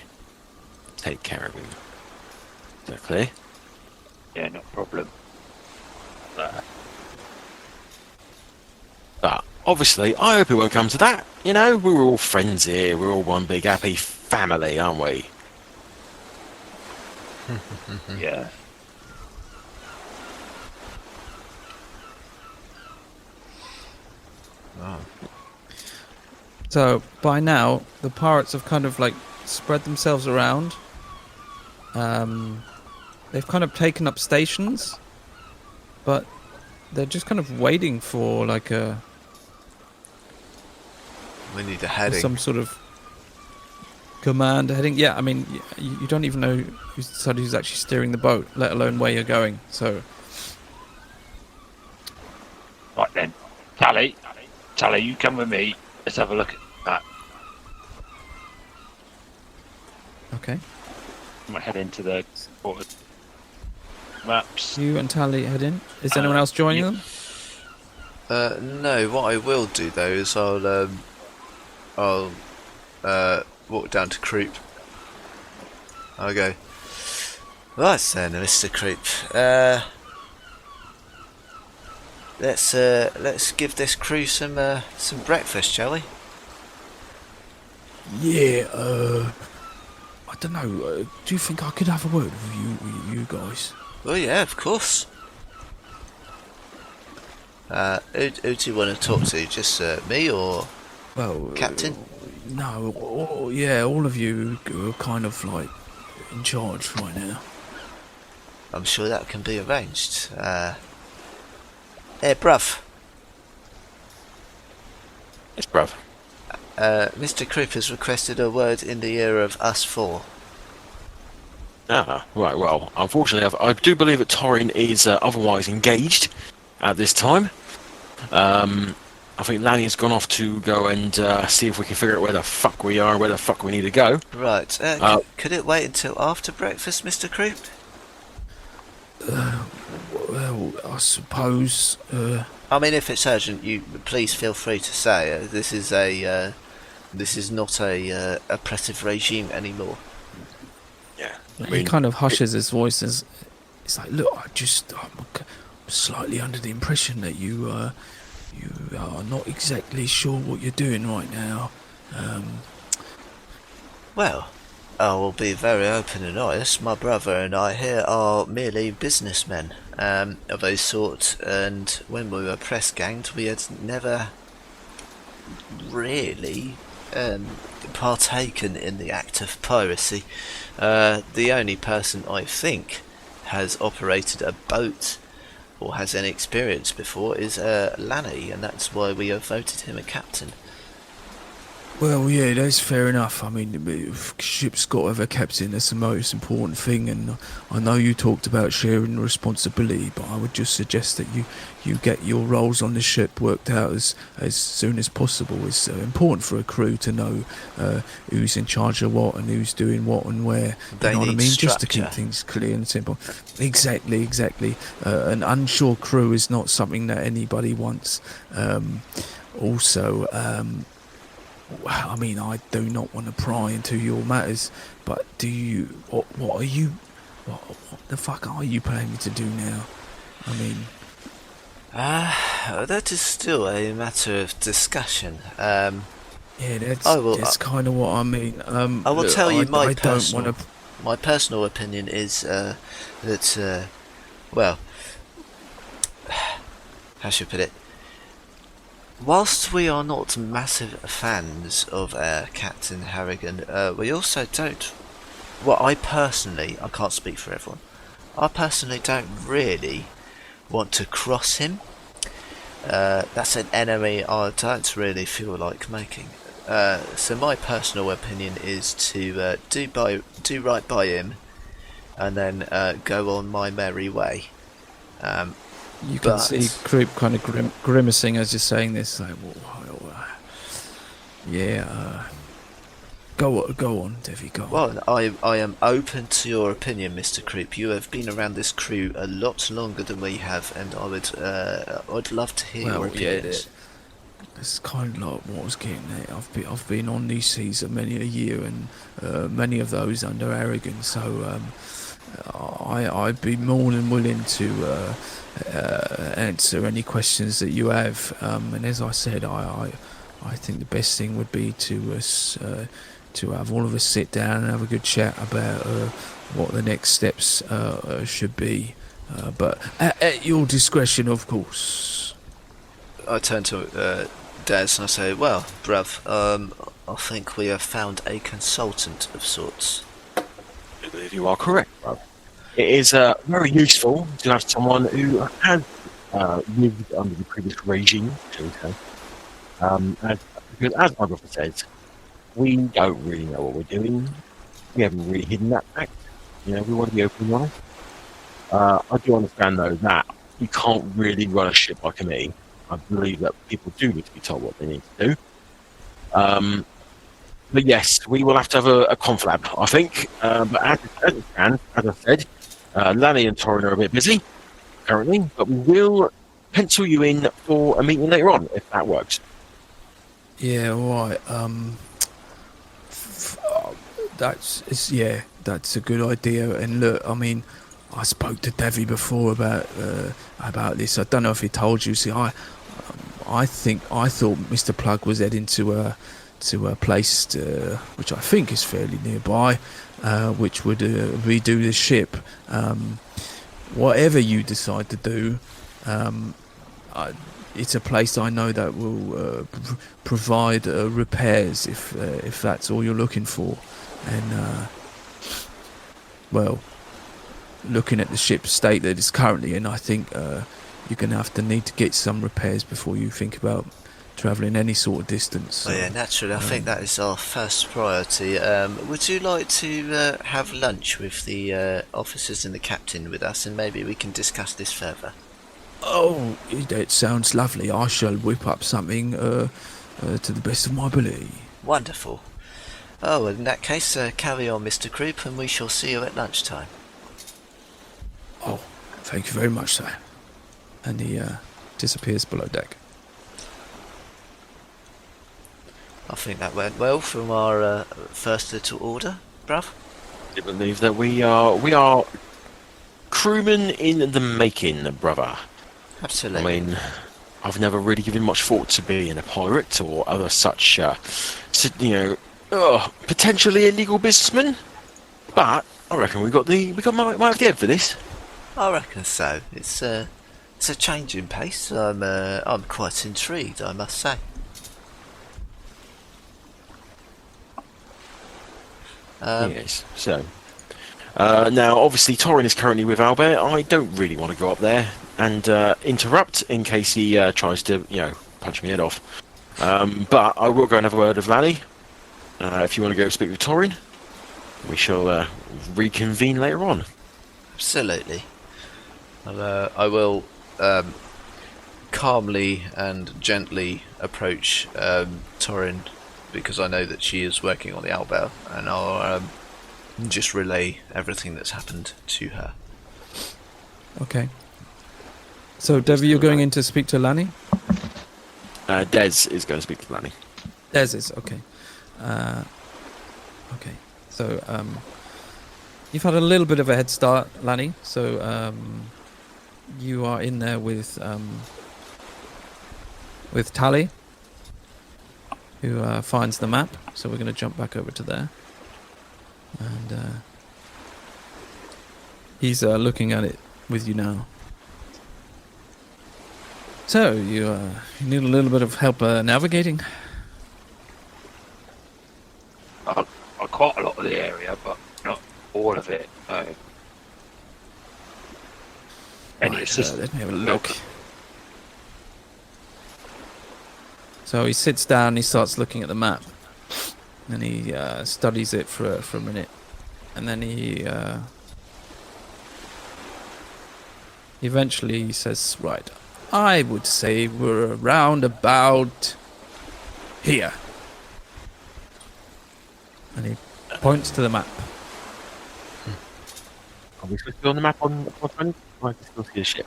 take care of him. Is that clear?"
Yeah, no problem.
But obviously, I hope it won't come to that. You know, we're all friends here. We're all one big happy family, aren't we?
Yeah.
So by now, the pirates have kind of like spread themselves around. They've kind of taken up stations, but they're just kind of waiting for like
We need a heading.
some sort of command heading. Yeah, I mean, you don't even know who's actually steering the boat, let alone where you're going. So
Right then. Tally, you come with me. Let's have a look at that.
okay,
I might head into the water maps.
you and Tally head in. Is anyone else joining them?
No, what I will do though is I'll walk down to Creep. I'll go, right then, Mr. Creep. Let's give this crew some breakfast, shall we?
Yeah, I don't know. Do you think I could have a word with you guys?
Well, yeah, of course. Who do you want to talk to? Just me or
Well,
Captain?
No, all of you are kind of like in charge right now.
I'm sure that can be arranged. Hey, bruv.
Yes, bruv.
Mr. Creep has requested a word in the ear of us four.
Ah, right, well, unfortunately, I do believe that Torrin is otherwise engaged at this time. I think Lanny's gone off to go and see if we can figure out where the fuck we are and where the fuck we need to go.
Right. Could it wait until after breakfast, Mr. Creep?
Well, I suppose.
I mean, if it's urgent, you please feel free to say. This is not a oppressive regime anymore.
He kind of hushes his voice as it's like, look, I'm slightly under the impression that you are not exactly sure what you're doing right now.
Well, I will be very open and honest. My brother and I here are merely businessmen of a sort, and when we were press ganged, we had never really partaken in the act of piracy. The only person I think has operated a boat or has any experience before is Lanny, and that's why we have voted him a captain.
Well, yeah, that's fair enough. I mean, ship's got to have a captain. That's the most important thing. And I know you talked about sharing responsibility, but I would just suggest that you get your roles on the ship worked out as soon as possible. It's important for a crew to know who's in charge of what and who's doing what and where.
They
you know what I
need
mean? Just to
structure.
keep things clear and simple. Exactly. An unsure crew is not something that anybody wants. Also, I mean, I do not want to pry into your matters, but do you? What are you? What the fuck are you planning to do now? I mean,
That is still a matter of discussion.
yeah, that's kind of what I mean.
I will tell you
I don't want to.
my personal opinion is that, well, how should I put it? Whilst we are not massive fans of Captain Harrigan, we also don't. Well, I can't speak for everyone. I personally don't really want to cross him. That's an enemy I don't really feel like making. So my personal opinion is to do right by him, and then go on my merry way.
You can see Croup kind of grimacing as you're saying this. Like,
go on, Devvie, go on.
Well, I am open to your opinion, Mr. Croup. You have been around this crew a lot longer than we have, and I'd love to hear your opinions.
It's kind of like what I was getting at. I've been on these seas many a year, and many of those under Aragon. So I'd be more than willing to answer any questions that you have. And as I said, I think the best thing would be to have all of us sit down and have a good chat about what the next steps should be. But at your discretion, of course.
I turn to Daz and I say, well, bruv, I think we have found a consultant of sorts.
I believe you are correct, bro. It is very useful to have someone who has lived under the previous regime, shall we say. Because as my brother says, we don't really know what we're doing. We haven't really hidden that fact. You know, we want to be open and honest. I do understand, though, that you can't really run a ship by committee. I believe that people do need to be told what they need to do. But yes, we will have to have a conflab, I think. But as it stands, as I said, Lanny and Torrin are a bit busy currently, but we will pencil you in for a meeting later on, if that works.
Yeah, all right. That's a good idea. And look, I mean, I spoke to Devvie before about this. I don't know if he told you. See, I thought Mr. Plug was heading to a place which I think is fairly nearby, which would redo the ship. Whatever you decide to do, it's a place I know that will provide repairs if that's all you're looking for. And well, looking at the ship's state that it's currently in, I think you're going to have to need to get some repairs before you think about travelling any sort of distance.
Oh yeah, naturally, I think that is our first priority. Would you like to have lunch with the officers and the captain with us, and maybe we can discuss this further?
Oh, that sounds lovely. I shall whip up something to the best of my ability.
Wonderful. Oh, in that case, carry on, Mr. Croup, and we shall see you at lunchtime.
Oh, thank you very much, sir.
and he disappears below deck.
I think that went well from our first little order, bruv.
I believe that we are crewmen in the making, brother.
Absolutely.
I mean, I've never really given much thought to being a pirate or other such, potentially illegal businessman. But I reckon might have the head for this.
I reckon so. It's a change in pace. I'm quite intrigued, I must say.
Yes. So now, obviously, Torrin is currently with Albert. I don't really want to go up there and interrupt in case he tries to, punch me head off. But I will go and have a word with Lani. If you want to go speak with Torrin, we shall reconvene later on.
Absolutely. I will calmly and gently approach Torrin, because I know that she is working on the Albert, and I'll just relay everything that's happened to her.
Okay. So, Devvie, you're going in to speak to Lani?
Des is going to speak to Lani.
Des is, okay. Okay. So, you've had a little bit of a head start, Lani. So, you are in there with Tally, who finds the map. So we're going to jump back over to there. And he's looking at it with you now. So, you need a little bit of help navigating?
Quite a lot of the area, but not all of it. Any
Right,
assistance?
let me have a look. So he sits down, he starts looking at the map, and he studies it for a minute, and then he eventually says, "Right, I would say we're around about here," and he points to the map.
Are we supposed to be on the map on 420? Or I can still see the ship?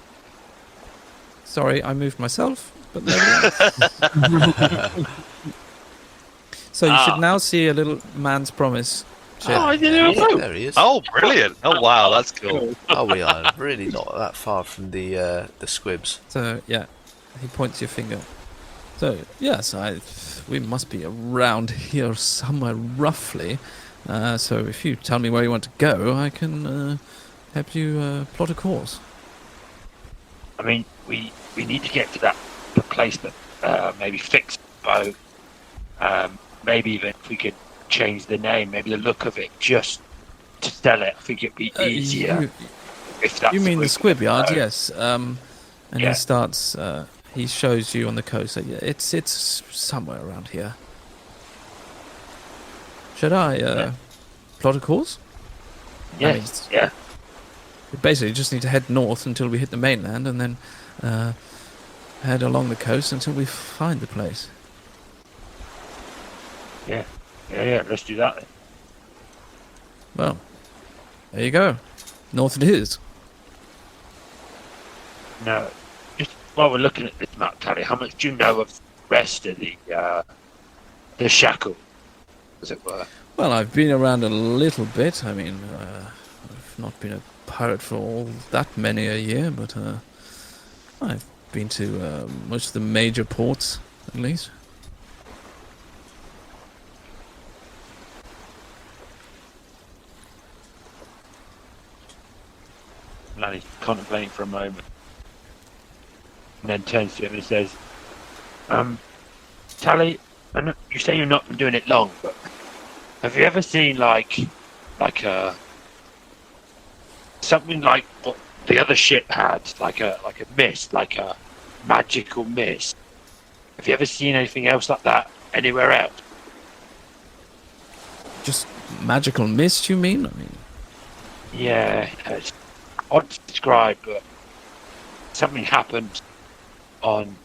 Sorry, I moved myself, but there we are. So you should now see a little man's promise ship.
Oh, I didn't know.
There he is.
Oh, brilliant! Oh, wow, that's cool.
Oh, we are really not that far from the squibs.
So yeah, he points your finger. So yes, we must be around here somewhere roughly. So if you tell me where you want to go, I can help you plot a course.
I mean, we need to get to that replacement. Maybe fix the boat. Maybe even if we could change the name, maybe the look of it, just to sell it. I think it'd be easier. If that's
You mean the squib yard?
go.
Yes. And
Yeah.
he starts. He shows you on the coast. So yeah, it's somewhere around here. Should I plot a course?
Yeah,
I mean,
yeah.
we basically just need to head north until we hit the mainland, and then head along the coast until we find the place.
Yeah, let's do that then.
Well, there you go. North it is.
No, just while we're looking at this map, Tally, how much do you know of the rest of the Shackles, as it were?
Well, I've been around a little bit. I mean, I've not been a pirate for all that many a year, but I've been to most of the major ports, at least.
Lanny's contemplating for a moment, and then turns to him and says, Tally, you say you've not been doing it long, but have you ever seen like something like what the other ship had, like a mist, like a magical mist? Have you ever seen anything else like that anywhere else?
Just magical mist, you mean? I mean,
Yeah, it's odd to describe, but something happened on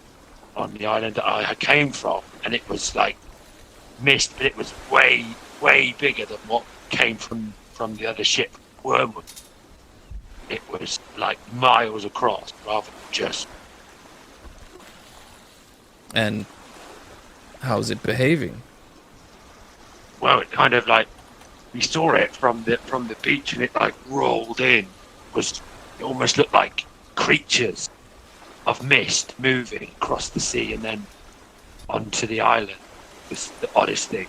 the island that I came from, and it was like mist, but it was way bigger than what came from the other ship, Wormwood. It was like miles across, rather than just.
and how's it behaving?
Well, it kind of like we saw it from the beach, and it like rolled in. It almost looked like creatures of mist moving across the sea and then onto the island. It was the oddest thing.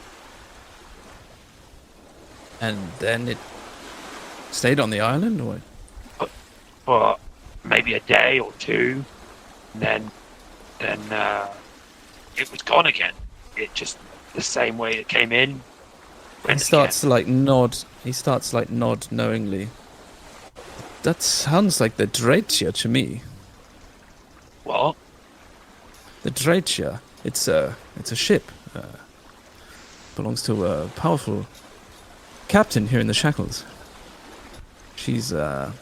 And then it stayed on the island, or?
For maybe a day or two, and then it was gone again. It just the same way it came in.
He starts to like nod. He starts to like nod knowingly. That sounds like the treachery to me.
What?
The treachery. It's a ship. Belongs to a powerful captain here in the Shackles. She's a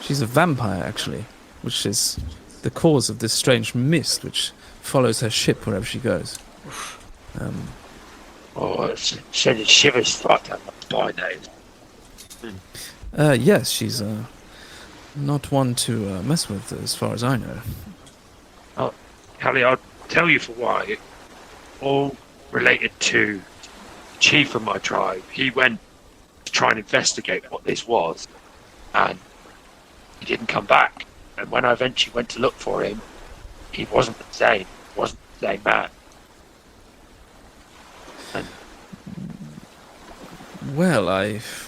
vampire, actually, which is the cause of this strange mist which follows her ship wherever she goes.
It sending shivers right down my spine, now.
Yes, she's not one to mess with, as far as I know.
Oh, Callie, I'll tell you for why. All related to the chief of my tribe. He went to try and investigate what this was, and he didn't come back. And when I eventually went to look for him, he wasn't the same. He wasn't the same man. And
Well, I've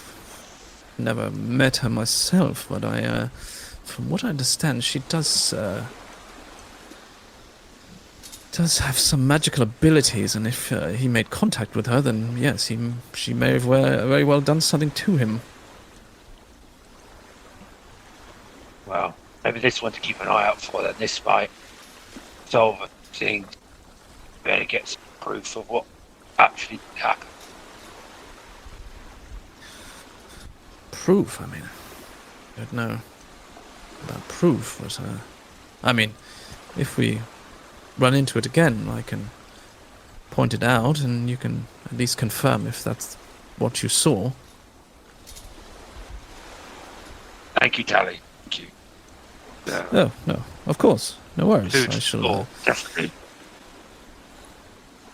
never met her myself, but from what I understand, she does have some magical abilities, and if he made contact with her, then yes, she may have very well done something to him.
well, maybe this one to keep an eye out for. Then this might solve things. Better get some proof of what actually happened.
Proof? I mean, I don't know about proof, but I mean, if we run into it again, I can point it out, and you can at least confirm if that's what you saw.
Thank you, Tally. Thank you.
Oh, no, of course, no worries.
Food
I shall
definitely.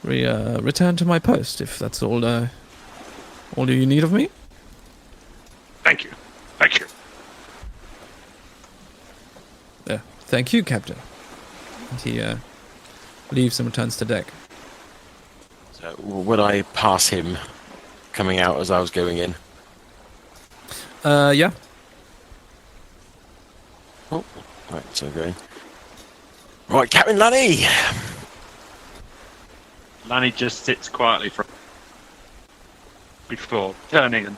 return to my post if that's all you need of me.
Thank you. Thank you.
Thank you, Captain. And he leaves and returns to deck.
So, would I pass him coming out as I was going in?
Yeah.
Oh, right, so going. Right, Captain Lanny!
Lanny just sits quietly before turning and...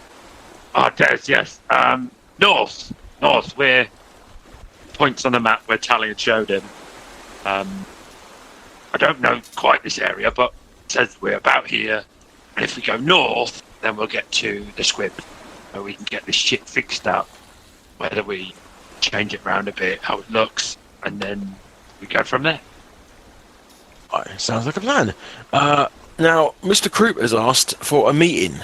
Des, yes. North, where... Points on the map where Tally had showed him. I don't know quite this area, but it says we're about here. And if we go north, then we'll get to the squib, where we can get this shit fixed up. Whether we change it round a bit, how it looks, and then we go from there.
Right, sounds like a plan. Now, Mr. Croup has asked for a meeting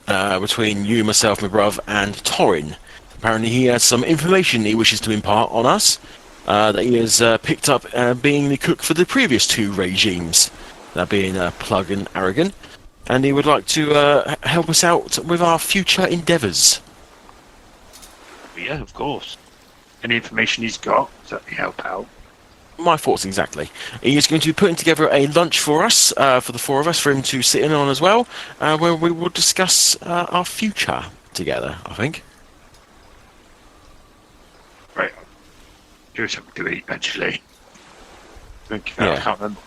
between you, myself, my bruv, and Torrin. Apparently he has some information he wishes to impart on us that he has picked up being the cook for the previous two regimes, that being Plug and Arrogant, and he would like to help us out with our future endeavours.
Yeah, of course. Any information he's got, certainly help out.
My thoughts exactly. He is going to be putting together a lunch for us, for the four of us, for him to sit in on as well, where we will discuss our future together, I think.
Right. Do something to eat, actually. I can't remember.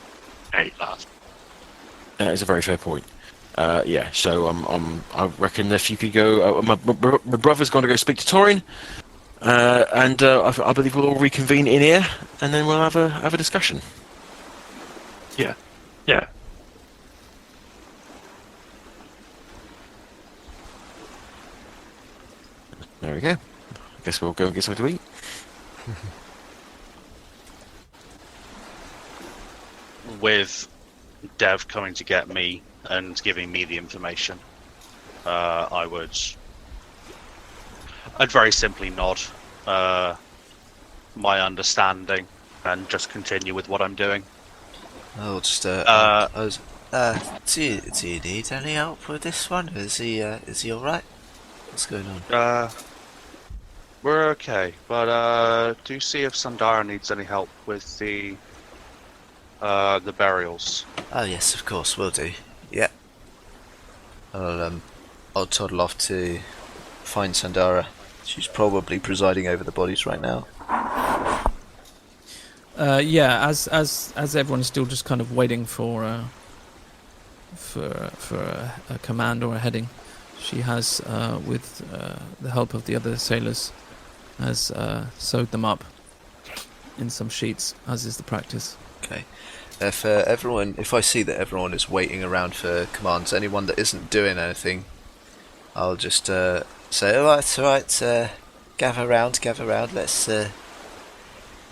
Ate last.
That is a very fair point. Yeah, so I reckon if you could go... my brother's going to go speak to Torrin, and I believe we'll all reconvene in here, and then we'll have a discussion.
Yeah.
There we go. I guess we'll go and get something to eat.
With Dev coming to get me and giving me the information, I'd very simply nod my understanding and just continue with what I'm doing.
I'll just Do you need any help with this one? Is he alright? What's going on?
We're okay, but do see if Sandara needs any help with the burials.
Oh yes, of course, will do. Yeah. I'll toddle off to find Sandara. She's probably presiding over the bodies right now.
Yeah, as everyone's still just kind of waiting for a command or a heading, she has, with the help of the other sailors, has sewed them up in some sheets, as is the practice.
Okay. If I see that everyone is waiting around for commands, anyone that isn't doing anything, I'll just say, all right, gather round,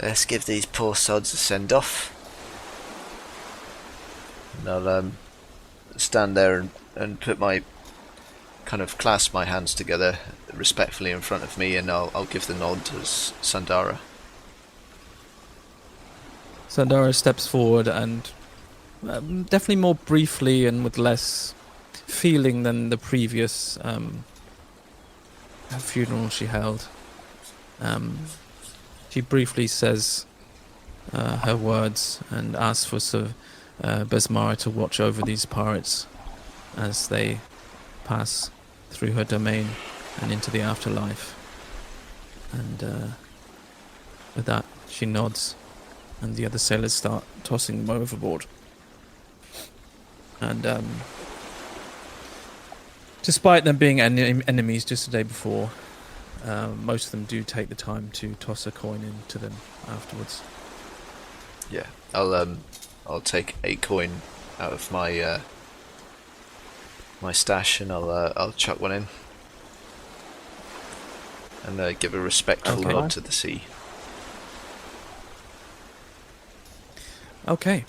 let's give these poor sods a send-off. And I'll stand there and put my, kind of clasp my hands together respectfully in front of me, and I'll give the nod to Sandara.
Sandara steps forward and definitely more briefly and with less feeling than the previous funeral she held. She briefly says her words and asks for Sir Besmara to watch over these pirates as they pass through her domain and into the afterlife. And with that, she nods, and the other sailors start tossing them overboard. And despite them being enemies just the day before, most of them do take the time to toss a coin into them afterwards.
Yeah, I'll take a coin out of my my stash, and I'll chuck one in, and give a respectful nod to the sea.
Okay.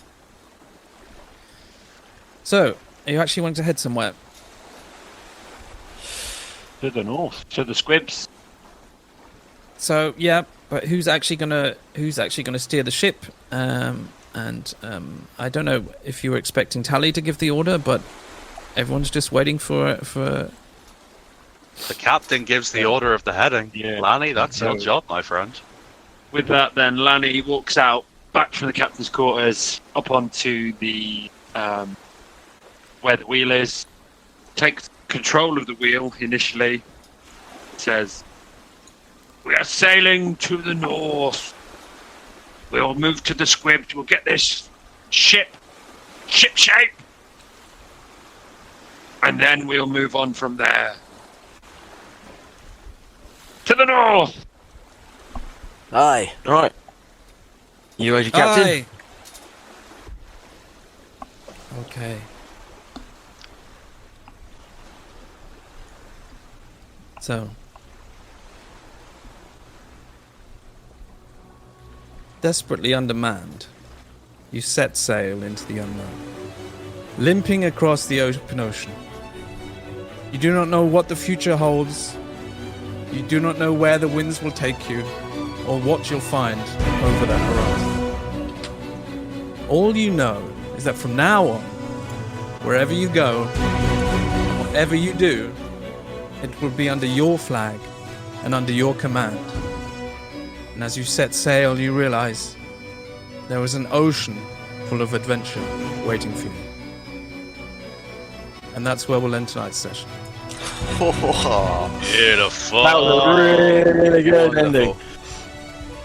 So, are you actually wanting to head somewhere?
To the north, to the squibs.
So yeah, but who's actually gonna steer the ship? And I don't know if you were expecting Tally to give the order, but everyone's just waiting for.
The captain gives the order of the heading.
Yeah.
Lanny, that's your job, my friend.
With that, then Lanny walks out back from the captain's quarters up onto the where the wheel is. Takes control of the wheel initially. Says, "We are sailing to the north. We'll move to the squibs. We'll get this ship shape, and then we'll move on from there. To the north."
Aye.
Right. You ready, Captain?
Aye. Okay. So, desperately undermanned, you set sail into the unknown, limping across the open ocean. You do not know what the future holds. You do not know where the winds will take you, or what you'll find over the horizon. All you know is that from now on, wherever you go, whatever you do, it will be under your flag and under your command. And as you set sail, you realize there is an ocean full of adventure waiting for you. And that's where we'll end tonight's session.
Beautiful.
That was a really good ending.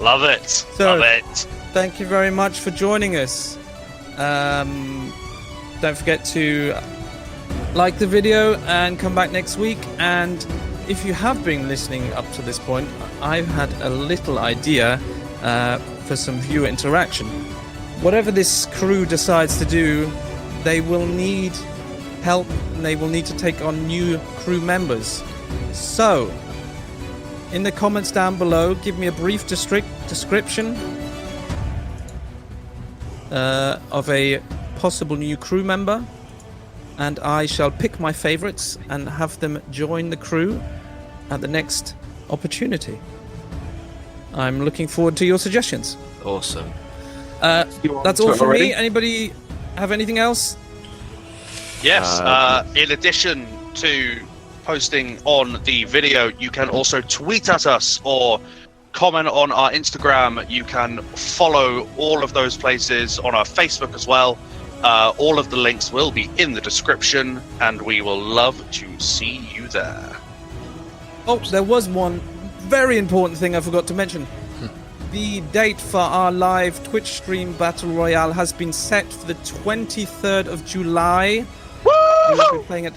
Love it.
So-
Love it.
Thank you very much for joining us. Don't forget to like the video and come back next week. And if you have been listening up to this point, I've had a little idea for some viewer interaction. Whatever this crew decides to do, they will need help, and they will need to take on new crew members. So, in the comments down below, give me a brief description of a possible new crew member, and I shall pick my favorites and have them join the crew at the next opportunity. I'm looking forward to your suggestions.
Awesome.
That's all from me. Anybody have anything else?
Yes, in addition to posting on the video, you can also tweet at us or comment on our Instagram. You can follow all of those places on our Facebook as well. All of the links will be in the description, and we will love to see you there.
Oh, there was one very important thing I forgot to mention. The date for our live Twitch stream Battle Royale has been set for the 23rd of July.
Woo!
We will be playing at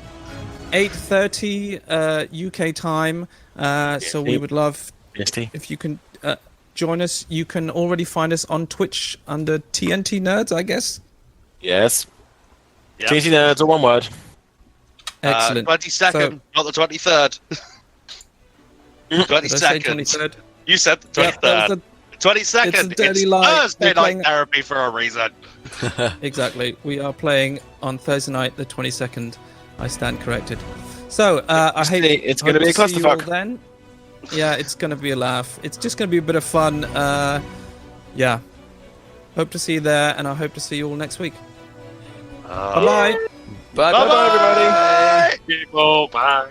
8:30 UK time. So we would love if you can join us. You can already find us on Twitch under TNT Nerds, I guess.
Yes.
Yep.
TNT Nerds are one word.
Excellent.
22nd, not the 23rd. 22nd.
23rd.
You said the 23rd. 22nd.
dirty
It's
lie.
Thursday
We're
night
playing-
therapy for a reason.
Exactly. We are playing on Thursday night, the 22nd. I stand corrected. So, I hate
It's going to be a
hope see you all
clusterfuck.
then. Yeah, it's going to be a laugh. It's just going to be a bit of fun. Yeah. Hope to see you there, and I hope to see you all next week. Bye-bye.
Bye
Bye-bye,
everybody.
People, bye.